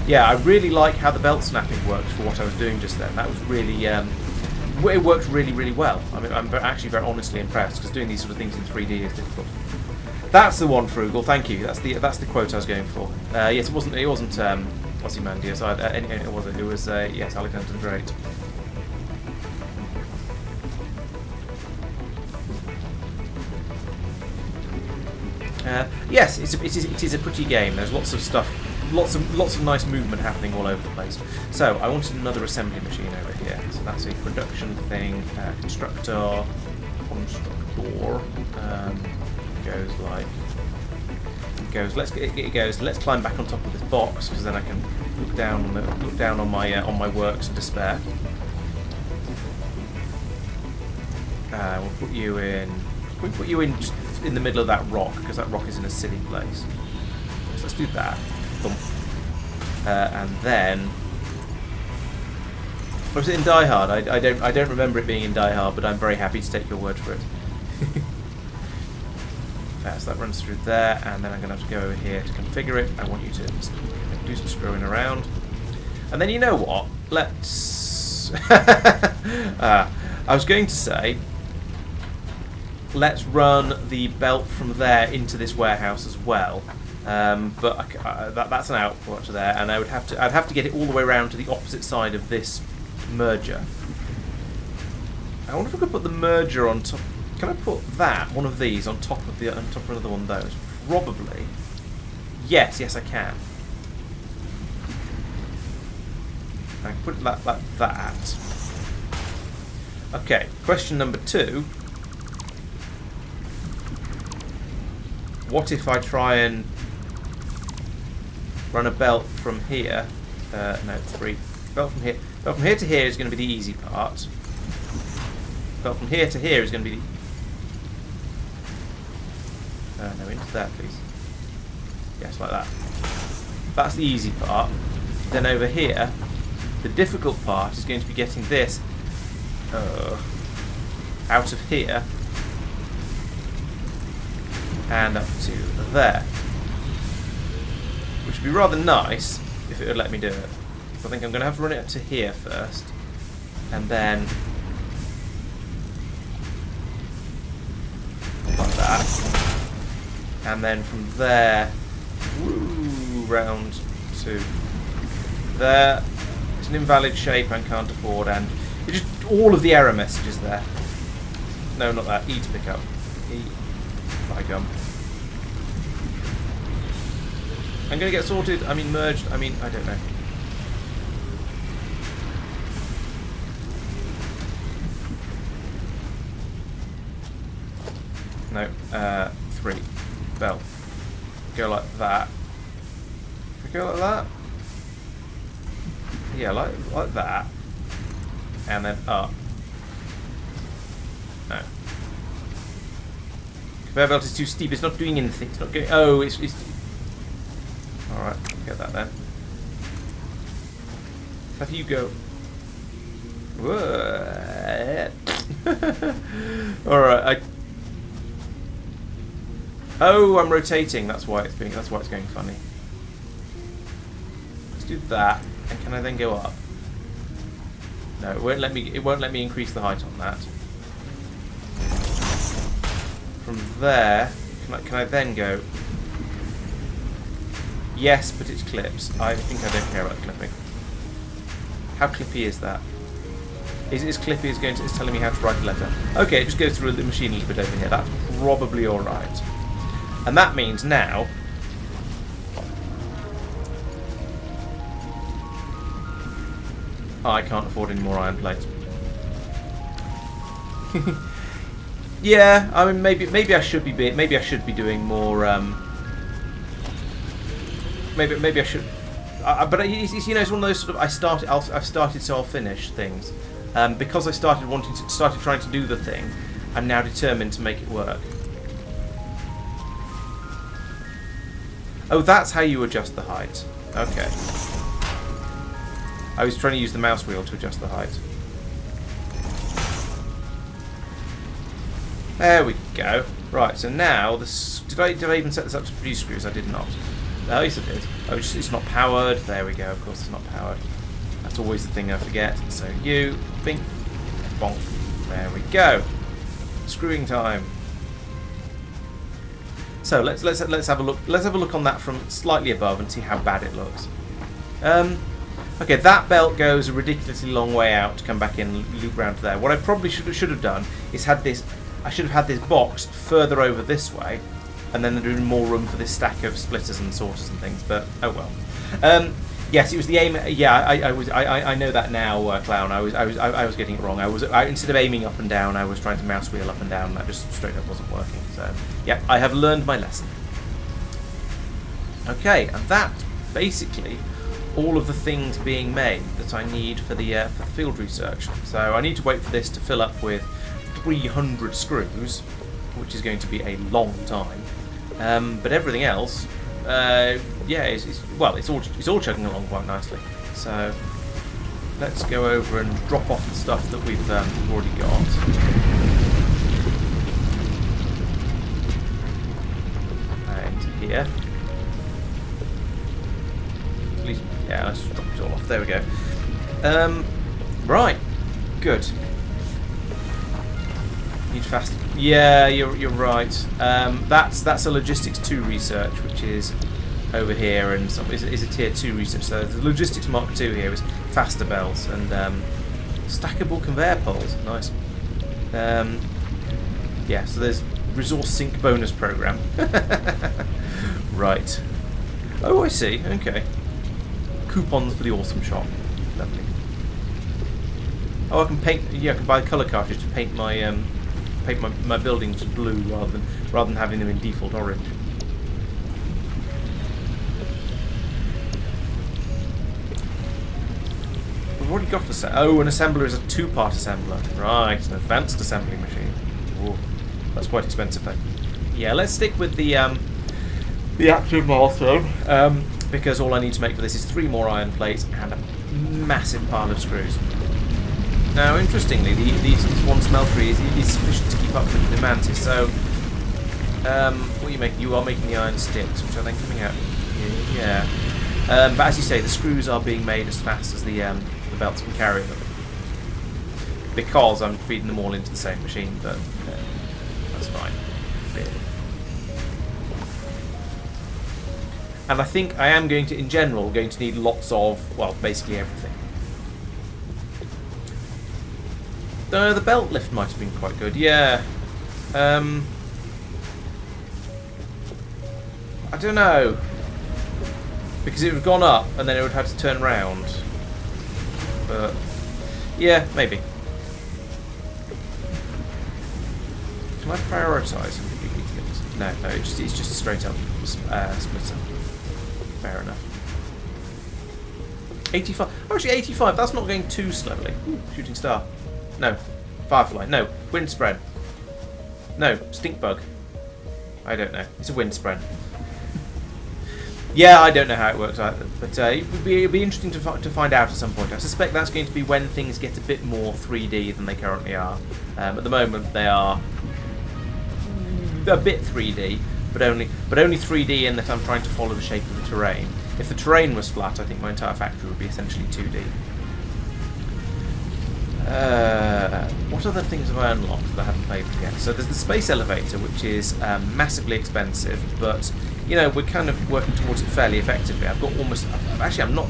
Yeah, I really like how the belt snapping works for what I was doing just then. That was really, it worked really well. I mean, I'm actually very honestly impressed because doing these sort of things in 3D is difficult. That's the one, Frugal. Thank you. That's the quote I was going for. Yes, it wasn't Ozymandias. It wasn't. It was yes, Alexander the Great. Yes, it is a pretty game. There's lots of stuff. Lots of nice movement happening all over the place. So I wanted another assembly machine over here. So that's a production thing. Constructor. Goes like. It goes. Let's climb back on top of this box because then I can look down on my works and despair. We'll put you in. We'll put you in just in the middle of that rock because that rock is in a silly place. So let's do that. And then, was it in Die Hard? I don't remember it being in Die Hard, but I'm very happy to take your word for it. So that runs through there, and then I'm going to have to go over here to configure it. I want you to do some screwing around, and then you know what? Let's. I was going to say, let's run the belt from there into this warehouse as well. But that's an output there, and I'd have to get it all the way around to the opposite side of this merger. I wonder if I could put the merger on top. Can I put one of these on top of another one of those? Probably. Yes, I can. I can put it like that. Okay, question number 2. What if I try and run a belt from here? No, 3. Belt from here. Belt from here to here is going to be the easy part. Belt from here to here is going to be the... no, into there, please. Yes, like that. That's the easy part. Then over here, the difficult part is going to be getting this out of here and up to there, which would be rather nice if it would let me do it. So I think I'm going to have to run it up to here first, and then like that, and then from there, round to there. It's an invalid shape and can't afford, and it's just all of the error messages there. No, not that. E to pick up. E. My gum. I'm going to get sorted. I mean, merged. I mean, I don't know. No. 3. Belt. Go like that. Go like that. Yeah, like that. And then up. No. Conveyor belt is too steep. It's not doing anything. It's not going. Oh, it's. All right. Get that then. Have you go. All right. Oh, I'm rotating. That's why it's being. That's why it's going funny. Let's do that. And can I then go up? No, it won't let me. It won't let me increase the height on that. From there, can I then go? Yes, but it's clips. I think I don't care about the clipping. How clippy is that? Is it as clippy as going to? It's telling me how to write a letter. Okay, it just goes through the machine a little bit over here. That's probably all right. And that means now. I can't afford any more iron plates. Yeah, I mean maybe I should be doing more. Maybe I should. But it's, you know, it's one of those sort of I've started so I'll finish things. Because I started trying to do the thing, I'm now determined to make it work. Oh, that's how you adjust the height. Okay. I was trying to use the mouse wheel to adjust the height. There we go. Right, so now this. Did I even set this up to produce screws? I did not. Oh, yes, I did. Oh, it's not powered. There we go. Of course, it's not powered. That's always the thing I forget. So you, bing, bonk. There we go. Screwing time. So let's have a look. Let's have a look on that from slightly above and see how bad it looks. Okay, that belt goes a ridiculously long way out to come back in and loop round to there. What I probably should have done is had this. I should have had this box further over this way, and then there'd been more room for this stack of splitters and sorters and things. But oh well. Yes, it was the aim. Yeah, I know that now, Clown. I was getting it wrong. Instead of aiming up and down, I was trying to mouse wheel up and down. That just straight up wasn't working. So yeah, I have learned my lesson. Okay, and that basically all of the things being made that I need for the field research. So I need to wait for this to fill up with 300 screws, which is going to be a long time. But everything else, yeah, it's all chugging along quite nicely. So let's go over and drop off the stuff that we've already got. Into here. At least, yeah, let's drop it all off. There we go. Right, good. Need fast. Yeah, you're right. That's a logistics 2 research, which is over here, and is a tier 2 research. So the logistics Mark 2 here is faster belts and stackable conveyor poles. Nice. Yeah. So there's resource sink bonus program. Right. Oh, I see. Okay. Coupons for the awesome shop. Lovely. Oh, I can paint. Yeah, I can buy a colour cartridge to paint my my buildings blue rather than having them in default orange. We've already got a set. Oh, an assembler is a 2-part assembler. Right, an advanced assembling machine. Ooh, that's quite expensive though. Yeah, let's stick with the active milestone because all I need to make for this is 3 more iron plates and a massive pile of screws. Now, interestingly, this one smeltery is sufficient to keep up with the demand. So, what are you making? You are making the iron sticks, which are then coming out here. Yeah. But as you say, the screws are being made as fast as the belts can carry them. Because I'm feeding them all into the same machine, but that's fine. And I think I am going to, in general, need lots of, well, basically everything. The belt lift might have been quite good, yeah. I don't know. Because it would have gone up and then it would have had to turn round. But, yeah, maybe. Can I prioritise? No, it's just a straight up splitter. Fair enough. 85. Oh, actually, 85. That's not going too slowly. Ooh, shooting star. No. Firefly. No. Wind spread. No. Stink bug. I don't know. It's a wind spread. Yeah, I don't know how it works either. But it'd be interesting to find out at some point. I suspect that's going to be when things get a bit more 3D than they currently are. At the moment, they are a bit 3D, but only 3D in that I'm trying to follow the shape of the terrain. If the terrain was flat, I think my entire factory would be essentially 2D. What other things have I unlocked that I haven't played with yet? So there's the space elevator, which is massively expensive, but you know we're kind of working towards it fairly effectively. I've got almost. Actually, I'm not.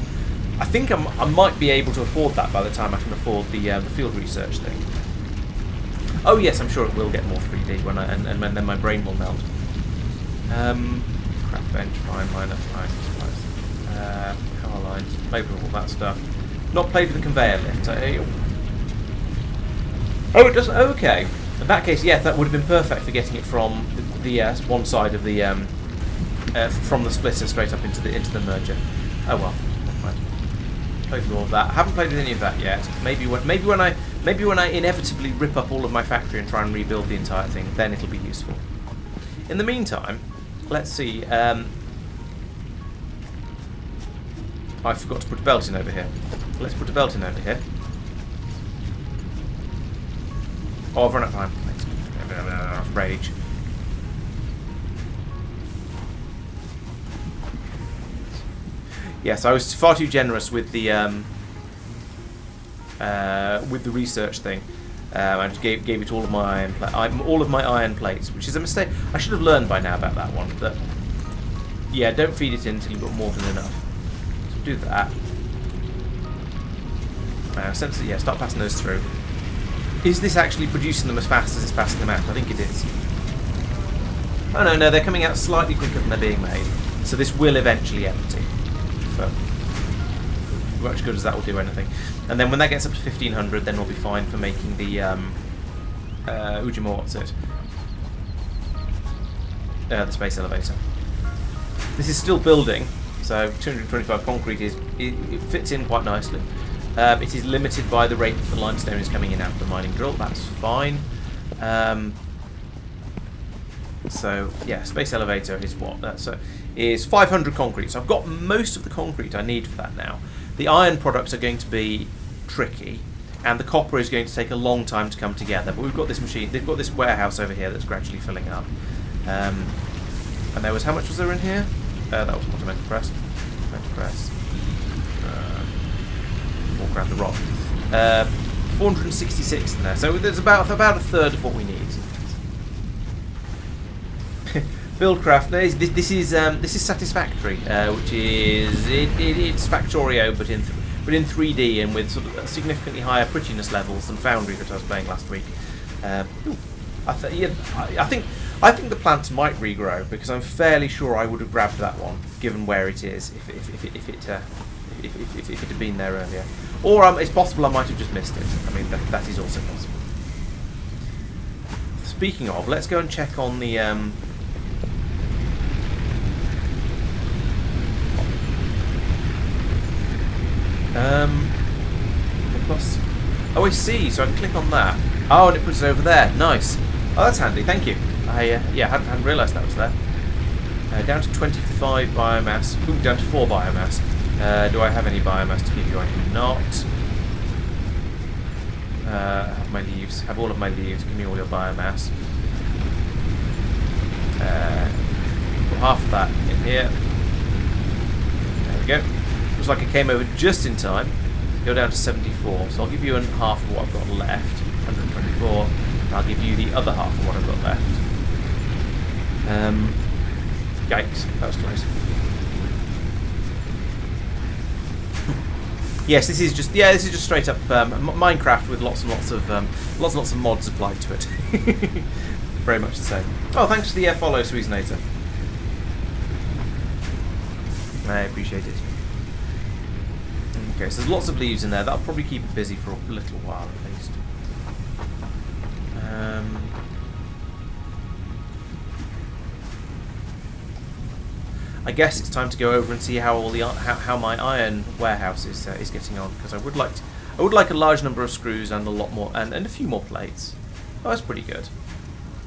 I think I might be able to afford that by the time I can afford the field research thing. Oh yes, I'm sure it will get more 3D when and then my brain will melt. Craft bench, fine, miner, fine, power lines, played with all that stuff. Not played with the conveyor lift. Oh, it does. Okay. In that case, yeah, that would have been perfect for getting it from the one side of the from the splitter straight up into the merger. Oh well, never mind. Played with all of that. I haven't played with any of that yet. Maybe when I inevitably rip up all of my factory and try and rebuild the entire thing, then it'll be useful. In the meantime, let's see. I forgot to put a belt in over here. Let's put a belt in over here. Oh, I've run out of time. Rage. Yes, I was far too generous with the research thing. I just gave it all of my iron plates, which is a mistake. I should have learned by now about that one. That yeah, don't feed it in until you've got more than enough. So do that. Sensor, yeah, start passing those through. Is this actually producing them as fast as it's passing them out? I think it is. Oh no, they're coming out slightly quicker than they're being made. So this will eventually empty. But much good as that will do anything. And then when that gets up to 1500, then we'll be fine for making the Ujima, what's it? The space elevator. This is still building, so 225 concrete it fits in quite nicely. It is limited by the rate that the limestone is coming in out of the mining drill. That's fine. So yeah, space elevator is what? Is 500 concrete. So I've got most of the concrete I need for that now. The iron products are going to be tricky, and the copper is going to take a long time to come together. But we've got this machine. They've got this warehouse over here that's gradually filling up. And there was, how much was there in here? That was what I meant to press. Walk around the rock. 466 in there. So there's about a third of what we need. Buildcraft. This is Satisfactory, which is it's Factorio, but in 3D and with sort of significantly higher prettiness levels than Foundry that I was playing last week. I think the plant might regrow because I'm fairly sure I would have grabbed that one given where it is if it had been there earlier. Or it's possible I might have just missed it. I mean, that is also possible. Speaking of, let's go and check on the plus. Oh, I see. So I can click on that. Oh, and it puts it over there. Nice. Oh, that's handy. Thank you. I hadn't realised that was there. Down to 25 biomass. Ooh, down to 4 biomass. Do I have any biomass to give you? I do not. Have my leaves. Have all of my leaves. Give me all your biomass. Put half of that in here. There we go. Looks like I came over just in time. Go down to 74. So I'll give you half of what I've got left. 124. I'll give you the other half of what I've got left. Yikes, that was close. Yes, this is just straight up Minecraft with lots and lots of mods applied to it. Very much the same. Oh, thanks for the follow, Sweezenator. I appreciate it. Okay, so there's lots of leaves in there. That'll probably keep it busy for a little while at least. I guess it's time to go over and see how all the how my iron warehouse is getting on, because I would like a large number of screws and a lot more and a few more plates. Oh, that's pretty good.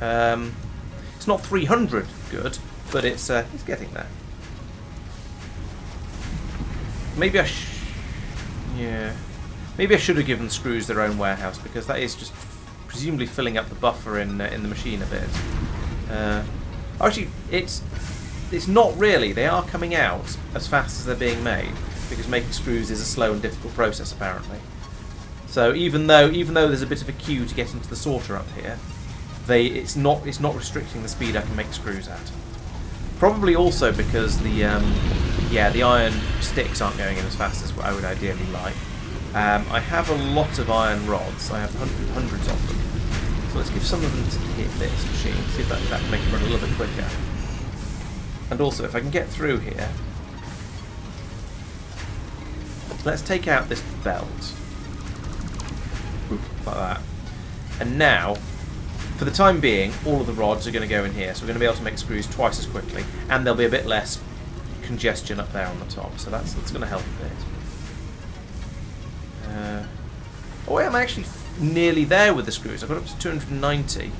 It's not 300 good, but it's getting there. Maybe maybe I should have given screws their own warehouse, because that is just presumably filling up the buffer in the machine a bit. Actually, it's not really. They are coming out as fast as they're being made, because making screws is a slow and difficult process apparently. So even though there's a bit of a queue to get into the sorter up here, it's not restricting the speed I can make screws at. Probably also because the iron sticks aren't going in as fast as I would ideally like. I have a lot of iron rods. I have hundreds of them. So let's give some of them to hit this machine. See if that can make it run a little bit quicker. And also, if I can get through here, let's take out this belt. Oop, like that. And now, for the time being, all of the rods are going to go in here. So we're going to be able to make screws twice as quickly. And there'll be a bit less congestion up there on the top. So that's going to help a bit. Oh, I'm actually nearly there with the screws. I've got up to 290.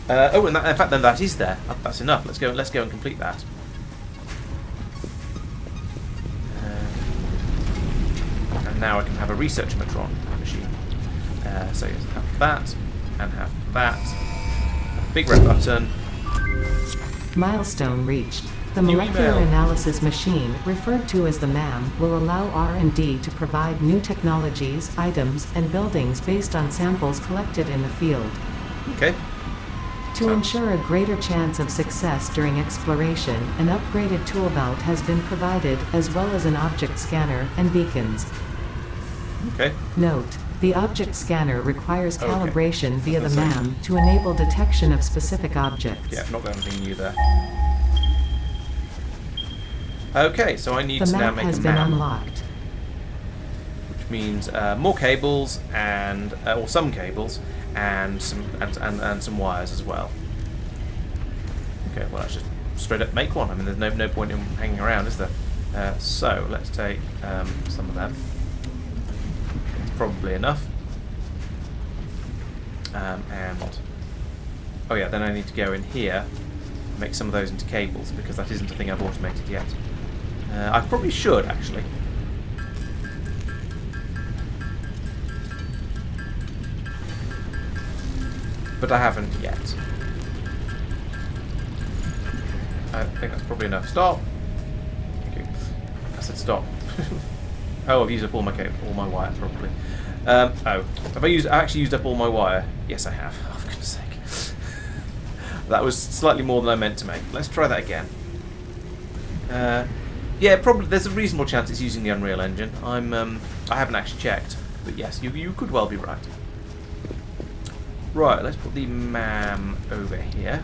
Oh, and in fact, then that is there. That's enough. Let's go and complete that. And now I can have a research matron machine. So yes, have that and have that. Big red button. Milestone reached. The molecular analysis machine, referred to as the MAM, will allow R&D to provide new technologies, items, and buildings based on samples collected in the field. Okay. To ensure a greater chance of success during exploration, an upgraded tool belt has been provided, as well as an object scanner and beacons. Okay. Note: the object scanner requires calibration via the MAM to enable detection of specific objects. Yeah, not got anything new there. Okay, so I need to now make a MAM. The map has been unlocked. Which means more cables and or some cables and some wires as well. Okay, well let's just straight up make one. I mean, there's no point in hanging around, is there? So let's take some of them. It's probably enough. And oh yeah, then I need to go in here and make some of those into cables, because that isn't a thing I've automated yet. I probably should, actually. But I haven't yet. I think that's probably enough. Stop! Okay. I said stop. Oh, I've used up all my wire, probably. Oh, have I actually used up all my wire? Yes, I have. Oh, for goodness sake. That was slightly more than I meant to make. Let's try that again. Yeah, probably. There's a reasonable chance it's using the Unreal Engine. I haven't actually checked, but yes, you could well be right. Right, let's put the MAM over here.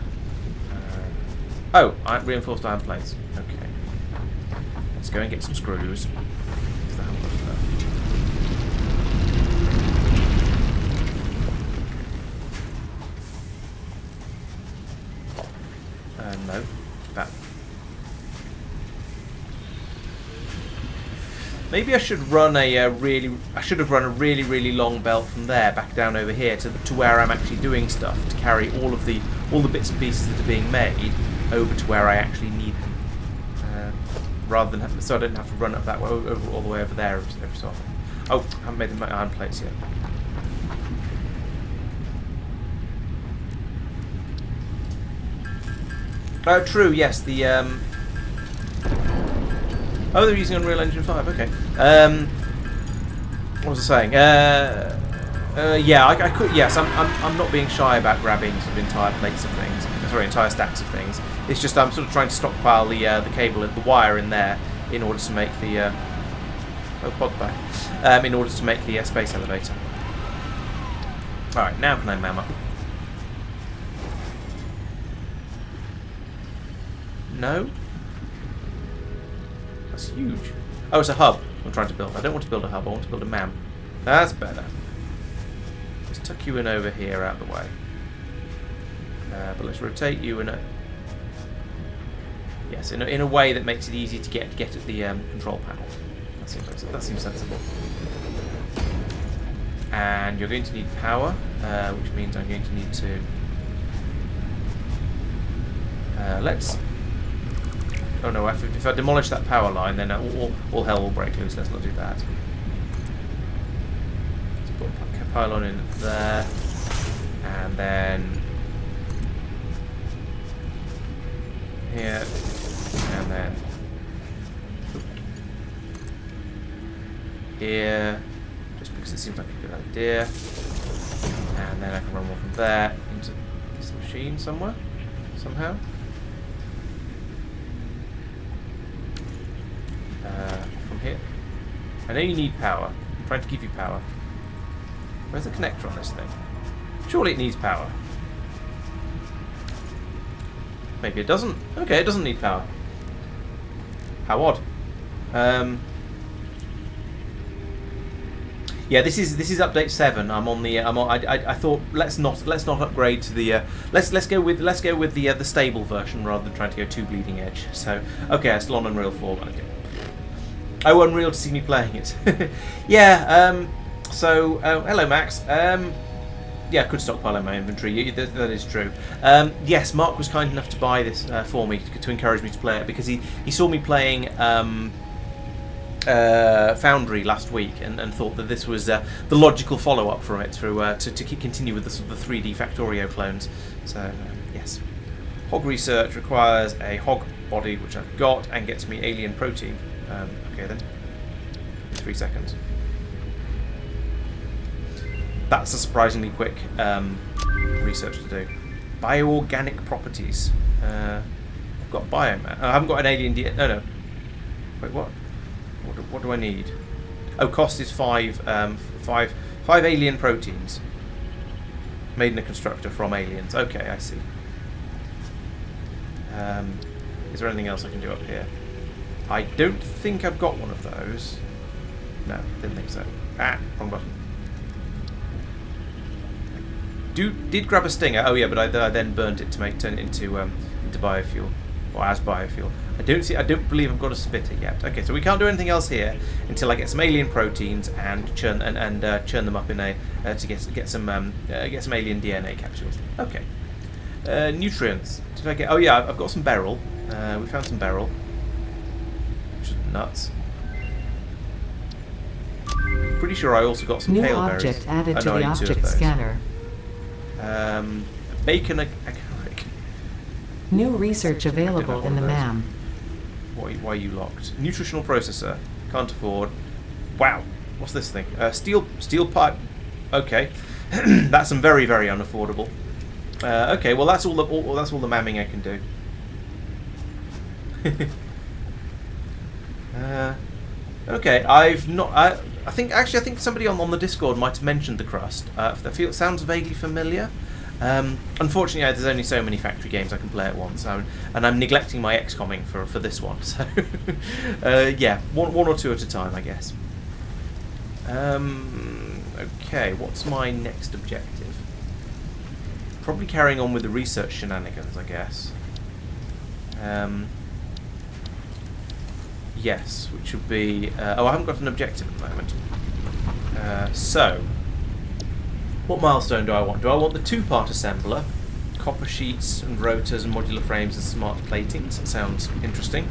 Oh, reinforced iron plates. Okay. Let's go and get some screws. No. That. Maybe I should run I should have run a really long belt from there back down over here to where I'm actually doing stuff, to carry all the bits and pieces that are being made over to where I actually need them, rather than so I don't have to run up that way all the way over there every so often. Oh, I haven't made the iron plates yet. Oh, true. Yes, the oh, they're using Unreal Engine 5. Okay. What was I saying? Yeah, I could. Yes, I'm not being shy about grabbing sort of entire plates of things. Sorry, entire stacks of things. It's just I'm sort of trying to stockpile the cable, the wire in there, in order to make the pod back. In order to make the space elevator. All right, now can I mam up? No. That's huge. Oh, it's a hub I'm trying to build. I don't want to build a hub, I want to build a MAM. That's better. Let's tuck you in over here out of the way. But let's rotate you in a... Yes, in a way that makes it easy to get at the control panel. That seems sensible. And you're going to need power, which means I'm going to need to... let's... Oh no, if I demolish that power line, then all hell will break loose. Let's not do that. Let's put a pylon in there. And then... here. And then... here. Just because it seems like a good idea. And then I can run one from there into this machine somewhere. Somehow. From here. I know you need power. I'm trying to give you power. Where's the connector on this thing? Surely it needs power. Maybe it doesn't. Okay, it doesn't need power. How odd. Yeah, this is update 7. I'm on the. I thought let's not upgrade to the. Let's go with the stable version rather than trying to go too bleeding edge. So okay, it's still on Unreal 4. Okay. Oh, Unreal to see me playing it. Yeah. So hello, Max. Yeah, I could stockpile in my inventory. That is true. Yes, Marc was kind enough to buy this for me to encourage me to play it because he saw me playing Foundry last week and thought that this was the logical follow-up from it to continue with the sort of the 3D Factorio clones. So yes, hog research requires a hog body, which I've got, and gets me alien protein. Okay then, 3 seconds. That's a surprisingly quick research to do. Bioorganic properties. I've got biomass. I haven't got an alien DNA. No. Wait, what? What do I need? Oh, cost is 5 alien proteins. Made in a constructor from aliens. Okay, I see. Is there anything else I can do up here? I don't think I've got one of those. No, didn't think so. Ah, wrong button. Did grab a stinger. Oh yeah, but I then burnt it to turn it into biofuel, or as biofuel. I don't believe I've got a spitter yet. Okay, so we can't do anything else here until I get some alien proteins and churn them up in a to get some alien DNA capsules. Okay. Nutrients. Did I get? Oh yeah, I've got some beryl. We found some beryl, which is nuts. Pretty sure I also got some New pale object berries. added Oh, to no, I the need 2 of object those. scanner. Bacon. New research available in the MAM. Why are you locked? Nutritional processor. Can't afford. Wow. What's this thing? Steel pipe. Okay. That's some very, very unaffordable. Okay. Well, that's all the mamming I can do. Okay, I've not. I think somebody on the Discord might have mentioned the crust. I feel it sounds vaguely familiar. Unfortunately, there's only so many Factory games I can play at once, and I'm neglecting my XCOMing for this one. So, yeah, one or two at a time, I guess. Okay, what's my next objective? Probably carrying on with the research shenanigans, I guess. Yes, which would be... I haven't got an objective at the moment. So, what milestone do I want? Do I want the two-part assembler? Copper sheets and rotors and modular frames and smart platings. That sounds interesting.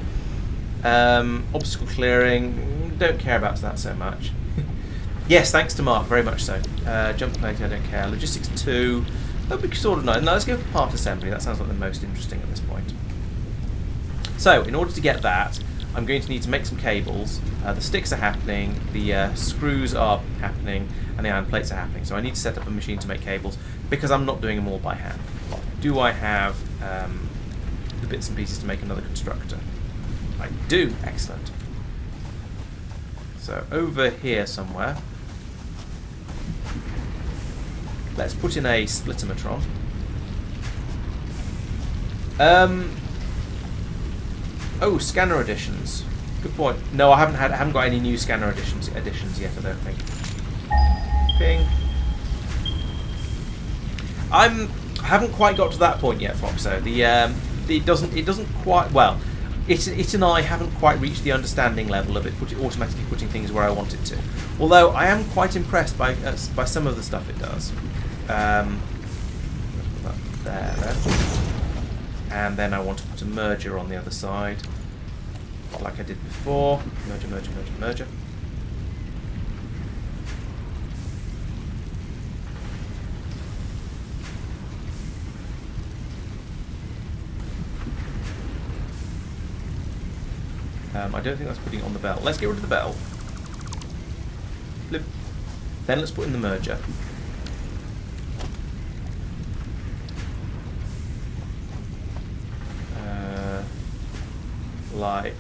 Obstacle clearing. Don't care about that so much. Yes, thanks to Marc, very much so. Jump plating, I don't care. Logistics 2. That would be sort of nice. Now let's go for part assembly. That sounds like the most interesting at this point. So, in order to get that, I'm going to need to make some cables. The sticks are happening, the screws are happening, and the iron plates are happening. So I need to set up a machine to make cables because I'm not doing them all by hand. Do I have the bits and pieces to make another constructor? I do. Excellent. So over here somewhere, let's put in a splittometron. Oh, scanner additions. Good point. No, I haven't got any new scanner additions yet. I don't think. Ping. I haven't quite got to that point yet, Foxo. It doesn't quite. Well, it and I haven't quite reached the understanding level of it automatically putting things where I want it to. Although I am quite impressed by some of the stuff it does. Let's put that there then. And then I want to put a merger on the other side, like I did before. Merger, merger, merger, merger. I don't think that's putting it on the belt. Let's get rid of the belt. Flip. Then let's put in the merger. Like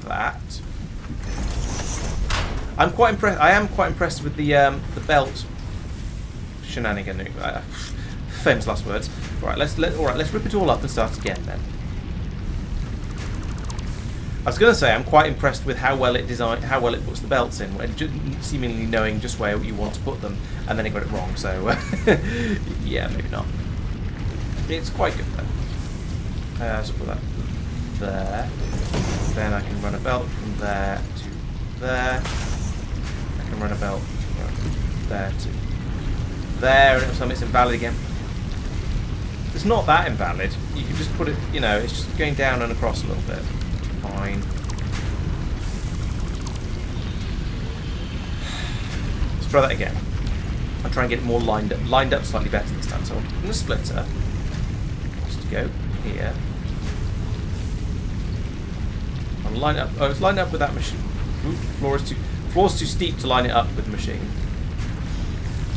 that. I'm quite impressed. I am quite impressed with the belt shenanigan. Famous last words. All right, let's rip it all up and start again then. I was going to say I'm quite impressed with how well it puts the belts in, seemingly knowing just where you want to put them, and then it got it wrong. So yeah, maybe not. It's quite good though. So put that there. Then I can run a belt from there to there. I can run a belt from there to there, and so it's invalid again. It's not that invalid. You can just put it, you know, it's just going down and across a little bit. Fine. Let's try that again. I'll try and get it more lined up slightly better this time. So I'm going to splitter. Just to go here. I'll line it up. Oh, it's lined up with that machine. Ooh, floor's too steep to line it up with the machine.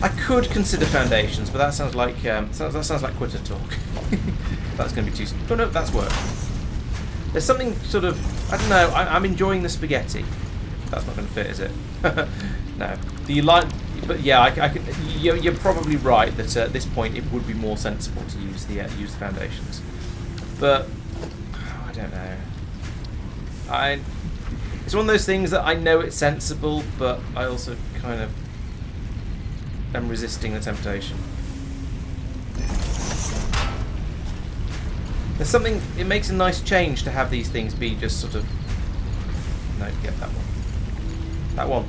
I could consider foundations, but that sounds like that sounds like quitter talk. That's going to be too. Oh no, that's work. There's something sort of, I don't know. I'm enjoying the spaghetti. That's not going to fit, is it? No. But yeah, you're probably right that at this point it would be more sensible to use the foundations. But I don't know. It's one of those things that I know it's sensible, but I also kind of am resisting the temptation. There's something, it makes a nice change to have these things be just sort of, no, get that one. That one.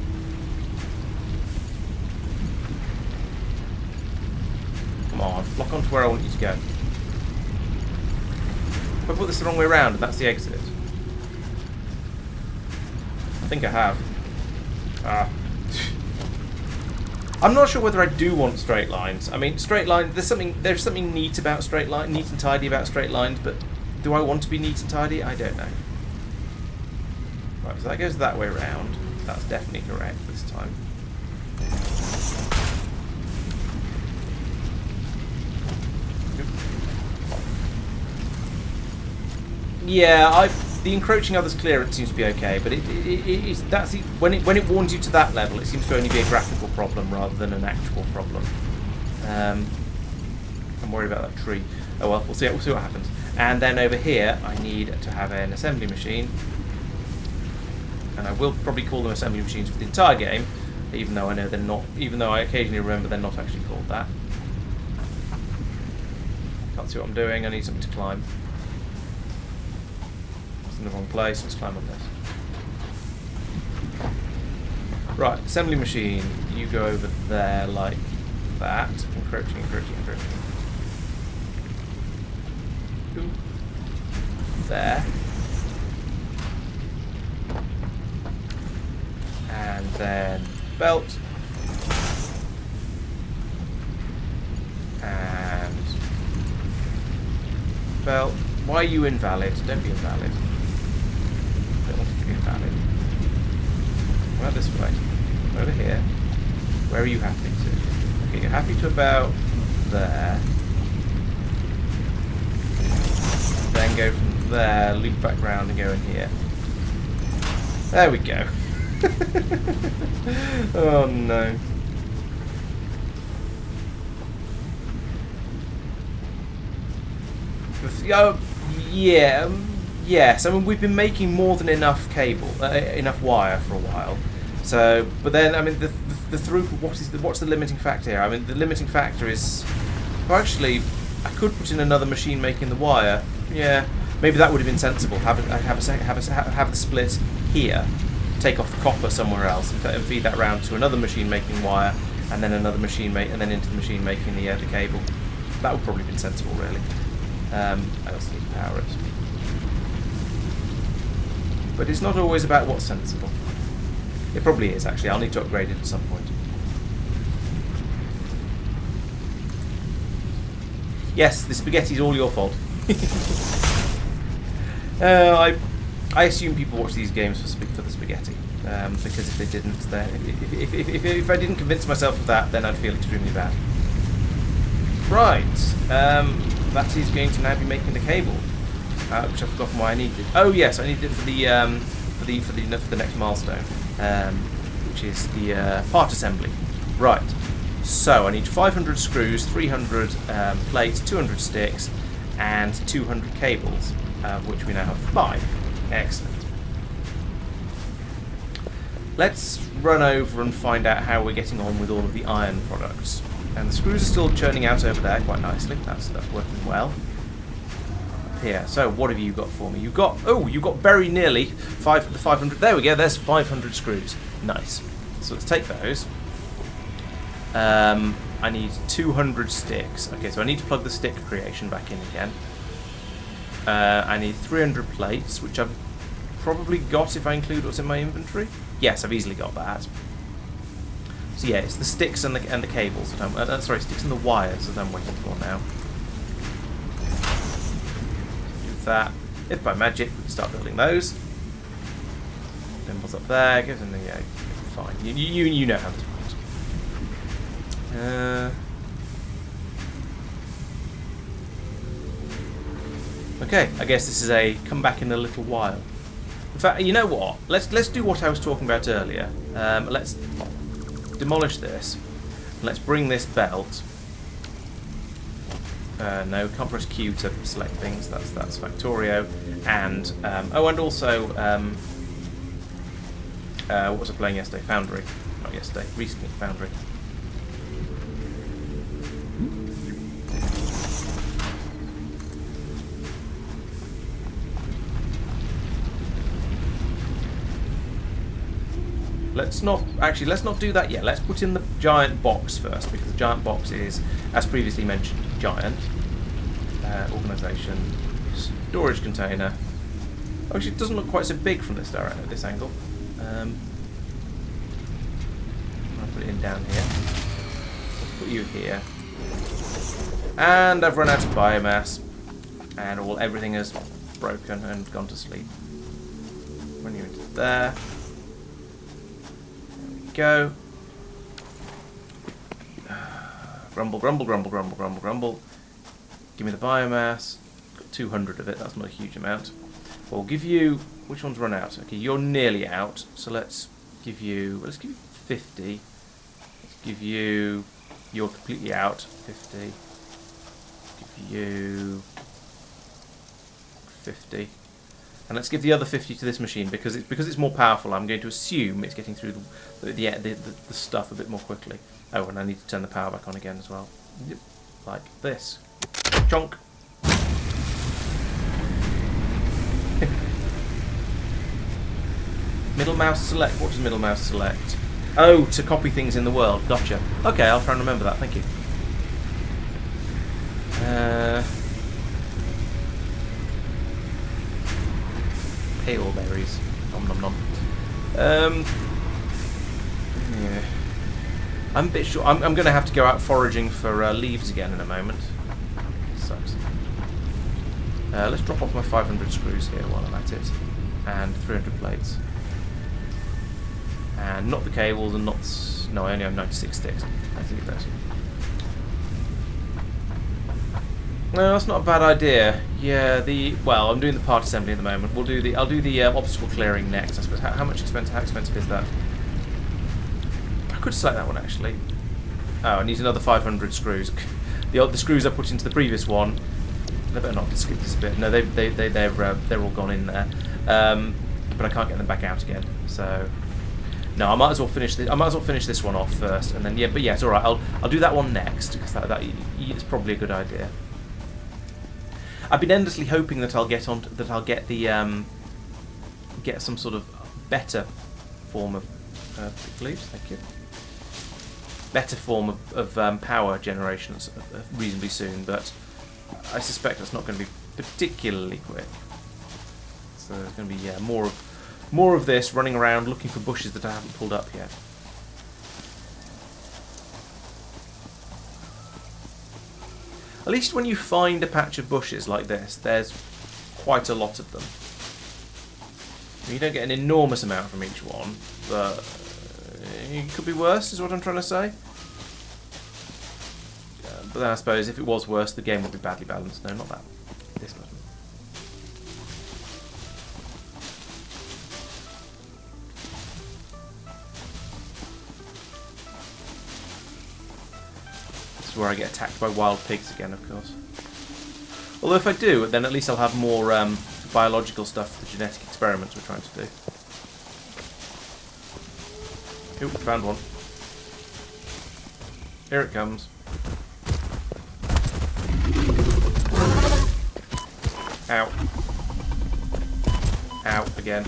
Come on, lock onto where I want you to go. If I put this the wrong way around, and that's the exit. I think I have. I'm not sure whether I do want straight lines. I mean, straight lines. There's something neat about straight line, neat and tidy about straight lines. But do I want to be neat and tidy? I don't know. Right, so that goes that way around. That's definitely correct this time. Yeah, the encroaching others clearance seems to be okay, but when it warns you to that level, it seems to only be a graphical problem rather than an actual problem. I'm worried about that tree. Oh well, we'll see what happens. And then over here, I need to have an assembly machine, and I will probably call them assembly machines for the entire game, even though I know they're not. Even though I occasionally remember they're not actually called that. Can't see what I'm doing. I need something to climb. It's in the wrong place. Let's climb on this. Right, assembly machine. You go over there like that. Encroaching, encroaching, encroaching. Ooh. There. And then belt. And belt. Why are you invalid? Don't be invalid. Don't want you to be invalid. Come out this way. Over here. Where are you happy to? Okay, you're happy to about there. Then go from there, loop back round and go in here. There we go. Oh no. Oh, yeah, yes. I mean, we've been making more than enough cable, enough wire for a while. So, but then, I mean, the throughput. What's the limiting factor here? I mean, the limiting factor is. Well, actually, I could put in another machine making the wire. Yeah, maybe that would have been sensible. Have the split here. Take off the copper somewhere else and feed that round to another machine making wire, and then another machine and then into the machine making the cable. That would probably have been sensible, really. I also need to power it. But it's not always about what's sensible. It probably is, actually. I'll need to upgrade it at some point. Yes, the spaghetti's all your fault. I assume people watch these games for the spaghetti, because if they didn't, then if I didn't convince myself of that, then I'd feel extremely bad. Right, that is going to now be making the cable, which I've forgotten why I needed it. Oh yes, I needed it for the next milestone, which is the part assembly. Right. So I need 500 screws, 300 plates, 200 sticks, and 200 cables, of which we now have 5. Excellent. Let's run over and find out how we're getting on with all of the iron products. And the screws are still churning out over there quite nicely. That's working well. Here, so what have you got for me? You've got very nearly 500. There we go. There's 500 screws. Nice. So let's take those. I need 200 sticks. Okay, so I need to plug the stick creation back in again. I need 300 plates, which I've probably got if I include what's in my inventory. Yes, I've easily got that. So yeah, it's the sticks and the cables that I'm... sorry, sticks and the wires that I'm waiting for now. Do that. If by magic we can start building those. Dimples up there, goes in the... Yeah, fine. You know how this works. Okay, I guess this is a come back in a little while. In fact, you know what? Let's do what I was talking about earlier. Let's demolish this. Let's bring this belt. No, can't press Q to select things. That's Factorio. And and also what was I playing yesterday? Foundry. Not yesterday. Recently, Foundry. Let's not do that yet. Let's put in the giant box first, because the giant box is, as previously mentioned, giant. Organisation, storage container. Actually, it doesn't look quite so big from this angle. I'll put it in down here. I'll put you here. And I've run out of biomass, and everything is broken and gone to sleep. Run you into there. Go. Grumble, grumble, grumble, grumble, grumble, grumble. Give me the biomass. Got 200 of it, that's not a huge amount. We'll give you... Which one's run out? Okay, you're nearly out. So let's give you 50. Let's give you... You're completely out. 50. Give you 50. And let's give the other 50 to this machine because it's more powerful. I'm going to assume it's getting through the stuff a bit more quickly. Oh, and I need to turn the power back on again as well. Yep. Like this. Chonk. Middle mouse select. What does middle mouse select? Oh, to copy things in the world. Gotcha. Okay, I'll try and remember that. Thank you. Pale berries. Nom nom nom. Yeah. I'm a bit sure. I'm going to have to go out foraging for leaves again in a moment. Sucks. Let's drop off my 500 screws here while I'm at it, and 300 plates. And not the cables and not... No, I only have 96 sticks. Let's leave those. No, that's not a bad idea. Yeah, well, I'm doing the part assembly at the moment. I'll do the obstacle clearing next. I suppose. How expensive is that? I could select that one actually. Oh, I need another 500 screws. The screws I put into the previous one, they better not disappear. No, they're all gone in there. But I can't get them back out again. So. No, I might as well finish this. I might as well finish this one off first, and then but yeah, it's all right. I'll do that one next because that is probably a good idea. I've been endlessly hoping that I'll get get some sort of better form of leaves. Thank you. Better form of power generation reasonably soon, but I suspect that's not going to be particularly quick. So there's going to be more of this running around looking for bushes that I haven't pulled up yet. At least when you find a patch of bushes like this, there's quite a lot of them. You don't get an enormous amount from each one, but it could be worse, is what I'm trying to say. But then I suppose if it was worse, the game would be badly balanced. No, not that. This button. Where I get attacked by wild pigs again, of course. Although if I do, then at least I'll have more biological stuff for the genetic experiments we're trying to do. Oop, found one. Here it comes. Ow. Ow, again.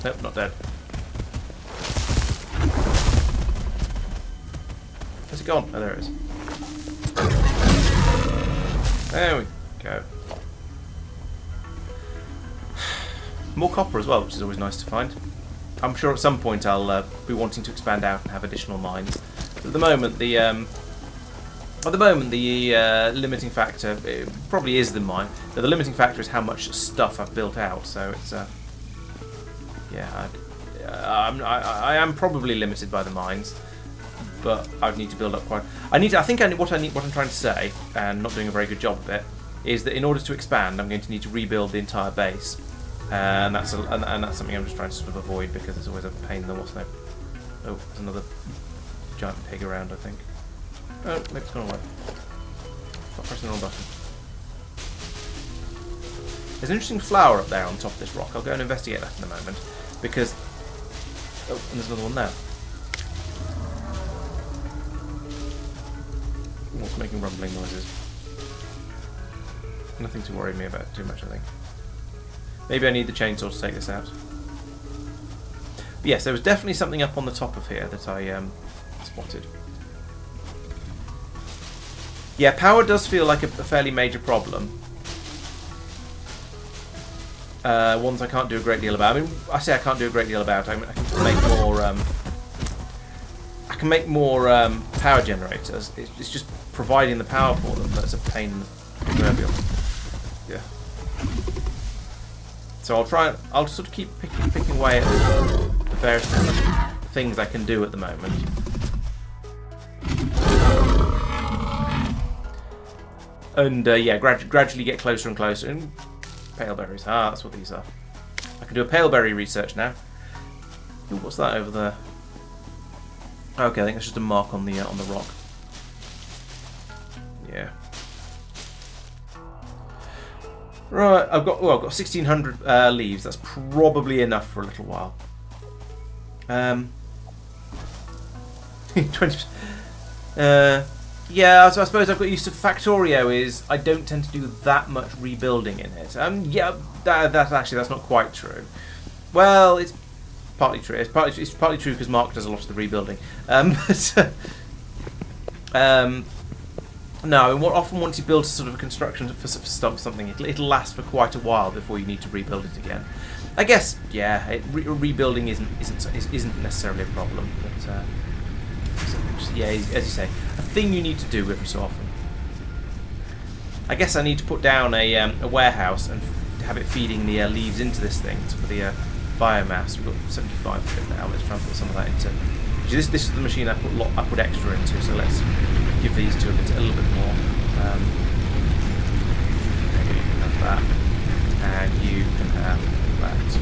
Nope, not dead. Where's it gone? Oh, there it is. There we go. More copper as well, which is always nice to find. I'm sure at some point I'll be wanting to expand out and have additional mines. But at the moment, the limiting factor probably is the mine. But the limiting factor is how much stuff I've built out. So it's yeah, I am probably limited by the mines. But I'd need to build up quite. What I'm trying to say, and not doing a very good job of it, is that in order to expand, I'm going to need to rebuild the entire base, and that's something I'm just trying to sort of avoid because it's always a pain in the what's name. Oh, there's another giant pig around, I think. Oh, maybe it's gone away. Stop pressing the wrong button. There's an interesting flower up there on top of this rock. I'll go and investigate that in a moment because. Oh, and there's another one there. What's making rumbling noises? Nothing to worry me about too much, I think. Maybe I need the chainsaw to take this out. But yes, there was definitely something up on the top of here that I spotted. Yeah, power does feel like a fairly major problem. Ones I can't do a great deal about. I mean, I say I can't do a great deal about. I can make more. I can make more power generators. It's just providing the power for them that's a pain in the proverbial. Yeah. So I'll sort of keep picking away at the various things I can do at the moment. And yeah, gradually get closer and closer. And pale berries. Ah, that's what these are. I can do a pale berry research now. Ooh, what's that over there? Okay, I think that's just a mark on the rock. Yeah. Right, I've got 1,600 leaves. That's probably enough for a little while. 20%. Yeah, so I suppose I've got used to Factorio is I don't tend to do that much rebuilding in it. Yeah, that's not quite true. Well, it's partly true. It's partly true because Marc does a lot of the rebuilding. No, often once you build sort of a construction for something, it'll last for quite a while before you need to rebuild it again. I guess, yeah, rebuilding isn't necessarily a problem, but yeah, as you say, a thing you need to do every so often. I guess I need to put down a warehouse and have it feeding the leaves into this thing for the biomass. We've got 75 of it now. Let's try and put some of that into. This is the machine I put extra into. So let's give these two a little bit more. Maybe you can have that, and you can have that.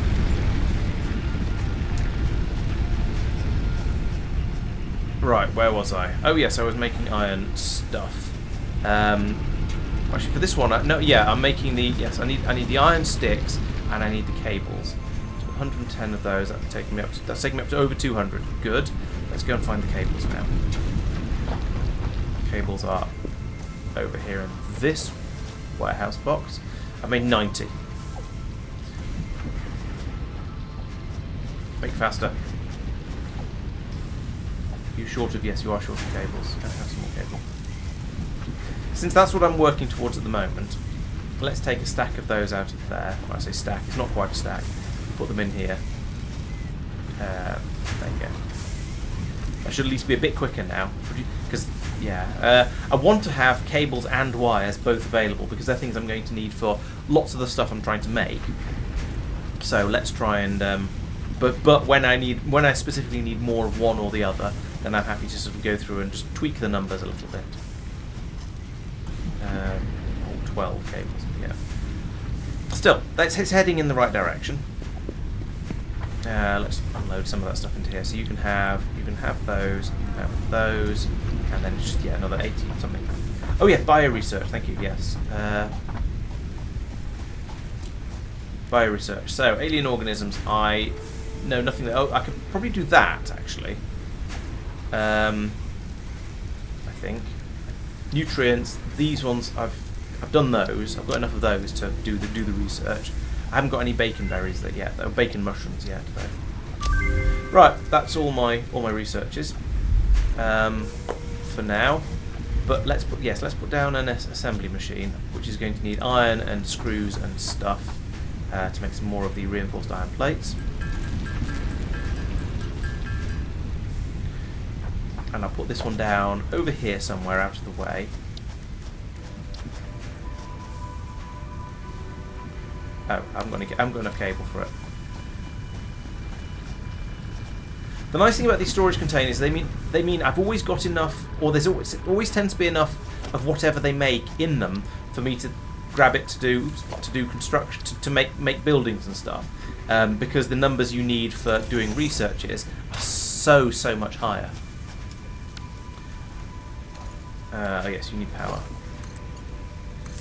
Right, where was I? Oh yes, I was making iron stuff. Actually, for this one, I'm making the I need the iron sticks and I need the cables. So 110 of those. That's taking me up to over 200. Good. Let's go and find the cables now. Cables are over here in this warehouse box. I made 90. Make faster. You short of? Yes, you are short of cables. Can I have some more cable? Since that's what I'm working towards at the moment, let's take a stack of those out of there. When I say stack, it's not quite a stack. Put them in here. There you go. I should at least be a bit quicker now, because yeah, I want to have cables and wires both available because they're things I'm going to need for lots of the stuff I'm trying to make. So let's try and, but when I specifically need more of one or the other, then I'm happy to sort of go through and just tweak the numbers a little bit. 12 cables, yeah. Still, it's heading in the right direction. Let's unload some of that stuff into here. So you can have those, and then just another 80 something. Oh yeah, bio research. Thank you. Yes, bio research. So alien organisms. I know nothing. I could probably do that actually. I think nutrients. These ones I've done those. I've got enough of those to do the research. I haven't got any bacon berries yet, though. Bacon mushrooms yet, though. Right, that's all my researches for now. But let's put down an assembly machine, which is going to need iron and screws and stuff to make some more of the reinforced iron plates. And I'll put this one down over here somewhere out of the way. Oh, I haven't got enough cable for it. The nice thing about these storage containers, they mean I've always got enough, or there's always tends to be enough of whatever they make in them for me to grab it to do construction, to make buildings and stuff, because the numbers you need for doing researches are so much higher. I guess you need power.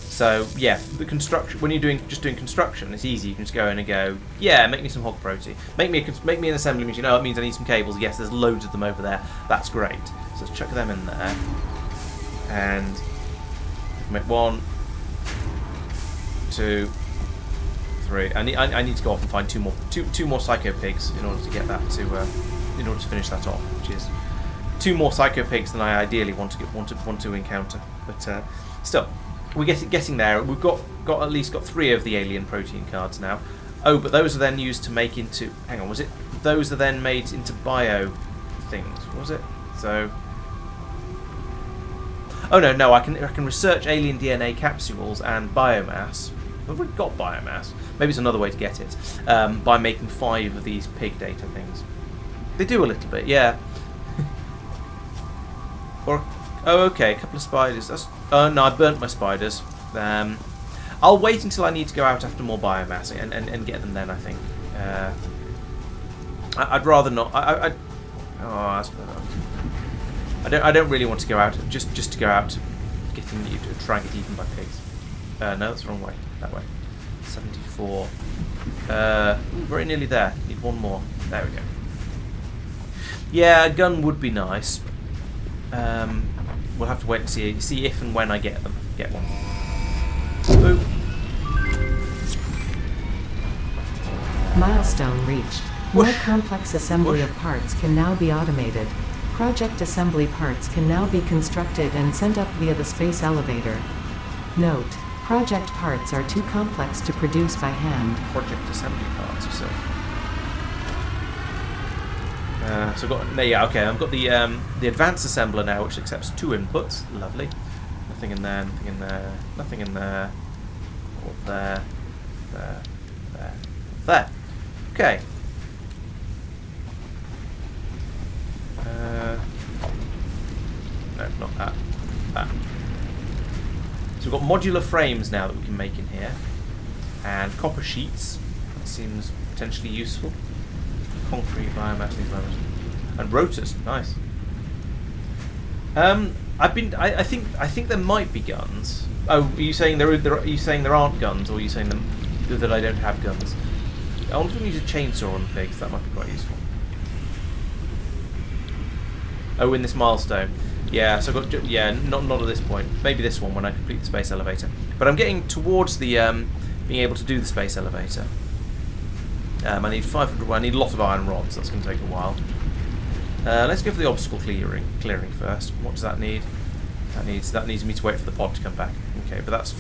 So yeah, the construction. When you're just doing construction, it's easy. You can just go in and go, yeah, make me some hog protein. Make me an assembly machine. Oh, it means I need some cables. Yes, there's loads of them over there. That's great. So let's chuck them in there, and make 1, 2, 3. I need to go off and find two more psycho pigs in order to get that in order to finish that off, which is 2 more psycho pigs than I ideally want to encounter. But still. We're getting there. We've got at least 3 of the alien protein cards now. Oh, but those are then used to make into. Hang on, was it? Those are then made into bio things. Was it? So. Oh no! I can research alien DNA capsules and biomass. I've already got biomass. Maybe it's another way to get it by making 5 of these pig data things. They do a little bit, yeah. Or Oh, okay, a couple of spiders. Oh, no, I burnt my spiders. I'll wait until I need to go out after more biomass and get them then, I think. I'd rather not. I don't really want to go out just to go out getting you to try and get eaten by pigs. No, that's the wrong way. That way. 74. Very nearly there. Need one more. There we go. Yeah, a gun would be nice. We'll have to wait and see if and when I get them. Get one. Ooh. Milestone reached. More complex assembly of parts can now be automated. Project assembly parts can now be constructed and sent up via the space elevator. Note: project parts are too complex to produce by hand. Project assembly parts, you say? So I've got okay. I've got the advanced assembler now, which accepts 2 inputs. Lovely. Nothing in there. Nothing in there. Nothing in there. Or there. There. There. There. Okay. No, not that. That. So we've got modular frames now that we can make in here, and copper sheets. That seems potentially useful. Concrete, biomass, and rotors. Nice. I think there might be guns. Oh, are you saying are you saying there aren't guns, or are you saying that I don't have guns? I wonder if we use a chainsaw on the pigs. That might be quite useful. Oh, in this milestone. Yeah, so I've got not at this point. Maybe this one when I complete the space elevator. But I'm getting towards the being able to do the space elevator. I need 500. I need a lot of iron rods. That's going to take a while. Let's go for the obstacle clearing first. What does that need? That needs me to wait for the pod to come back. Okay, but that's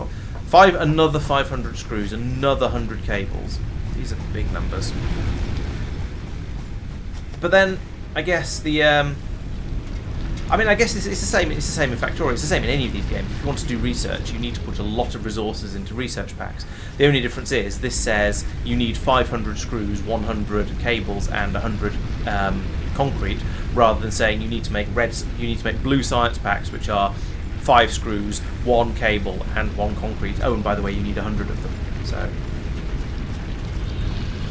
another 500 screws, another 100 cables. These are big numbers. But then I guess I guess it's the same. It's the same in Factorio. It's the same in any of these games. If you want to do research, you need to put a lot of resources into research packs. The only difference is this says you need 500 screws, 100 cables, and 100 concrete, rather than saying you need to make blue science packs, which are 5 screws, 1 cable, and 1 concrete. Oh, and by the way, you need 100 of them. So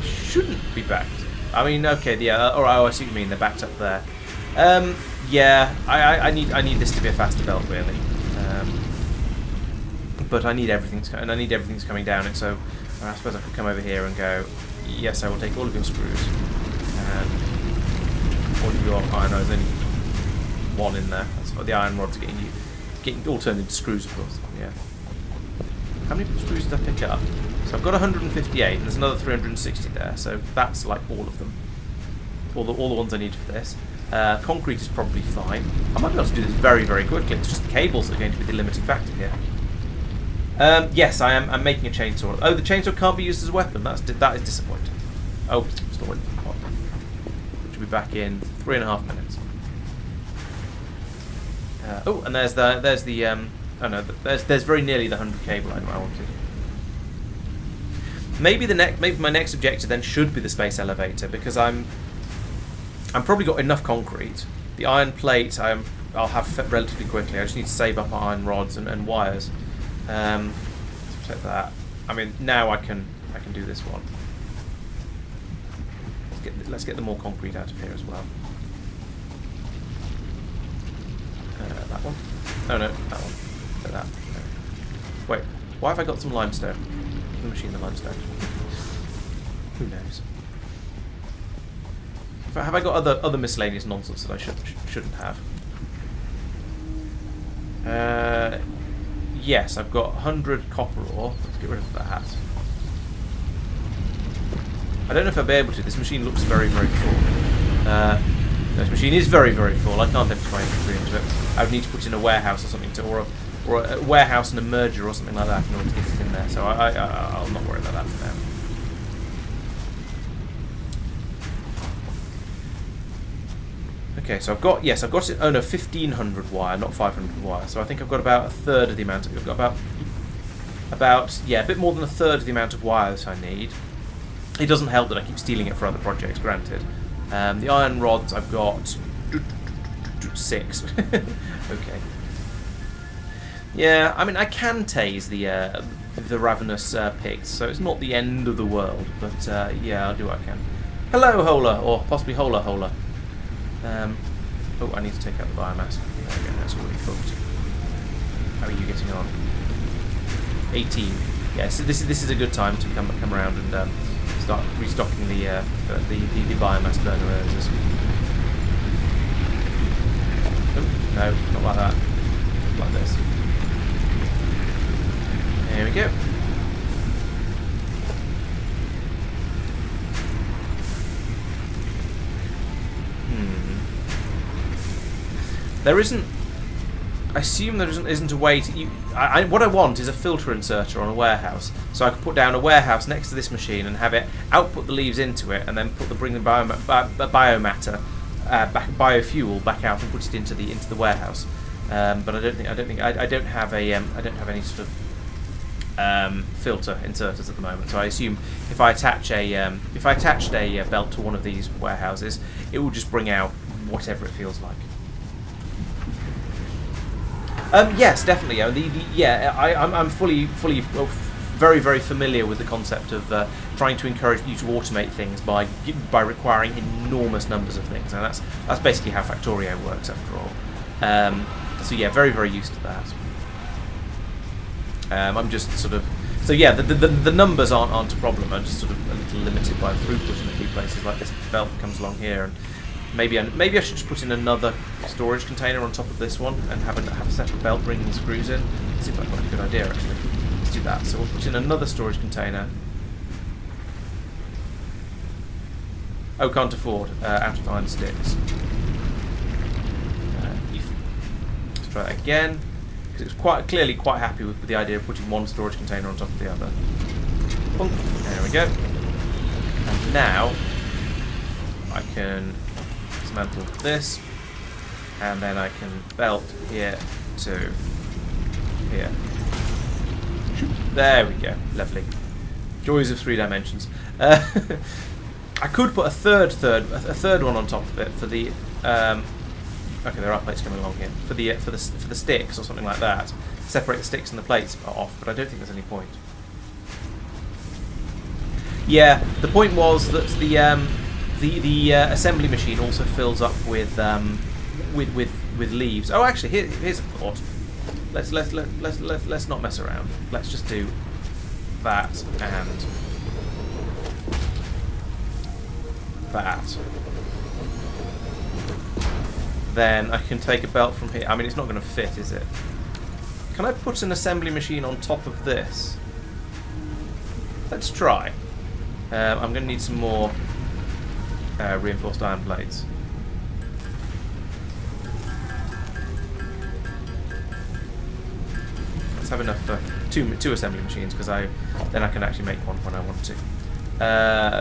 shouldn't be backed. I mean, okay, yeah. Or I see what you mean. They're backed up there. Yeah, I need this to be a faster belt, really. But I need everything's coming down it. So I suppose I could come over here and go, yes, I will take all of your screws and all of your iron rods. Only 1 in there. That's what the iron rods are getting all turned into screws, of course. Yeah. How many screws did I pick up? So I've got 158, and there's another 360 there. So that's like all of them. All the ones I need for this. Concrete is probably fine. I might be able to do this very, very quickly. It's just the cables that are going to be the limiting factor here. Yes, I'm making a chainsaw. Oh, the chainsaw can't be used as a weapon. That is disappointing. Oh, still waiting for the pod. Which will be back in 3.5 minutes. Oh, and there's the oh no, there's very nearly the 100 cable I wanted. Maybe my next objective then should be the space elevator, because I'm probably got enough concrete. The iron plate I'll have relatively quickly. I just need to save up iron rods and wires. Let's check that. I mean, now I can do this one. Let's get the more concrete out of here as well. That one? Oh no, that one. Like that. No. Wait, why have I got some limestone? Give the machine the limestone. Who knows? Have I got other miscellaneous nonsense that I shouldn't have? Yes, I've got 100 copper ore. Let's get rid of that. I don't know if I'll be able to. This machine looks very, very full. This machine is very, very full. I can't empty my inventory into it. I would need to put in a warehouse or something, or a warehouse and a merger or something like that in order to get it in there. So I'll not worry about that for now. Okay, so I've got it. Oh no, 1500 wire, not 500 wire. So I think I've got about a third of the amount. I've got about a bit more than a third of the amount of wires I need. It doesn't help that I keep stealing it for other projects. Granted, the iron rods I've got 6. Okay, Yeah, I mean, I can tase the ravenous pigs, so it's not the end of the world. But yeah, I'll do what I can. Hello, Hola, or possibly Hola. Oh, I need to take out the biomass. There we go. That's already cooked. How are you getting on? 18. Yeah, so this is a good time to come around and start restocking the biomass burner earners. Oh, no, not like that. Like this. There we go. There isn't. I assume there isn't a way to. What I want is a filter inserter on a warehouse, so I could put down a warehouse next to this machine and have it output the leaves into it, and then bring the biomatter, biofuel back out and put it into the warehouse. But I don't have any sort of filter inserters at the moment. So I assume if I attached a belt to one of these warehouses, it will just bring out whatever it feels like. Yes, definitely. I'm very, very familiar with the concept of trying to encourage you to automate things by requiring enormous numbers of things, and that's basically how Factorio works, after all. So yeah, very, very used to that. I'm just sort of the numbers aren't a problem. I'm just sort of a little limited by the throughput in a few places. Like this belt comes along here, and maybe I should just put in another storage container on top of this one and have a separate belt bringing the screws in. Seems like quite a good idea, actually. Let's do that. So we'll put in another storage container. Oh, can't afford. Out of iron sticks. Let's try that again. Because it was clearly quite happy with the idea of putting one storage container on top of the other. Boom. There we go. And now I can dismantle this, and then I can belt here to here. There we go. Lovely. Joys of 3 dimensions. I could put a third one on top of it for the. Okay, there are plates coming along here for the sticks or something like that. Separate the sticks and the plates off, but I don't think there's any point. Yeah, the point was that the assembly machine also fills up with leaves. Oh, actually, here's a thought. Let's not mess around. Let's just do that and that. Then I can take a belt from here. I mean, it's not going to fit, is it? Can I put an assembly machine on top of this? Let's try. I'm going to need some more reinforced iron plates. Let's have enough for two assembly machines, because then I can actually make one when I want to.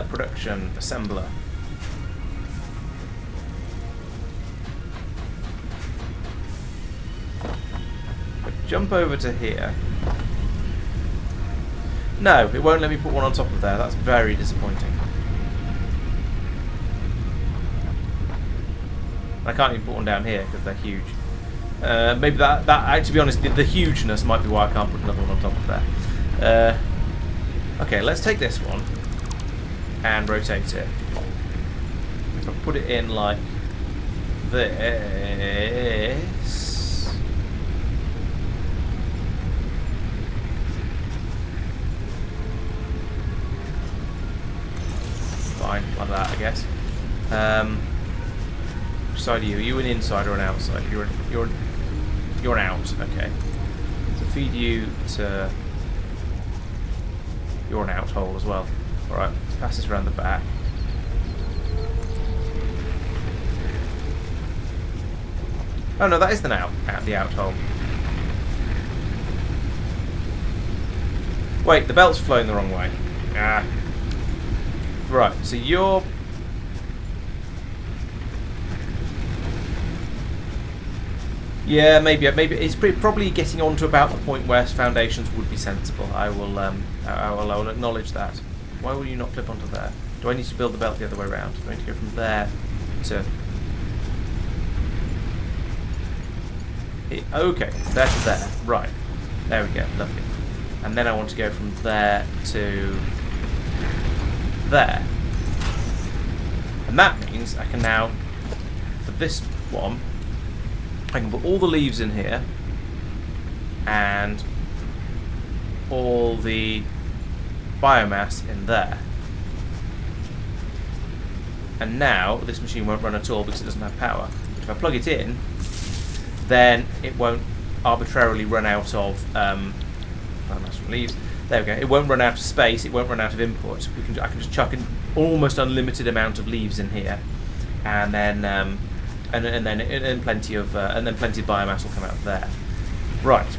Production assembler. Jump over to here. No, it won't let me put one on top of there. That's very disappointing. I can't even put one down here because they're huge. Maybe that to be honest, the hugeness might be why I can't put another one on top of there. Okay, let's take this one and rotate it. If I put it in like this. Fine, like that, I guess. Which side are you? Are you an inside or an outside? You're an out. Okay. So feed you to. You're an out hole as well. All right. Let's pass this around the back. Oh no, that is the out hole. Wait, the belt's flowing the wrong way. Ah. Right, so you're... Yeah, maybe it's probably getting on to about the point where foundations would be sensible. I will acknowledge that. Why will you not clip onto there? Do I need to build the belt the other way around? Do I need to go from there to... here? Okay, there to there. Right. There we go, lovely. And then I want to go from there to there. And that means I can now, for this one, I can put all the leaves in here and all the biomass in there. And now this machine won't run at all because it doesn't have power. But if I plug it in, then it won't arbitrarily run out of biomass from leaves. There we go. It won't run out of space. It won't run out of input. I can just chuck an almost unlimited amount of leaves in here, and then plenty of biomass will come out of there. Right,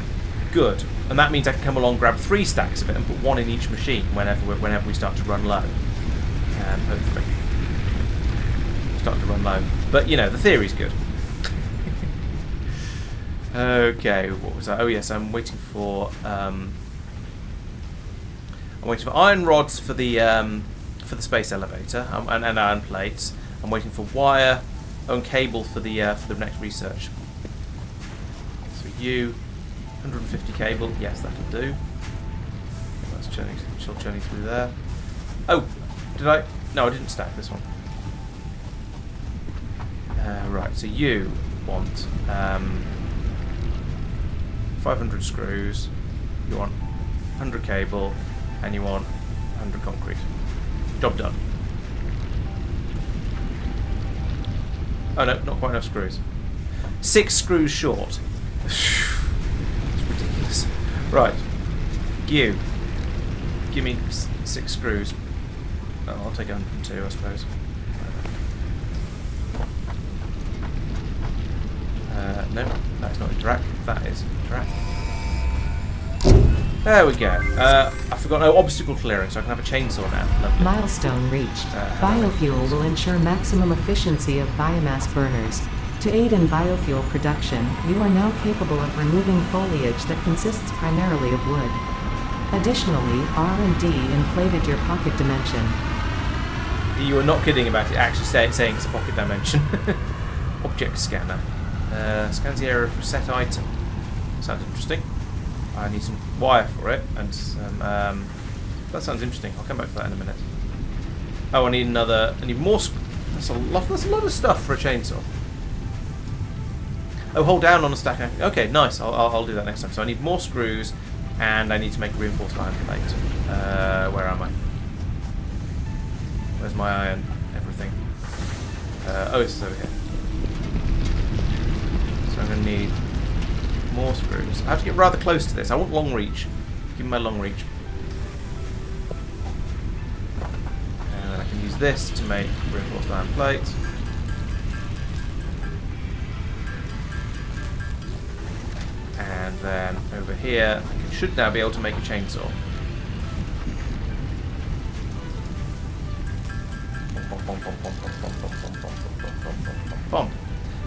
good. And that means I can come along, grab 3 stacks of it, and put 1 in each machine whenever we start to run low. Hopefully, start to run low. But you know, the theory's good. Okay, what was that? Oh yes, I'm waiting for iron rods for the space elevator and iron plates. I'm waiting for wire and cable for the next research. So 150 cable, yes, that'll do. That's still churning through there. Oh, did I? No, I didn't stack this one. Right, so you want 500 screws, you want 100 cable, and you want 100 concrete. Job done. Oh no, not quite enough screws. 6 screws short. It's ridiculous. Right, you. Give me 6 screws. Oh, I'll take 102, I suppose. No, that's not interact. That is interact. There we go. I forgot no obstacle clearing, so I can have a chainsaw now. Lovely. Milestone reached. Biofuel will ensure maximum efficiency of biomass burners. To aid in biofuel production, you are now capable of removing foliage that consists primarily of wood. Additionally, R&D inflated your pocket dimension. You were not kidding about it actually saying it's a pocket dimension. Object scanner. Scans the area for a set item. Sounds interesting. I need some wire for it, and some, that sounds interesting. I'll come back to that in a minute. Oh, I need more. That's a lot of stuff for a chainsaw. Oh, hold down on a stack. Okay, nice. I'll do that next time. So I need more screws, and I need to make a reinforced iron plate. Where am I? Where's my iron? Everything. Oh, it's over here. So I'm going to need more screws. I have to get rather close to this. I want long reach. Give me my long reach. And I can use this to make reinforced iron plates. And then over here, I should now be able to make a chainsaw.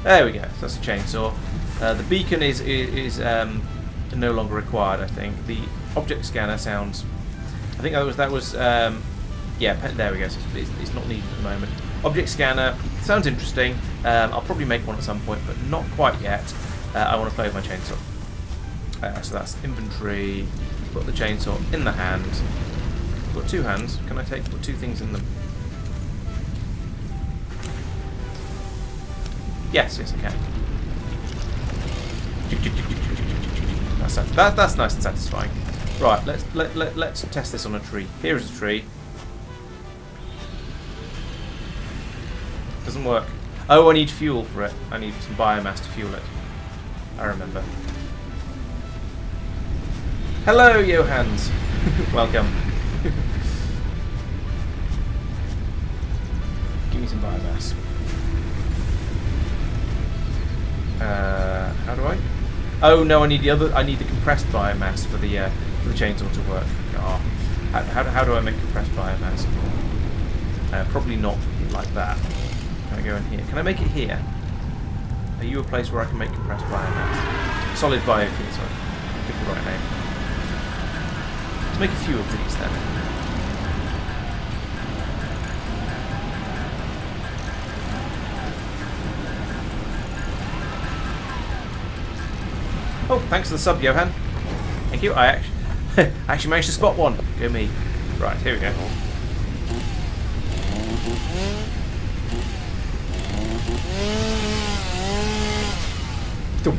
There we go. So that's a chainsaw. The beacon is no longer required. I think the object scanner sounds. I think that was yeah. There we go. So it's not needed at the moment. Object scanner sounds interesting. I'll probably make one at some point, but not quite yet. I want to play with my chainsaw. So that's inventory. Put the chainsaw in the hand. I've got 2 hands. Can I put 2 things in them? Yes, I can. That's nice and satisfying. Right, let's test this on a tree. Here is a tree. Doesn't work. Oh, I need fuel for it. I need some biomass to fuel it. I remember. Hello, Johans. Welcome. Give me some biomass. How do I? Oh no, I need the compressed biomass for the chainsaw to work. Oh. How do I make compressed biomass? Probably not like that. Can I go in here? Can I make it here? Are you a place where I can make compressed biomass? Solid biofuel, sorry. I picked the right name. Let's make a few of these then. Oh, thanks for the sub, Johan. Thank you. I actually managed to spot one. Go me. Right, here we go. Doof.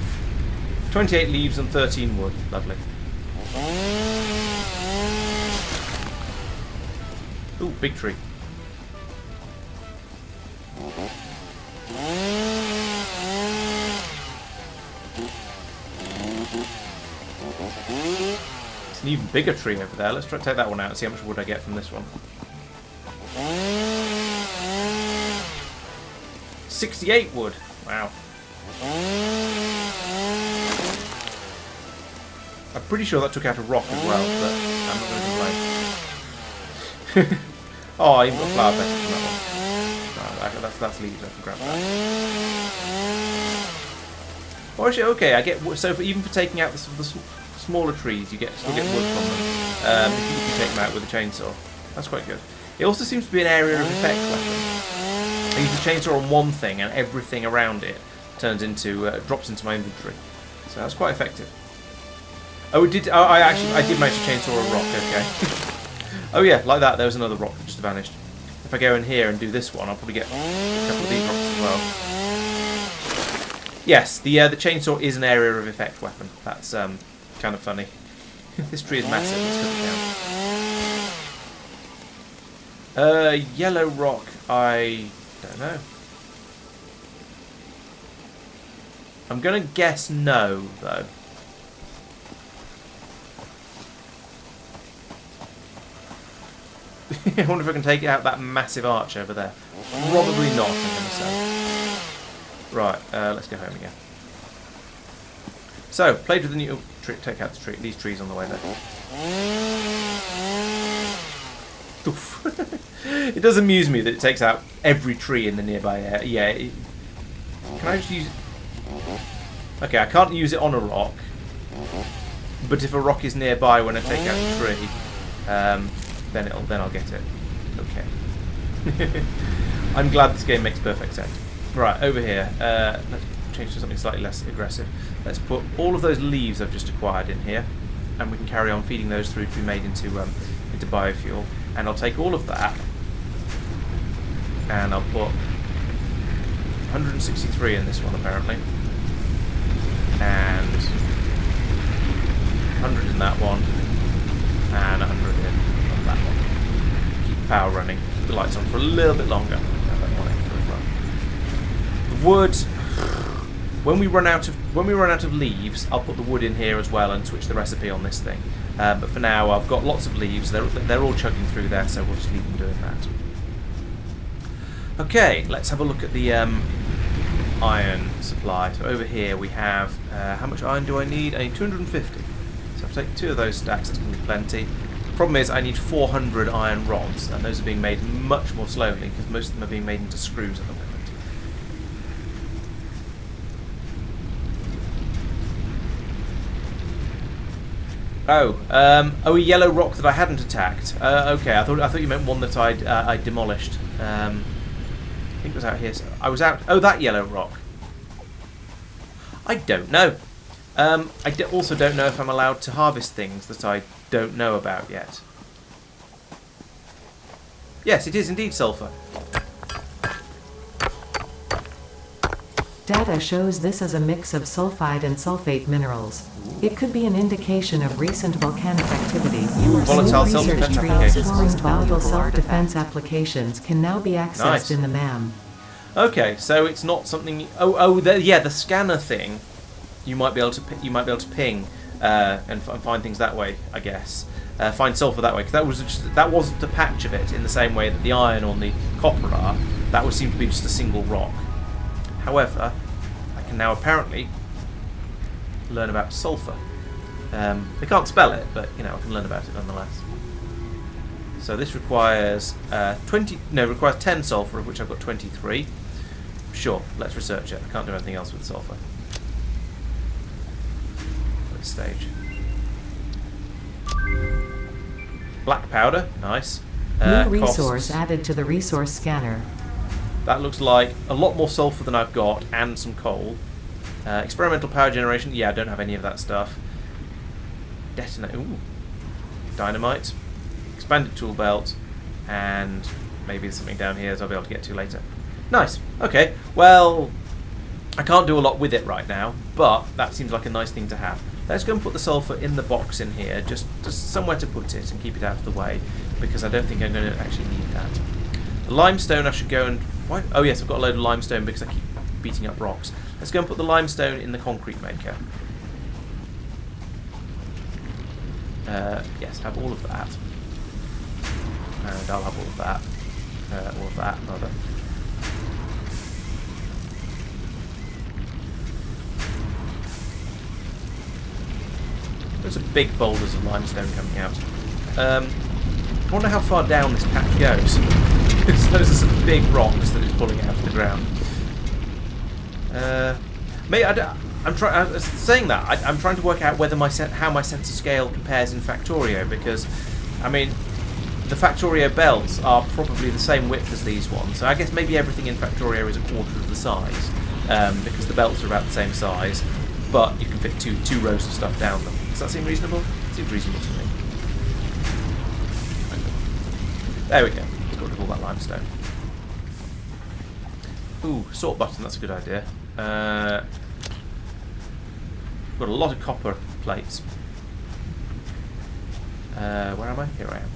28 leaves and 13 wood. Lovely. Ooh, big tree. It's an even bigger tree over there. Let's try to take that one out and see how much wood I get from this one. 68 wood. Wow. I'm pretty sure that took out a rock as well, but I'm not going to complain. Oh, I even got flower petals from that one. No, that's leaves. I can grab that. Oh, actually, okay. I get so even for taking out the smaller trees, you still get wood from them if you take them out with a chainsaw. That's quite good. It also seems to be an area of effect weapon. I use the chainsaw on one thing, and everything around it turns into drops into my inventory. So that's quite effective. Oh, I did manage to chainsaw a rock. Okay. Oh yeah, like that. There was another rock that just vanished. If I go in here and do this one, I'll probably get a couple of these rocks as well. Yes, the chainsaw is an area of effect weapon. That's kind of funny. This tree is massive. Let's cut it down. Yellow rock. I don't know. I'm gonna guess no, though. I wonder if I can take out that massive arch over there. Probably not, I'm going to say. Right, let's go home again. So, played with the new... take out these trees on the way there. Oof. It does amuse me that it takes out every tree in the nearby area. Yeah. Can I just use... Okay, I can't use it on a rock. But if a rock is nearby when I take out the tree... then I'll get it. Okay. I'm glad this game makes perfect sense. Right, over here. Let's change to something slightly less aggressive. Let's put all of those leaves I've just acquired in here, and we can carry on feeding those through to be made into biofuel. And I'll take all of that, and I'll put 163 in this one apparently, and 100 in that one, and 100 in that one. Keep the power running. Keep the lights on for a little bit longer. The wood. When we run out of leaves, I'll put the wood in here as well and switch the recipe on this thing. But for now, I've got lots of leaves. They're all chugging through there, so we'll just leave them doing that. Okay, let's have a look at the iron supply. So over here we have how much iron do I need? I need 250. So I'll take 2 of those stacks. That's going to be plenty. Problem is, I need 400 iron rods, and those are being made much more slowly because most of them are being made into screws at the moment. Oh, a yellow rock that I hadn't attacked. Okay, I thought you meant one that I demolished. I think it was out here. So I was out. Oh, that yellow rock. I don't know. I also don't know if I'm allowed to harvest things that I don't know about yet. Yes, it is indeed sulfur. Data shows this as a mix of sulfide and sulfate minerals. It could be an indication of recent volcanic activity. Volatile self-defense applications. Valuable self-defense applications can now be accessed in the MAM. Okay, so it's not something. The scanner thing. You might be able to ping and find things that way, I guess. Find sulfur that way, because that wasn't a patch of it in the same way that the iron or the copper are. That would seem to be just a single rock. However, I can now apparently learn about sulfur. I can't spell it, but I can learn about it nonetheless. So this requires 10 sulfur, of which I've got 23. Sure, let's research it. I can't do anything else with sulfur at this stage. Black powder, nice. New resource added to the resource scanner. That looks like a lot more sulfur than I've got, and some coal. Experimental power generation, yeah, I don't have any of that stuff. detonate. Ooh. Dynamite. Expanded tool belt. And maybe there's something down here that I'll be able to get to later. Nice. Okay. Well, I can't do a lot with it right now, but that seems like a nice thing to have. Let's go and put the sulfur in the box in here, just somewhere to put it and keep it out of the way, because I don't think I'm going to actually need that. The limestone I should go and... Why? Oh yes, I've got a load of limestone because I keep beating up rocks. Let's go and put the limestone in the concrete maker. Yes, have all of that. And I'll have all of that. All of that, rather. Those are big boulders of limestone coming out. I wonder how far down this patch goes. Because those are some big rocks that it's pulling out of the ground. I'm trying to work out whether how my sense of scale compares in Factorio, because, I mean, the Factorio belts are probably the same width as these ones, so I guess maybe everything in Factorio is a quarter of the size, because the belts are about the same size, but you can fit two rows of stuff down them. Does that seem reasonable? It seems reasonable to me. There we go. Let's get rid of all that limestone. Ooh, sort button, that's a good idea. Got a lot of copper plates. Where am I? Here I am.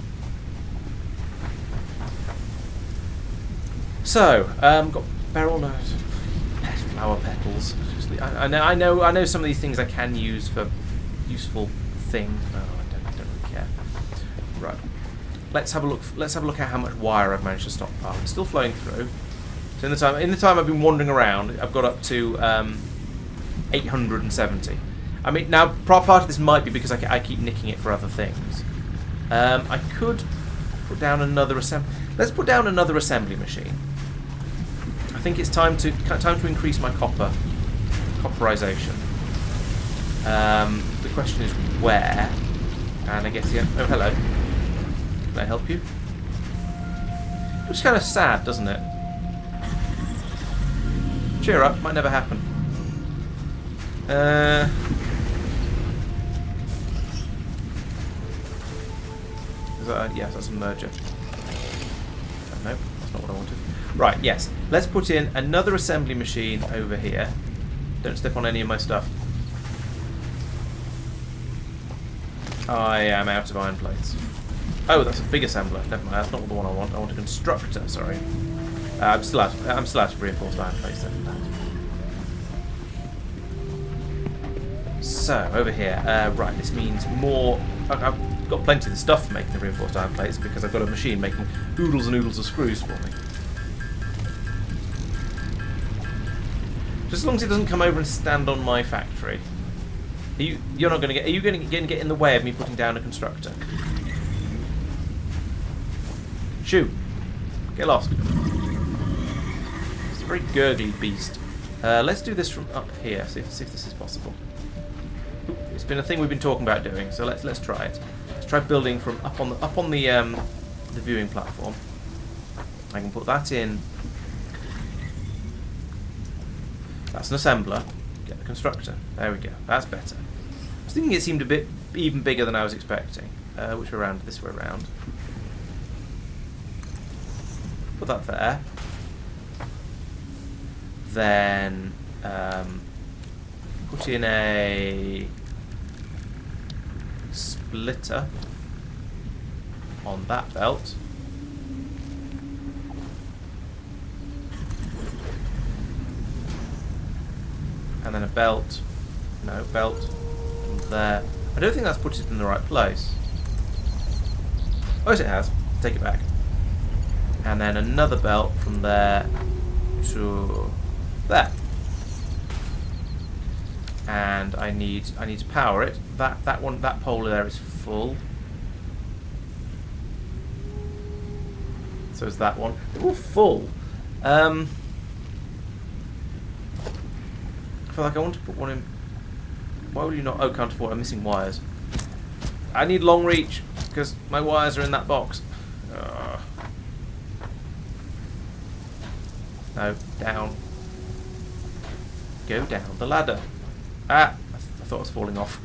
So, got barrel notes, flower petals. I know some of these things I can use for useful things. No, I don't really care. Right. Let's have a look. Let's have a look at how much wire I've managed to stockpile. It's still flowing through. So in the time I've been wandering around, I've got up to 870. I mean, now part of this might be because I keep nicking it for other things. I could put down another assembly. Let's put down another assembly machine. I think it's time to increase my copperization. The question is where, and I guess oh hello. Can I help you? It's kind of sad, doesn't it? Cheer up, might never happen. Yes, that's a merger. No, that's not what I wanted. Right, yes. Let's put in another assembly machine over here. Don't step on any of my stuff. I am out of iron plates. Oh, that's a big assembler. Never mind, that's not the one I want. I want a constructor, sorry. I'm still out of reinforced iron plates then. So, over here. Right, this means more... I've got plenty of the stuff for making the reinforced iron plates because I've got a machine making oodles and oodles of screws for me. Just as long as it doesn't come over and stand on my factory. You're not going to get... Are you going to get in the way of me putting down a constructor? Shoo! Get lost. It's a very gurgly beast. Let's do this from up here. See if this is possible. Ooh, it's been a thing we've been talking about doing, so let's try it. Let's try building from up on the viewing platform. I can put that in. That's an assembler. Get the constructor. There we go. That's better. I was thinking it seemed a bit even bigger than I was expecting. Which way around? This way around. Put that there. Then put in a splitter on that belt. And then a belt. No, belt from there. I don't think that's put it in the right place. Oh, yes, it has. Take it back. And then another belt from there to there. And I need to power it. That pole there is full. So is that one. They're all full. I feel like I want to put one in. Why would you not? Oh, can't afford. I'm missing wires. I need long reach because my wires are in that box. No, down. Go down the ladder. Ah, I thought I was falling off.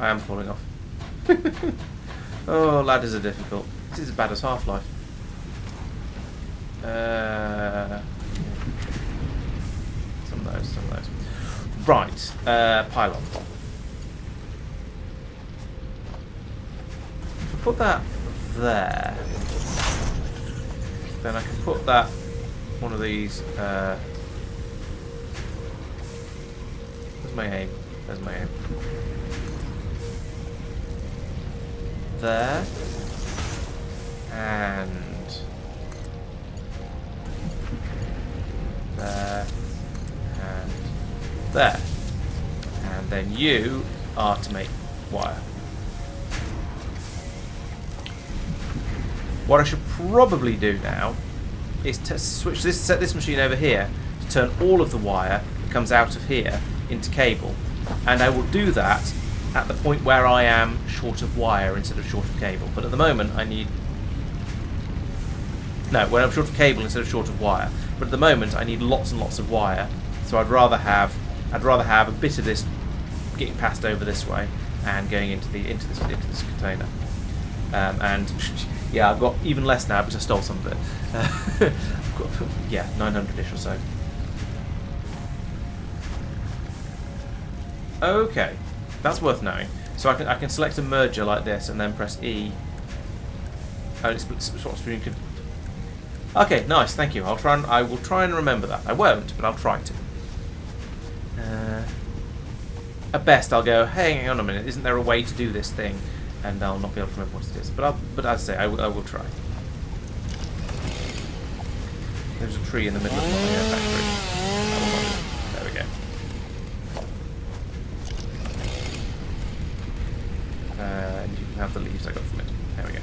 I am falling off. Oh, ladders are difficult. This is as bad as Half-Life. Some of those. Right, pylon. If I put that there, then I can put that one of these. Where's my aim? There's my aim. There and there and there, and then you are to make wire. What I should probably do now is to switch this, set this machine over here to turn all of the wire that comes out of here into cable, and I will do that at the point where I am short of wire instead of short of cable. But at the moment I need... No, when I'm short of cable instead of short of wire. But at the moment I need lots and lots of wire. So I'd rather have a bit of this getting passed over this way and going into this container. And yeah, I've got even less now because I stole some of it. I've got, yeah, 900-ish or so. Okay. That's worth knowing. So I can select a merger like this and then press E. Oh, it's sort of screen could. Okay, nice. Thank you. I will try and remember that. I won't, but I'll try to. At best, I'll go. Hey, hang on a minute. Isn't there a way to do this thing? And I'll not be able to remember what it is. But as I say, I will try. There's a tree in the middle of my factory. There we go. And you can have the leaves I got from it. There we go.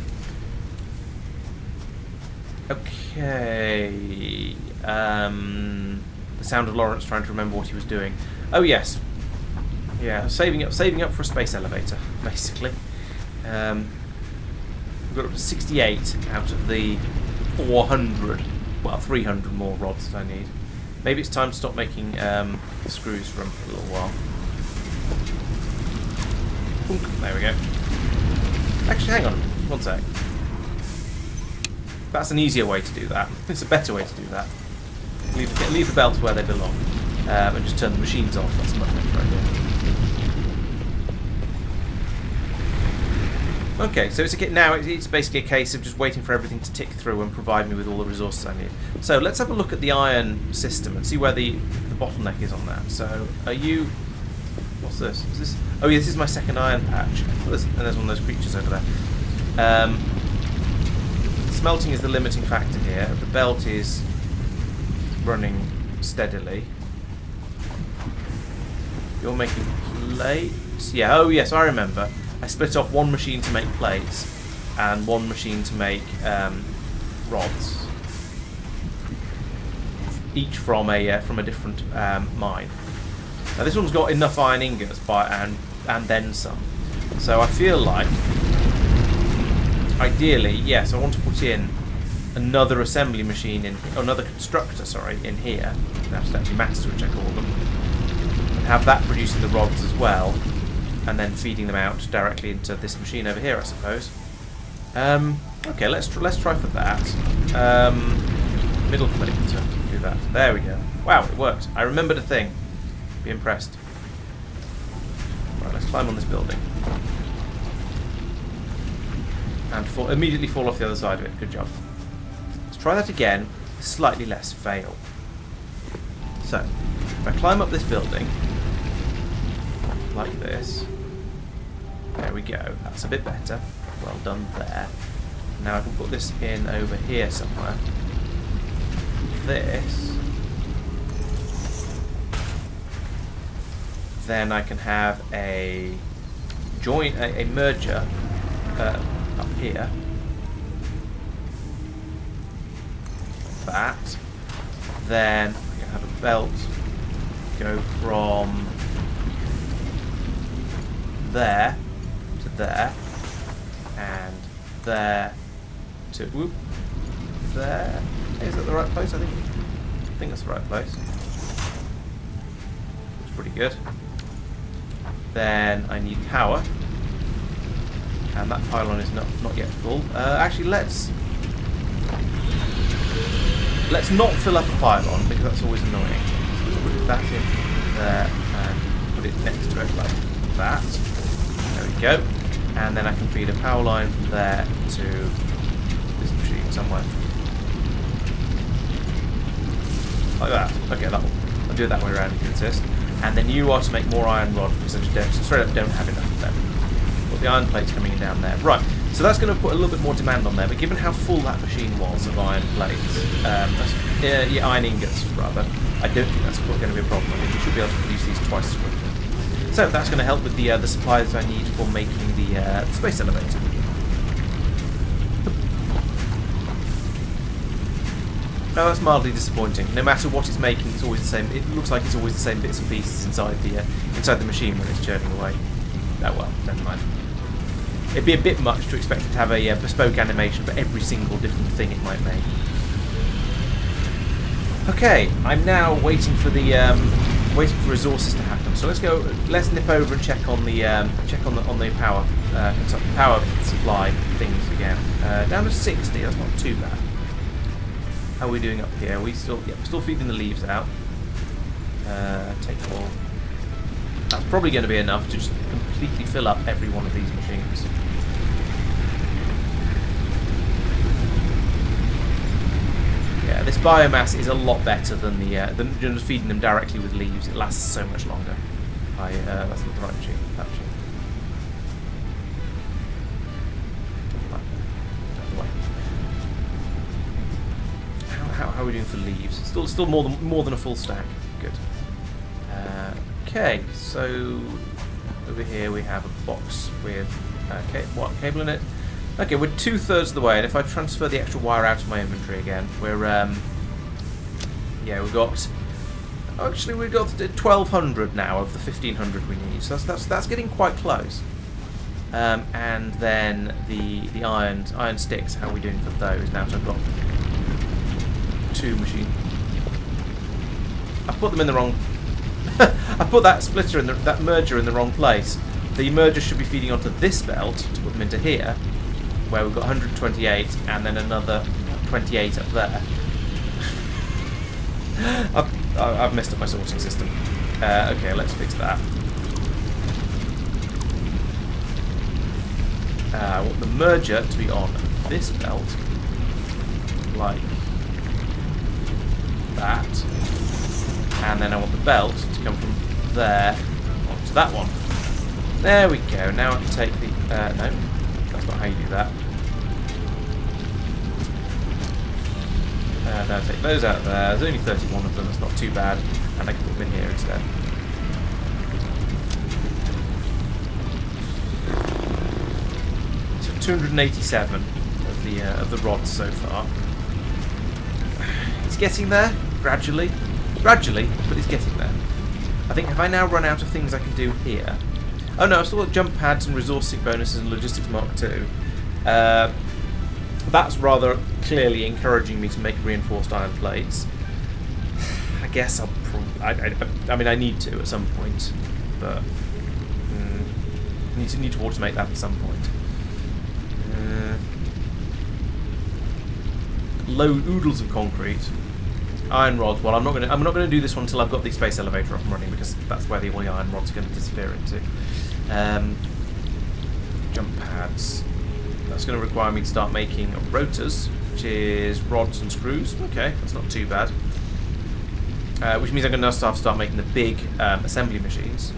Okay. The sound of Laurence trying to remember what he was doing. Oh yes. Yeah, saving up for a space elevator, basically. We've got up to 68 out of the 400. Well, 300 more rods that I need. Maybe it's time to stop making screws for a little while. There we go. Actually, hang on one sec. That's an easier way to do that. It's a better way to do that. Leave the belts where they belong, and just turn the machines off. That's a much better idea. Okay, so it's basically a case of just waiting for everything to tick through and provide me with all the resources I need. So let's have a look at the iron system and see where the bottleneck is on that. So are you... What's this? Is this? Oh yeah, this is my second iron patch. And there's one of those creatures over there. Smelting is the limiting factor here. The belt is running steadily. You're making plates? Yeah, oh yes, I remember. I split off one machine to make plates and one machine to make rods. Each from a different mine. Now this one's got enough iron ingots and then some. So I feel like, ideally, yes, I want to put in another assembly machine another constructor, in here. That actually matters which I call them. And have that producing the rods as well, and then feeding them out directly into this machine over here, I suppose. Okay, let's try for that. Middle connector, do that. There we go. Wow, it worked. I remembered a thing. Be impressed. Right, let's climb on this building. And immediately fall off the other side of it. Good job. Let's try that again, with slightly less fail. So, if I climb up this building, like this, there we go. That's a bit better. Well done there. Now I can put this in over here somewhere. This. Then I can have a merger up here. That. Then I can have a belt go from there to there, and there to there. Is that the right place? I think that's the right place. Looks pretty good. Then I need power. And that pylon is not yet full. Actually, let's not fill up a pylon because that's always annoying. So let's put that in there and put it next to it like that. There we go. And then I can feed a power line from there to this machine somewhere. Like that. Okay, I'll do it that way around if you insist. And then you are to make more iron rod because I just straight up don't have enough of them. But the iron plate's coming in down there. Right, so that's going to put a little bit more demand on there, but given how full that machine was of iron plates, iron ingots rather, I don't think that's going to be a problem. I think we should be able to produce these twice as quickly. So that's going to help with the supplies I need for making the space elevator. Now that's mildly disappointing. No matter what it's making, it's always the same. It looks like it's always the same bits and pieces inside the machine when it's churning away. Oh well, never mind. It'd be a bit much to expect it to have a bespoke animation for every single different thing it might make. Okay, I'm now waiting for resources to happen. So let's nip over and check on the power supply things again. Down to 60. That's not too bad. How are we doing up here? We're still feeding the leaves out. Take all. That's probably going to be enough to just completely fill up every one of these machines. Yeah, this biomass is a lot better than than just feeding them directly with leaves. It lasts so much longer. That's not the right machine. That machine. How are we doing for leaves? Still more than a full stack. Good. Okay, so over here we have a box with cable in it. Okay, we're 2/3 of the way, and if I transfer the extra wire out of my inventory again, we're we've got 1,200 now of the 1,500 we need. So that's getting quite close. And then the iron sticks. How are we doing for those now? So I've got 2 machines. I put them in the wrong. I put that splitter that merger in the wrong place. The merger should be feeding onto this belt to put them into here, where we've got 128 and then another 28 up there. I've messed up my sorting system. Okay, let's fix that. I want the merger to be on this belt, like that, and then I want the belt to come from there onto that one. There we go. Now I can take the no, that's not how you do that. Now take those out there. There's only 31 of them. That's not too bad, and I can put them in here instead. So 287 of the rods so far. It's getting there. Gradually, but it's getting there. I think, have I now run out of things I can do here? Oh no, I've still got jump pads and resourcing bonuses and logistics Mark II. That's rather clearly encouraging me to make reinforced iron plates. I guess I'll probably... I mean, I need to at some point, but... need to automate that at some point. Load oodles of concrete. Iron rods. Well, I'm not going to do this one until I've got the space elevator up and running, because that's where the iron rods are going to disappear into. Jump pads. That's going to require me to start making rotors, which is rods and screws. Okay, that's not too bad. Which means I'm going to start making the big assembly machines.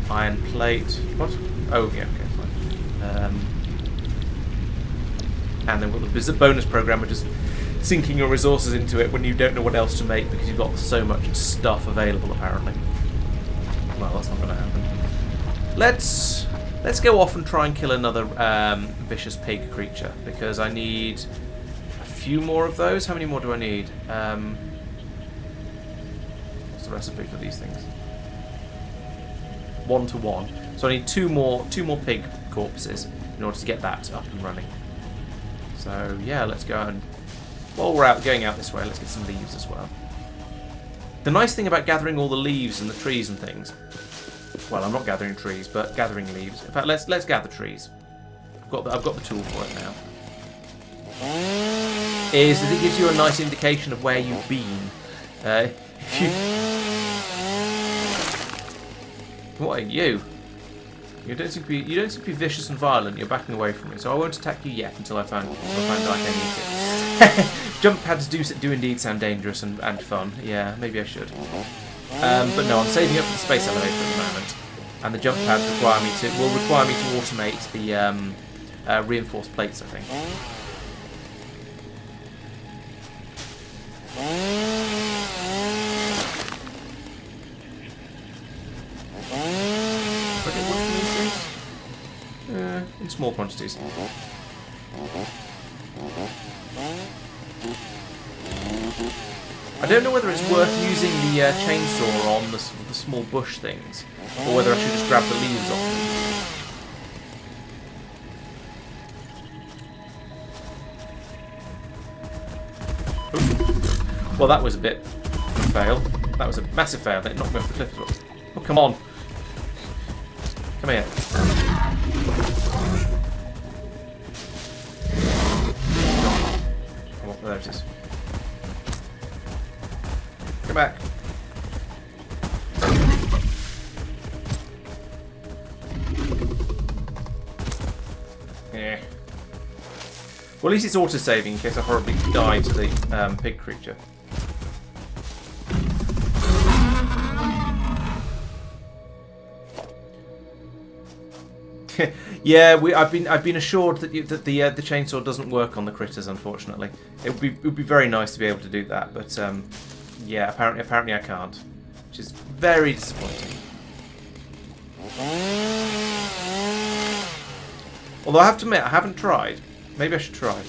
Iron plate. What? Oh, yeah. Okay, fine. And then we've got the bonus program, which is sinking your resources into it when you don't know what else to make because you've got so much stuff available, apparently. Well, that's not going to happen. Let's go off and try and kill another vicious pig creature, because I need a few more of those. How many more do I need? What's the recipe for these things? 1 to 1. So I need two more pig corpses in order to get that up and running. So yeah, let's go and while we're going out this way, let's get some leaves as well. The nice thing about gathering all the leaves and the trees and things, well, I'm not gathering trees, but gathering leaves. In fact, let's gather trees. I've got the tool for it now. Is that it gives you a nice indication of where you've been. If you... What are you? You don't seem to be vicious and violent. You're backing away from me, so I won't attack you yet until I find like I need to. Jump pads do indeed sound dangerous and fun. Yeah, maybe I should. But no, I'm saving up for the space elevator at the moment, and the jump pads will require me to automate the reinforced plates, I think. In small quantities. I don't know whether it's worth using the chainsaw on the small bush things, or whether I should just grab the leaves off them. Well, that was a bit of a fail. That was a massive fail. It knocked me off the cliff as well. Oh, come on. Come here. Oh, there it is. Come back. Yeah. Well, at least it's auto-saving in case I horribly die to the pig creature. Yeah, I've been assured that the chainsaw doesn't work on the critters. Unfortunately, it would be very nice to be able to do that, but yeah, apparently I can't, which is very disappointing. Although I have to admit, I haven't tried. Maybe I should try.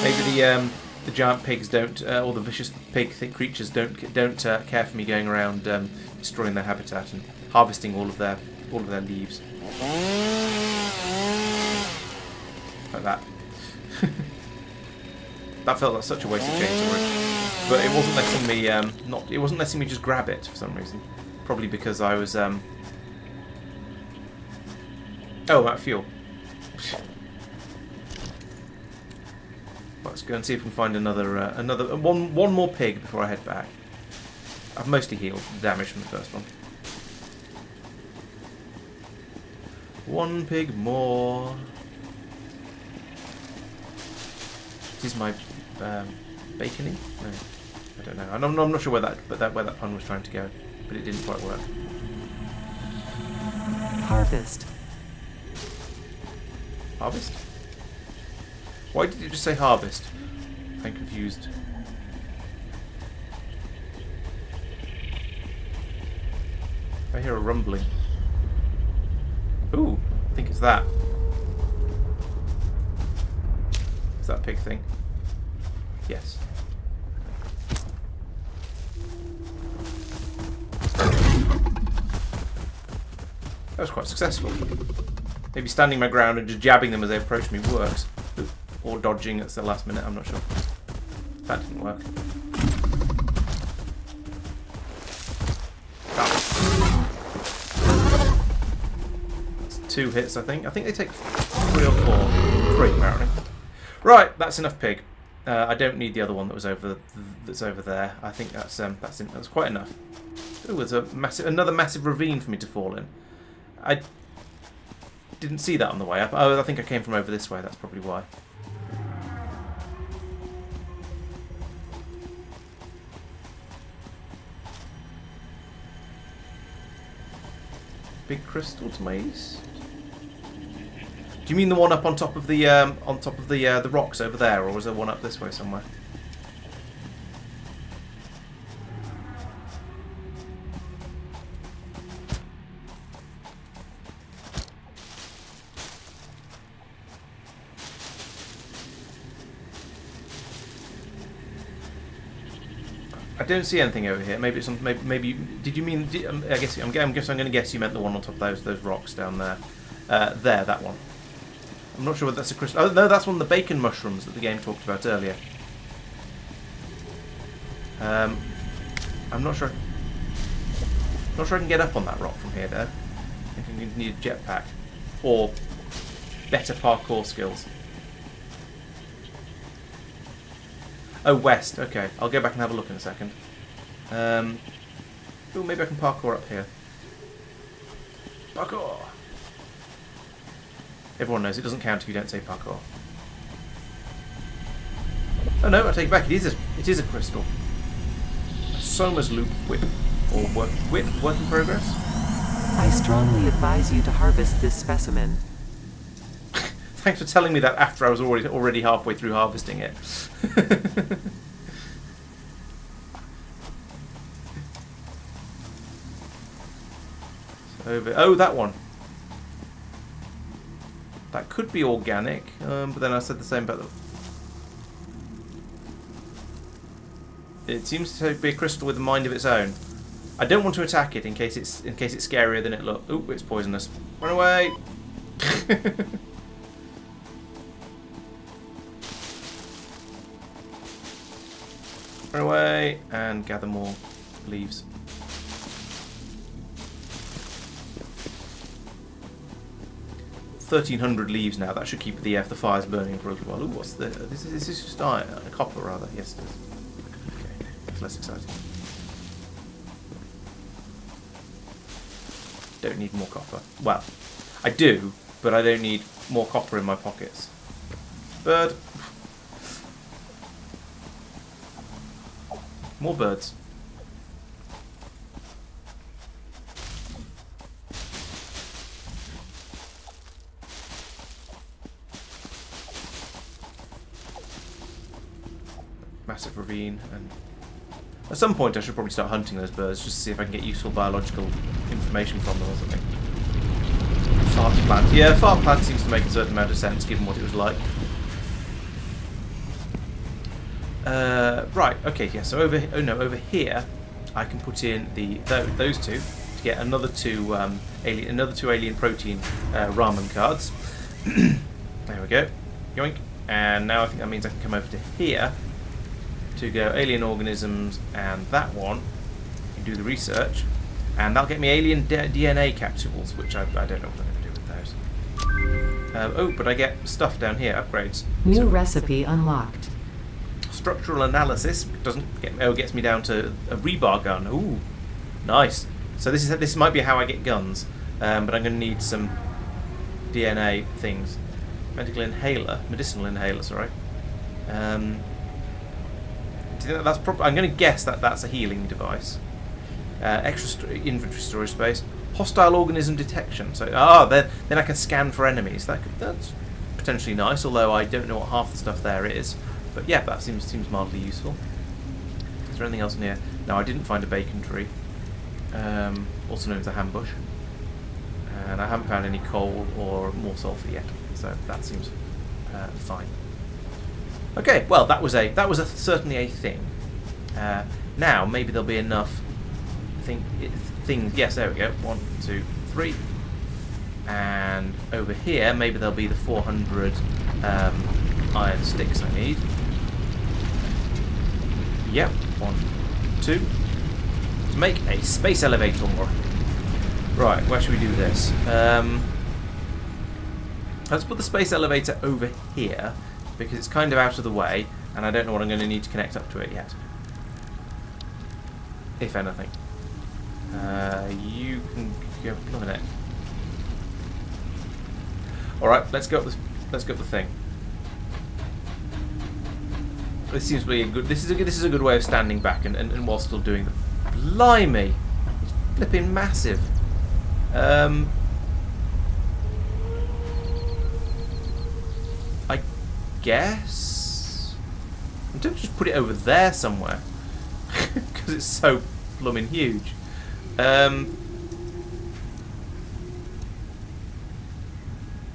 Maybe the giant pigs don't, or the vicious pig creatures don't care for me going around destroying their habitat and harvesting all of their leaves. Like that. That felt like such a waste of chainsaw, but it wasn't letting me it wasn't letting me just grab it for some reason. Probably because I was oh, that fuel. Let's go and see if we can find another one more pig before I head back. I've mostly healed the damage from the first one. One pig more. Is my bacony? No, I don't know. I'm not sure where that pun was trying to go, but it didn't quite work. Harvest. Harvest? Why did it just say harvest? I'm confused. I hear a rumbling. Ooh, I think it's that. Is that a pig thing? Yes. That was quite successful. Maybe standing my ground and just jabbing them as they approach me works. Or dodging at the last minute, I'm not sure. That didn't work. It's 2 hits, I think. I think they take 3 or 4. 3, apparently. Right, that's enough pig. I don't need the other one that's over there. I think that's quite enough. Ooh, there's another massive ravine for me to fall in. I didn't see that on the way up. Oh, I think I came from over this way. That's probably why. Big crystal to my east. Do you mean the one up on top of the rocks over there, or was there one up this way somewhere? I don't see anything over here. Maybe it's on. Maybe did you mean? I guess I'm going to guess you meant the one on top of those rocks down there. There, that one. I'm not sure whether that's a crystal. Oh no, that's one of the bacon mushrooms that the game talked about earlier. I'm not sure. Not sure I can get up on that rock from here, though. I think I need a jetpack or better parkour skills. Oh, west. Okay, I'll go back and have a look in a second. Oh, maybe I can parkour up here. Parkour! Everyone knows it doesn't count if you don't say parkour. Oh no, I take it back. It is a crystal. A Soma's loop whip. Or work in progress. I strongly advise you to harvest this specimen. Thanks for telling me that after I was already halfway through harvesting it. Oh, that one. That could be organic, but then I said the same about the... It seems to be a crystal with a mind of its own. I don't want to attack it in case it's scarier than it looks. Oh, it's poisonous. Run away! Run away and gather more leaves. $1,300 leaves now. That should keep the fires burning for a little while. Ooh, what's the? This is just iron, copper rather. Yes, it is. Okay, it's less exciting. Don't need more copper. Well, I do, but I don't need more copper in my pockets. Bird. More birds. Massive ravine, and at some point I should probably start hunting those birds just to see if I can get useful biological information from them or something. Fart plant. Yeah, fart plant seems to make a certain amount of sense given what it was like. Right, okay, yeah, so over here I can put in those two to get another two alien protein ramen cards. There we go. Yoink. And now I think that means I can come over to here to go alien organisms, and that one can do the research, and that'll get me alien DNA capsules, which I don't know what I'm going to do with those. Oh, but I get stuff down here, upgrades. New recipe unlocked. Structural analysis gets me down to a rebar gun. Ooh, nice. So this might be how I get guns, but I'm going to need some DNA things. Medicinal inhaler. Sorry. I'm going to guess that that's a healing device. Extra inventory storage space. Hostile organism detection. So then I can scan for enemies. That's potentially nice. Although I don't know what half the stuff there is. But yeah, that seems mildly useful. Is there anything else in here? No, I didn't find a bacon tree. Also known as a hambush. And I haven't found any coal or more sulfur yet. So that seems fine. Okay, well that was certainly a thing. Now maybe there'll be enough things. Yes, there we go. 1, 2, 3. And over here, maybe there'll be the 400 iron sticks I need. Yep, 1, 2. To make a space elevator. Right, where should we do this? Let's put the space elevator over here, because it's kind of out of the way, and I don't know what I'm going to need to connect up to it yet. If anything. You can go a minute. Alright, let's go up the thing. This seems to be a good. This is a good way of standing back and while still doing the. Blimey, it's flipping massive. I guess I'm tempted to just put it over there somewhere because it's so blooming huge.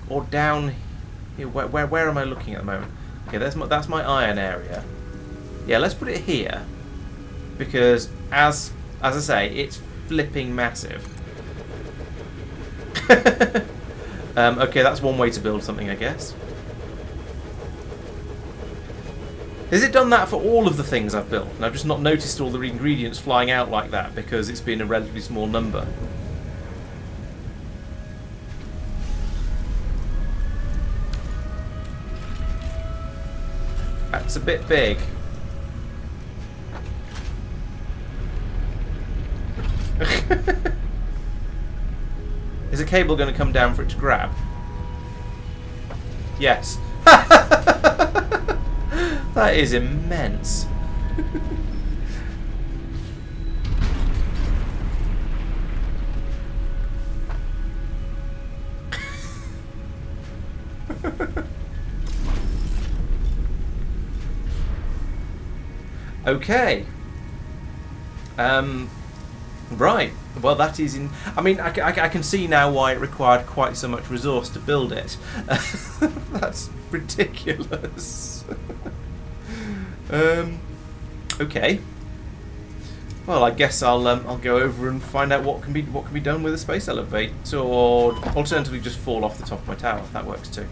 Or down here. Where am I looking at the moment? Okay, that's my iron area. Yeah, let's put it here because as I say, it's flipping massive. Okay, that's one way to build something, I guess. Has it done that for all of the things I've built? And I've just not noticed all the ingredients flying out like that because it's been a relatively small number. That's a bit big. Is a cable going to come down for it to grab? Yes. That is immense. Okay. Right. Well, that is in. I mean, I can see now why it required quite so much resource to build it. That's ridiculous. Okay. Well, I guess I'll go over and find out what can be done with a space elevator, or alternatively just fall off the top of my tower. That works too.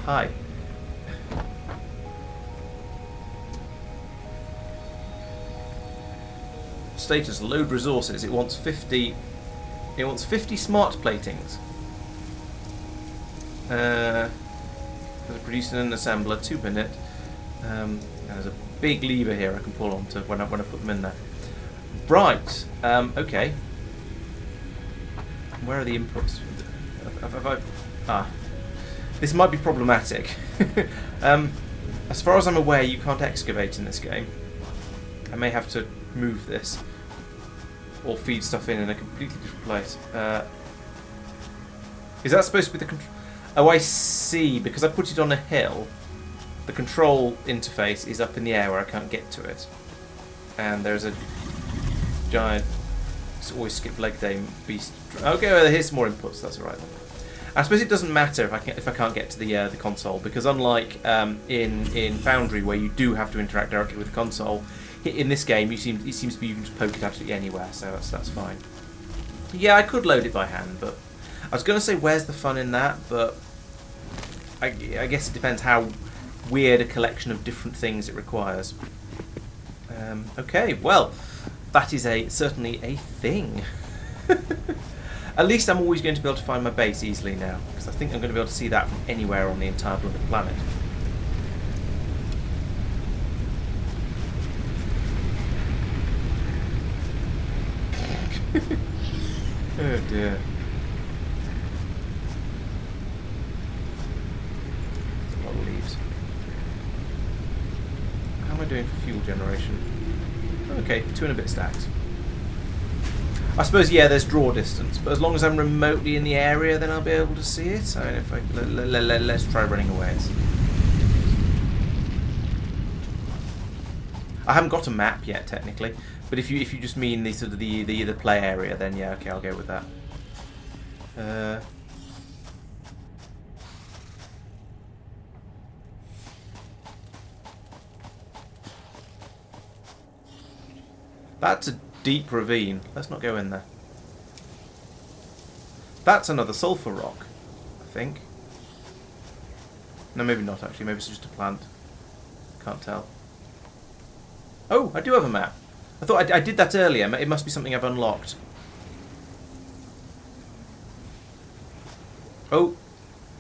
Hi. Status: load resources. It wants 50. It wants 50 smart platings. There's a producer and an assembler, 2 minute. There's a big lever here I can pull on to when I put them in there. Right. Okay. Where are the inputs? This might be problematic. As far as I'm aware, you can't excavate in this game. I may have to move this or feed stuff in a completely different place. Is that supposed to be the control? Oh, I see. Because I put it on a hill, the control interface is up in the air where I can't get to it. And there's a giant, it's always skip leg day beast. Okay, well, here's some more inputs. That's all right. I suppose it doesn't matter if I can't get to the console, because unlike in Foundry, where you do have to interact directly with the console, in this game it seems to be you can just poke it absolutely anywhere, so that's fine. Yeah, I could load it by hand, but I was going to say where's the fun in that, but I guess it depends how weird a collection of different things it requires. Okay, well, that is certainly a thing. At least I'm always going to be able to find my base easily now, because I think I'm going to be able to see that from anywhere on the entire bloody planet. Oh dear. A lot of leaves. How am I doing for fuel generation? Okay, 2 and a bit stacks. I suppose, yeah, there's draw distance, but as long as I'm remotely in the area, then I'll be able to see it. So if let's try running away. I haven't got a map yet, technically, but if you just mean the sort of the play area, then yeah, okay, I'll go with that. That's a deep ravine. Let's not go in there. That's another sulfur rock, I think. No, maybe not actually. Maybe it's just a plant. Can't tell. Oh, I do have a map. I thought I did that earlier. It must be something I've unlocked. Oh.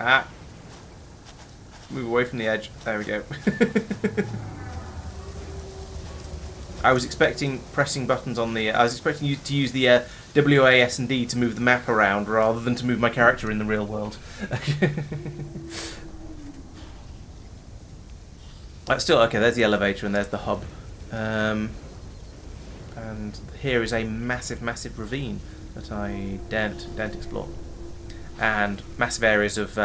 Ah. Move away from the edge. There we go. I was expecting pressing buttons on the... I was expecting you to use the WAS and D to move the map around rather than to move my character in the real world. Still, okay, there's the elevator and there's the hub. And here is a massive, massive ravine that I daren't explore. And massive areas of...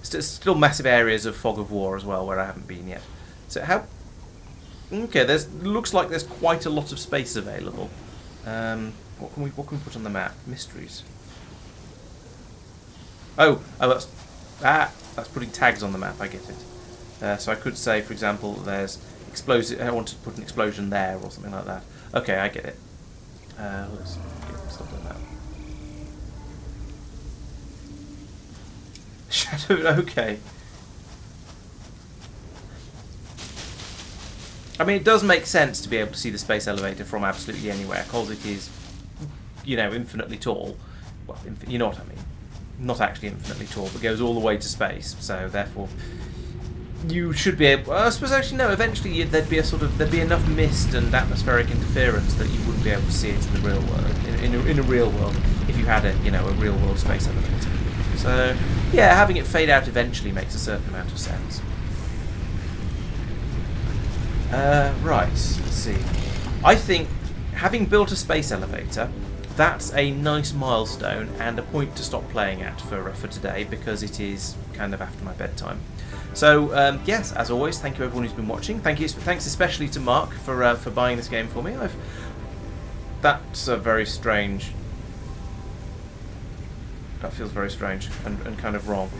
still massive areas of fog of war as well where I haven't been yet. So how... Okay, looks like there's quite a lot of space available. What can we put on the map? Mysteries. Oh, that's putting tags on the map. I get it. So I could say, for example, there's explosive. I want to put an explosion there or something like that. Okay, I get it. Let's get stuff like that. Shadow. Okay. I mean, it does make sense to be able to see the space elevator from absolutely anywhere, because it is, you know, infinitely tall. Well, you know what I mean. Not actually infinitely tall, but goes all the way to space. So therefore, you should be able. Well, I suppose actually no. Eventually, there'd be enough mist and atmospheric interference that you wouldn't be able to see it in the real world. In a real world, if you had a real world space elevator. So yeah, having it fade out eventually makes a certain amount of sense. Right, let's see. I think, having built a space elevator, that's a nice milestone and a point to stop playing at for today, because it is kind of after my bedtime. So, yes, as always, thank you everyone who's been watching. Thanks especially to Marc for buying this game for me. That's a very strange... That feels very strange and kind of wrong.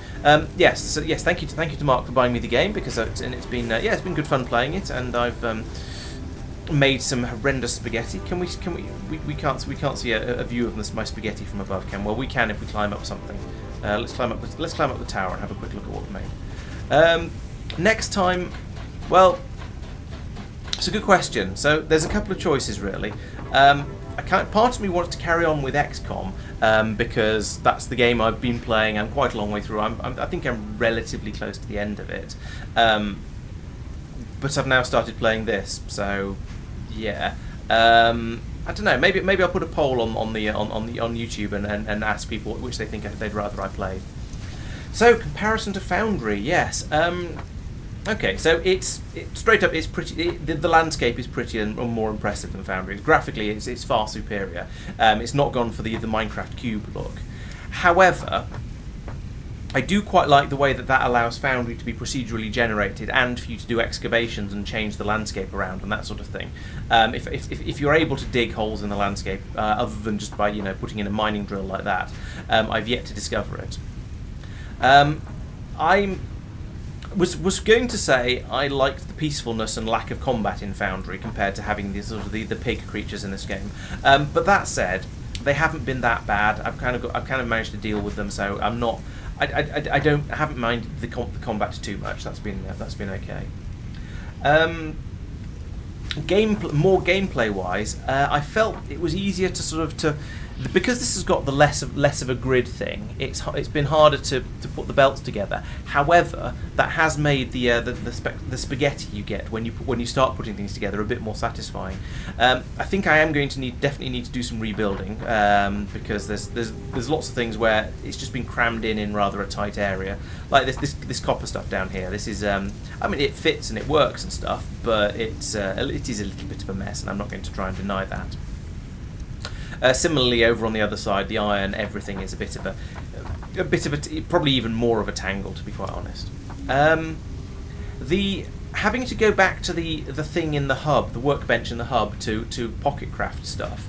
Yes, thank you to Marc for buying me the game, because it's been good fun playing it, and I've made some horrendous spaghetti. We can't see a view of my spaghetti from above, can? Well, we can if we climb up something. Let's climb up the tower and have a quick look at what we made. Next time, well, it's a good question. So there's a couple of choices really. Part of me wants to carry on with XCOM because that's the game I've been playing. I'm quite a long way through. I think I'm relatively close to the end of it, but I've now started playing this. So yeah, I don't know. Maybe I'll put a poll on YouTube and ask people which they think they'd rather I played. So comparison to Foundry, yes. Okay, so it's straight up. It's pretty. The landscape is pretty and more impressive than Foundry. Graphically, it's far superior. It's not gone for the Minecraft cube look. However, I do quite like the way that allows Foundry to be procedurally generated and for you to do excavations and change the landscape around and that sort of thing. If you're able to dig holes in the landscape other than just by putting in a mining drill like that, I've yet to discover it. I was going to say I liked the peacefulness and lack of combat in Foundry compared to having the pig creatures in this game. But that said, they haven't been that bad. I've kind of managed to deal with them, so I'm not. I haven't minded the combat too much. That's been okay. More gameplay wise, I felt it was easier to because this has got the less of a grid thing. It's been harder to put the belts together. However, that has made the spaghetti you get when you start putting things together a bit more satisfying. I think I am going to definitely need to do some rebuilding because there's lots of things where it's just been crammed in rather a tight area. Like this copper stuff down here. This is I mean, it fits and it works and stuff, but it is a little bit of a mess, and I'm not going to try and deny that. Similarly, over on the other side, the iron, everything is a bit of a probably even more of a tangle, to be quite honest. The having to go back to the thing in the hub, the workbench in the hub, to pocket craft stuff,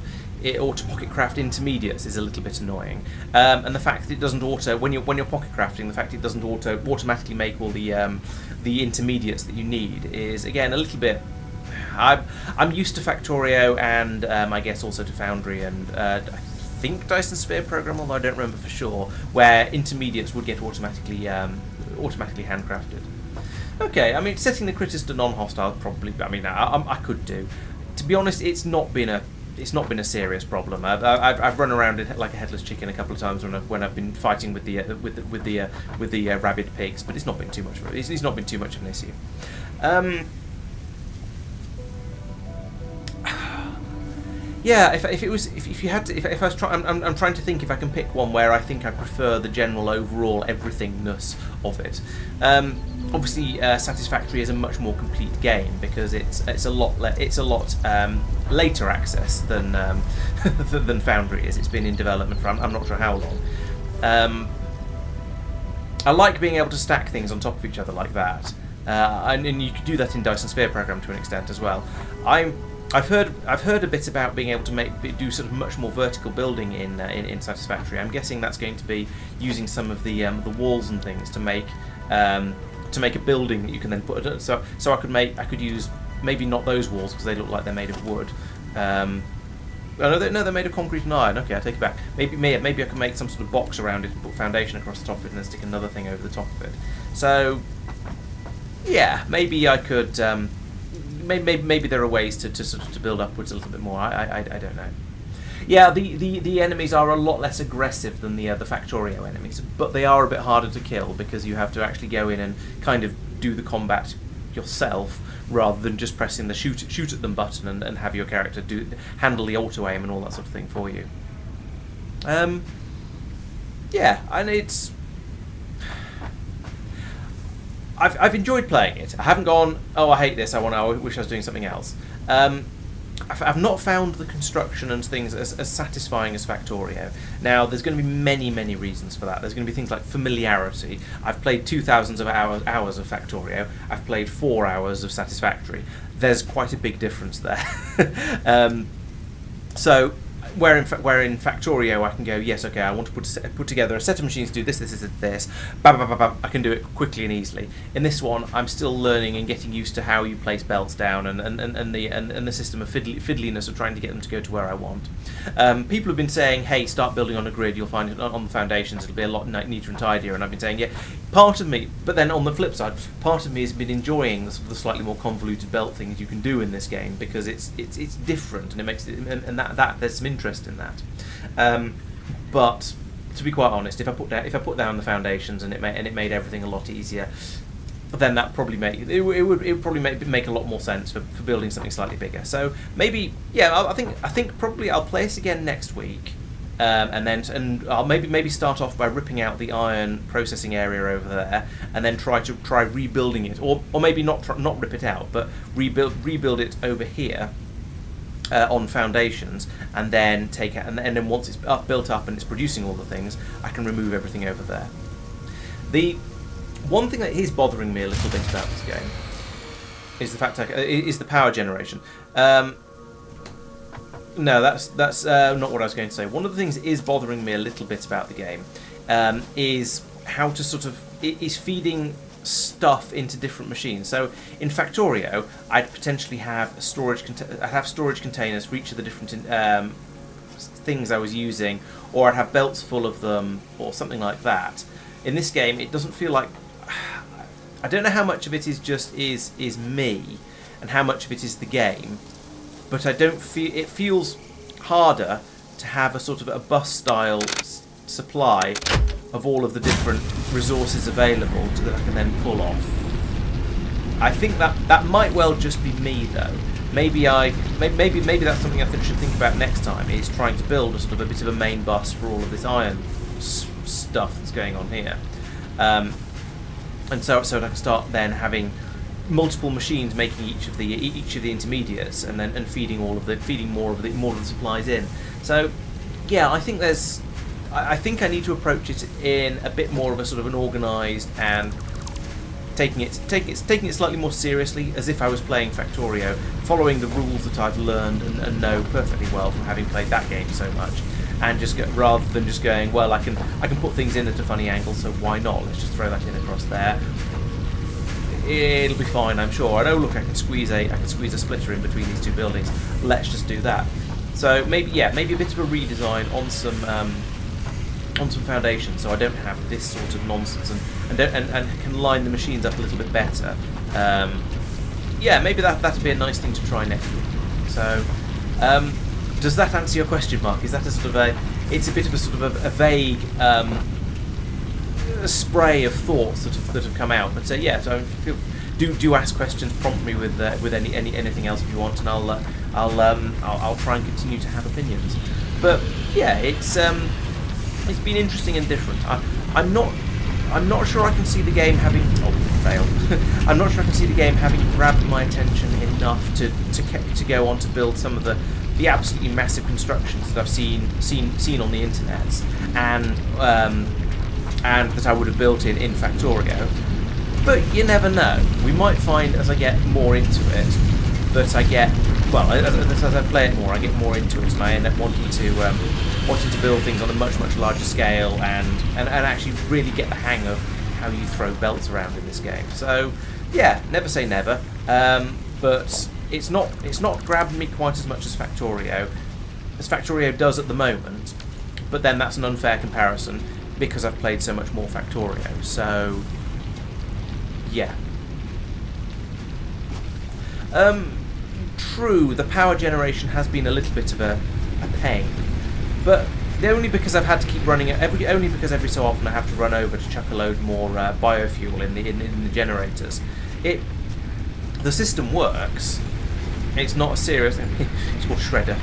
or to pocket craft intermediates is a little bit annoying. And the fact that it doesn't when you're pocket crafting, the fact it doesn't automatically make all the intermediates that you need is again a little bit. I'm used to Factorio and I guess also to Foundry and I think Dyson Sphere program, although I don't remember for sure, where intermediates would get automatically handcrafted. Okay, I mean setting the critters to non-hostile probably. I mean I could do. To be honest, it's not been a serious problem. I've run around like a headless chicken a couple of times when I've been fighting with the rabid pigs, but it's not been too much of an issue. Yeah, I'm trying to think if I can pick one where I think I prefer the general overall everythingness of it. Obviously, Satisfactory is a much more complete game because it's a lot later access than than Foundry is. It's been in development for I'm not sure how long. I like being able to stack things on top of each other like that, and you could do that in Dyson Sphere program to an extent as well. I've heard a bit about being able to do sort of much more vertical building in Satisfactory. I'm guessing that's going to be using some of the walls and things to make a building that you can then put. So I could use maybe not those walls because they look like they're made of wood. Oh, no, they're made of concrete and iron. Okay, I take it back. Maybe I can make some sort of box around it and put foundation across the top of it and then stick another thing over the top of it. So, yeah, maybe I could. Maybe there are ways to sort of to build upwards a little bit more. I don't know. Yeah, the enemies are a lot less aggressive than the Factorio enemies, but they are a bit harder to kill because you have to actually go in and kind of do the combat yourself rather than just pressing the shoot at them button and have your character handle the auto aim and all that sort of thing for you. Yeah, and it's. I've enjoyed playing it. I haven't gone, oh, I hate this. I wish I was doing something else. I've not found the construction and things as satisfying as Factorio. Now, there's going to be many reasons for that. There's going to be things like familiarity. I've played 2,000 hours of Factorio. I've played 4 hours of Satisfactory. There's quite a big difference there. So, where in Factorio I can go, yes, okay, I want to put together a set of machines to do this, I can do it quickly and easily. In this one, I'm still learning and getting used to how you place belts down and the system of fiddliness of trying to get them to go to where I want. People have been saying, hey, start building on a grid, you'll find it on the foundations, it'll be a lot neater and tidier, and I've been saying, yeah, part of me, but then on the flip side, part of me has been enjoying the slightly more convoluted belt things you can do in this game because it's different and it makes it, and that there's some interest in that. But to be quite honest, if I put down the foundations and it made everything a lot easier, then that probably would probably make a lot more sense for building something slightly bigger. So maybe, yeah, I think probably I'll play it again next week. And I'll maybe start off by ripping out the iron processing area over there, and then try rebuilding it, or maybe not rip it out, but rebuild it over here on foundations, and then take it, and then once it's built up and it's producing all the things, I can remove everything over there. The one thing that is bothering me a little bit about this game is the fact is the power generation. No, that's not what I was going to say. One of the things that is bothering me a little bit about the game is how to sort of is feeding stuff into different machines. So in Factorio, I'd potentially have storage containers for each of the different things I was using, or I'd have belts full of them, or something like that. In this game, it doesn't feel like. I don't know how much of it is me, and how much of it is the game. But I don't feel it feels harder to have a sort of a bus style supply of all of the different resources available that I can then pull off. I think that might well just be me though. Maybe that's something I should think about next time, is trying to build a sort of a bit of a main bus for all of this iron stuff that's going on here, and so I can start then having multiple machines making each of the intermediates, and then feeding more of the supplies in. So yeah, I think I need to approach it in a bit more of a sort of an organised and taking it slightly more seriously, as if I was playing Factorio, following the rules that I've learned and know perfectly well from having played that game so much, and rather than just going, well, I can put things in at a funny angle, so why not? Let's just throw that in across there. It'll be fine, I'm sure. And oh look, I can squeeze a splitter in between these two buildings. Let's just do that. So maybe a bit of a redesign on some foundations, so I don't have this sort of nonsense, and can line the machines up a little bit better. Yeah, maybe that'd be a nice thing to try next week. So, does that answer your question, Mark? Is that a sort of it's a bit of a sort of a vague spray of thoughts that have come out, but yeah. So do ask questions, prompt me with anything else if you want, and I'll try and continue to have opinions. But yeah, it's been interesting and different. I'm not sure I can see the game having failed. I'm not sure I can see the game having grabbed my attention enough to go on to build some of the absolutely massive constructions that I've seen on the internet, and that I would have built in Factorio. But you never know. We might find, as I get more into it, that I get, well, as I play it more, I get more into it, and I end up wanting to build things on a much larger scale, and actually really get the hang of how you throw belts around in this game. So yeah, never say never. But it's not grabbed me quite as much as Factorio. Factorio does at the moment, but then that's an unfair comparison because I've played so much more Factorio. So, yeah. True, the power generation has been a little bit of a pain, but only because I've had to keep running it. Only because every so often I have to run over to chuck a load more biofuel in the generators. The system works. It's not a serious. It's called Shredder.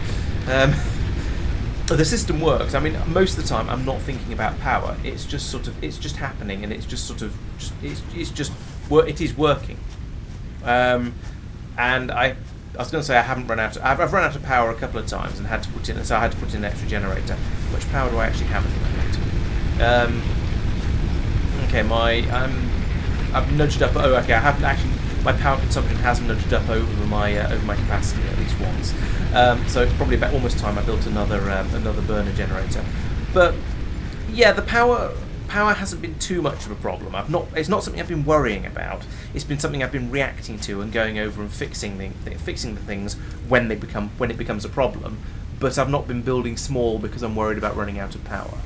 The system works. I mean, most of the time I'm not thinking about power. It's just happening, and it's just it is working. And I was going to say I haven't run out. I've run out of power a couple of times and had to put in. So I had to put in an extra generator. How much power do I actually have at the moment? Okay, I've nudged up. Oh, okay. I haven't actually. My power consumption has nudged up over my capacity at least once. So it's probably about almost time I built another burner generator. But yeah, the power hasn't been too much of a problem. It's not something I've been worrying about. It's been something I've been reacting to and going over and fixing the things when it becomes a problem. But I've not been building small because I'm worried about running out of power.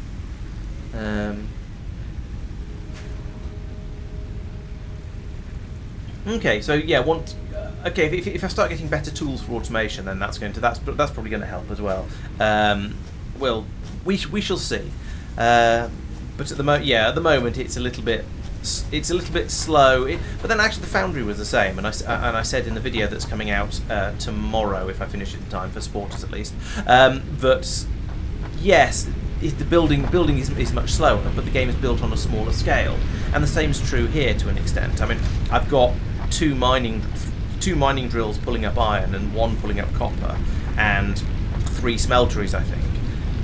Okay, so yeah, if I start getting better tools for automation, then that's probably going to help as well. Well, we shall see. But at the moment it's a little bit slow. But then actually the Foundry was the same, and I said in the video that's coming out tomorrow, if I finish it in time for supporters at least, that yes, the building is much slower, but the game is built on a smaller scale, and the same is true here to an extent. I mean, I've got two mining drills pulling up iron and one pulling up copper, and 3 smelteries, I think,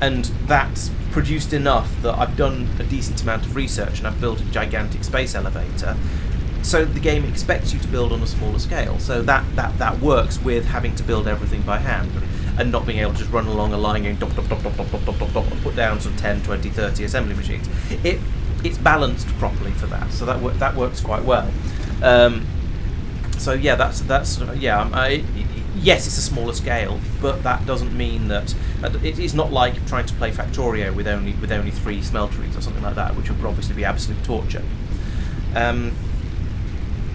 and that's produced enough that I've done a decent amount of research and I've built a gigantic space elevator. So the game expects you to build on a smaller scale. So that works with having to build everything by hand and not being able to just run along a line going dop, dop, dop, dop, dop, dop, dop, dop, and put down sort of 10, 20, 30 assembly machines. It's balanced properly for that. So that works quite well. So yeah, that's sort of, yeah. Yes, it's a smaller scale, but that doesn't mean that it's not like trying to play Factorio with only 3 smelteries or something like that, which would obviously be absolute torture.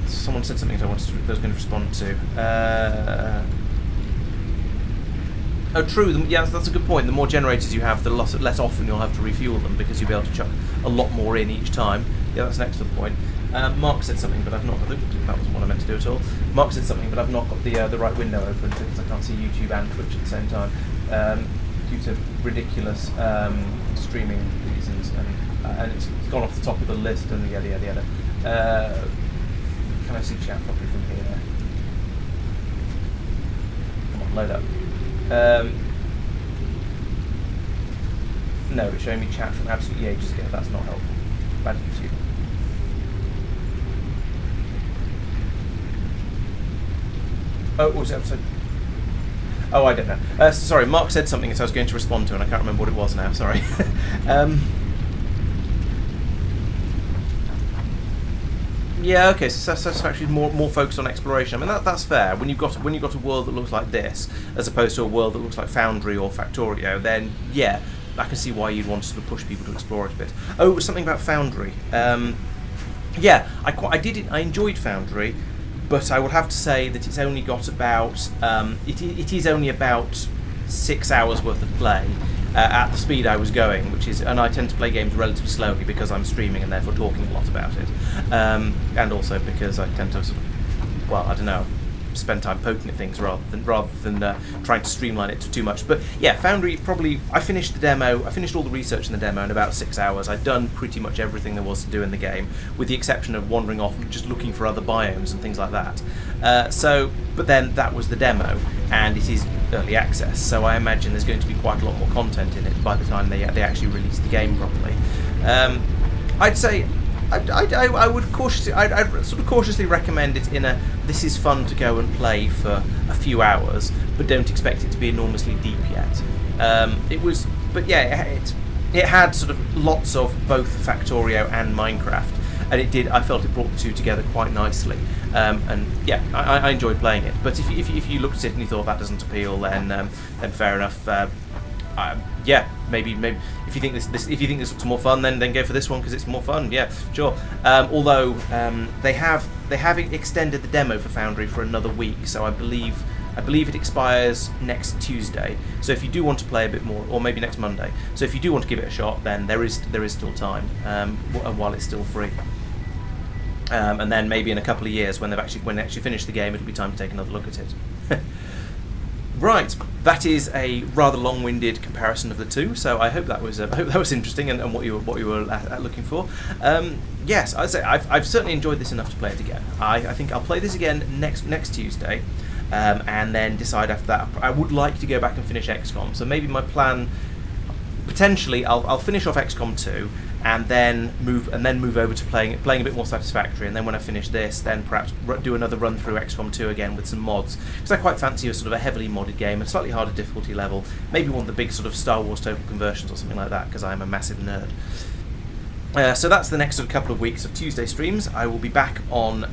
Someone said something I was going to respond to. Oh, true. Yeah, that's a good point. The more generators you have, the less often you'll have to refuel them because you'll be able to chuck a lot more in each time. Yeah, that's an excellent point. Marc said something, but I've not. That wasn't what I meant to do at all. Marc said something, but I've not got the right window open because I can't see YouTube and Twitch at the same time due to ridiculous streaming reasons, and it's gone off the top of the list and yada yada yada. Can I see chat properly from here? Come on, load up. No, it's showing me chat from absolutely ages ago. That's not helpful. Bad YouTube. Oh, what was the episode? Oh, I don't know. Sorry, Marc said something that I was going to respond to, and I can't remember what it was now. Sorry. Yeah, okay. So Satisfactory is more focused on exploration. I mean, that's fair. When you've got a world that looks like this, as opposed to a world that looks like Foundry or Factorio, then yeah, I can see why you'd want to sort of push people to explore it a bit. Oh, something about Foundry. Yeah, I enjoyed Foundry. But I will have to say that it's only got about it is only about 6 hours worth of play at the speed I was going, and I tend to play games relatively slowly because I'm streaming and therefore talking a lot about it, and also because I tend to sort of, well, I don't know, spend time poking at things rather than trying to streamline it too much. But yeah, Foundry I finished the demo. I finished all the research in the demo in about 6 hours. I'd done pretty much everything there was to do in the game, with the exception of wandering off and just looking for other biomes and things like that. But then that was the demo, and it is early access. So I imagine there's going to be quite a lot more content in it by the time they actually release the game properly. I'd say. I'd sort of cautiously recommend it in this is fun to go and play for a few hours, but don't expect it to be enormously deep yet. It had sort of lots of both Factorio and Minecraft, and I felt it brought the two together quite nicely. And yeah, I enjoyed playing it. But if you looked at it and you thought that doesn't appeal, then fair enough. yeah, maybe if you think this looks more fun, then go for this one because it's more fun. Yeah, sure. Although they have extended the demo for Foundry for another week, so I believe it expires next Tuesday. So if you do want to play a bit more, or maybe next Monday, so if you do want to give it a shot, then there is still time, while it's still free. And then maybe in a couple of years, when they actually finish the game, it'll be time to take another look at it. Right, that is a rather long-winded comparison of the two. So I hope that was interesting and what you were looking for. Yes, I'd say I've certainly enjoyed this enough to play it again. I think I'll play this again next Tuesday, and then decide after that. I would like to go back and finish XCOM. So maybe my plan, potentially, I'll finish off XCOM 2. And then move over to playing a bit more Satisfactory, and then when I finish this, then perhaps do another run through XCOM 2 again with some mods, because I quite fancy a sort of a heavily modded game, a slightly harder difficulty level, maybe one of the big sort of Star Wars Total Conversions or something like that, because I'm a massive nerd. So that's the next sort of couple of weeks of Tuesday streams. I will be back on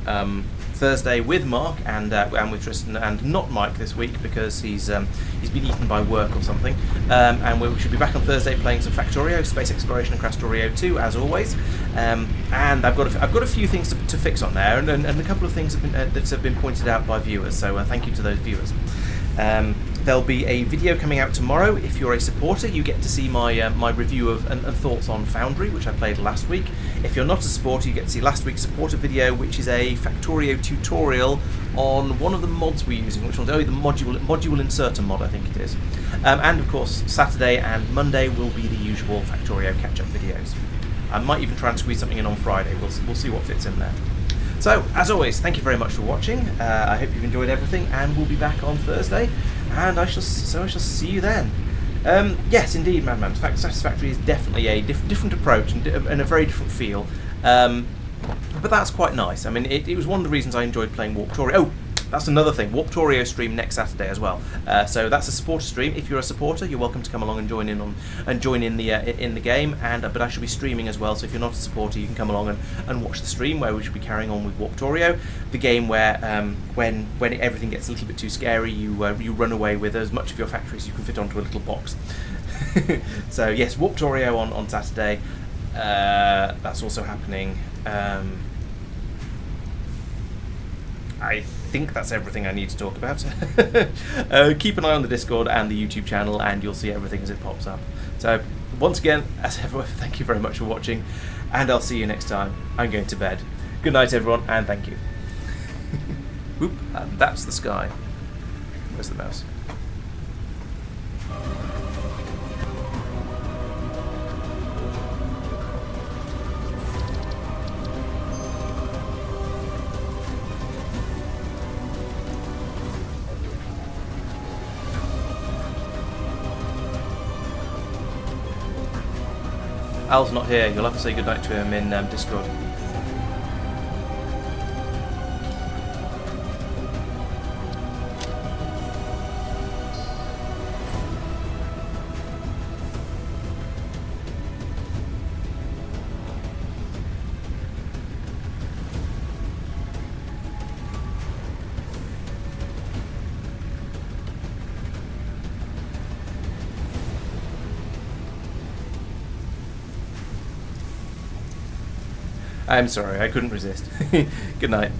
Thursday with Marc and with Tristan, and not Mike this week because he's been eaten by work or something. And we should be back on Thursday playing some Factorio, Space Exploration, and Factorio 2 as always. And I've got a few things to fix on there, and a couple of things that have been pointed out by viewers. So thank you to those viewers. There'll be a video coming out tomorrow. If you're a supporter, you get to see my review of and thoughts on Foundry, which I played last week. If you're not a supporter, you get to see last week's supporter video, which is a Factorio tutorial on one of the mods we're using, which one's the module inserter mod, I think it is. And of course, Saturday and Monday will be the usual Factorio catch-up videos. I might even try and squeeze something in on Friday. We'll see what fits in there. So, as always, thank you very much for watching. I hope you've enjoyed everything, and we'll be back on Thursday, and I shall see you then. Yes, indeed, Madman. Satisfactory is definitely a different approach and a very different feel, but that's quite nice. I mean, it was one of the reasons I enjoyed playing Warptorio. Oh, that's another thing. Warptorio stream next Saturday as well. So that's a supporter stream. If you're a supporter, you're welcome to come along and join in the game. But I shall be streaming as well. So if you're not a supporter, you can come along and watch the stream where we should be carrying on with Warptorio, the game where when everything gets a little bit too scary, you run away with as much of your factory as you can fit onto a little box. So yes, Warptorio on Saturday. That's also happening. I think that's everything I need to talk about. Keep an eye on the Discord and the YouTube channel, and you'll see everything as it pops up. So, once again, as ever, thank you very much for watching, and I'll see you next time. I'm going to bed. Good night, everyone, and thank you. Whoop, and that's the sky. Where's the mouse? Al's not here. You'll have to say goodnight to him in Discord. I'm sorry, I couldn't resist. Good night.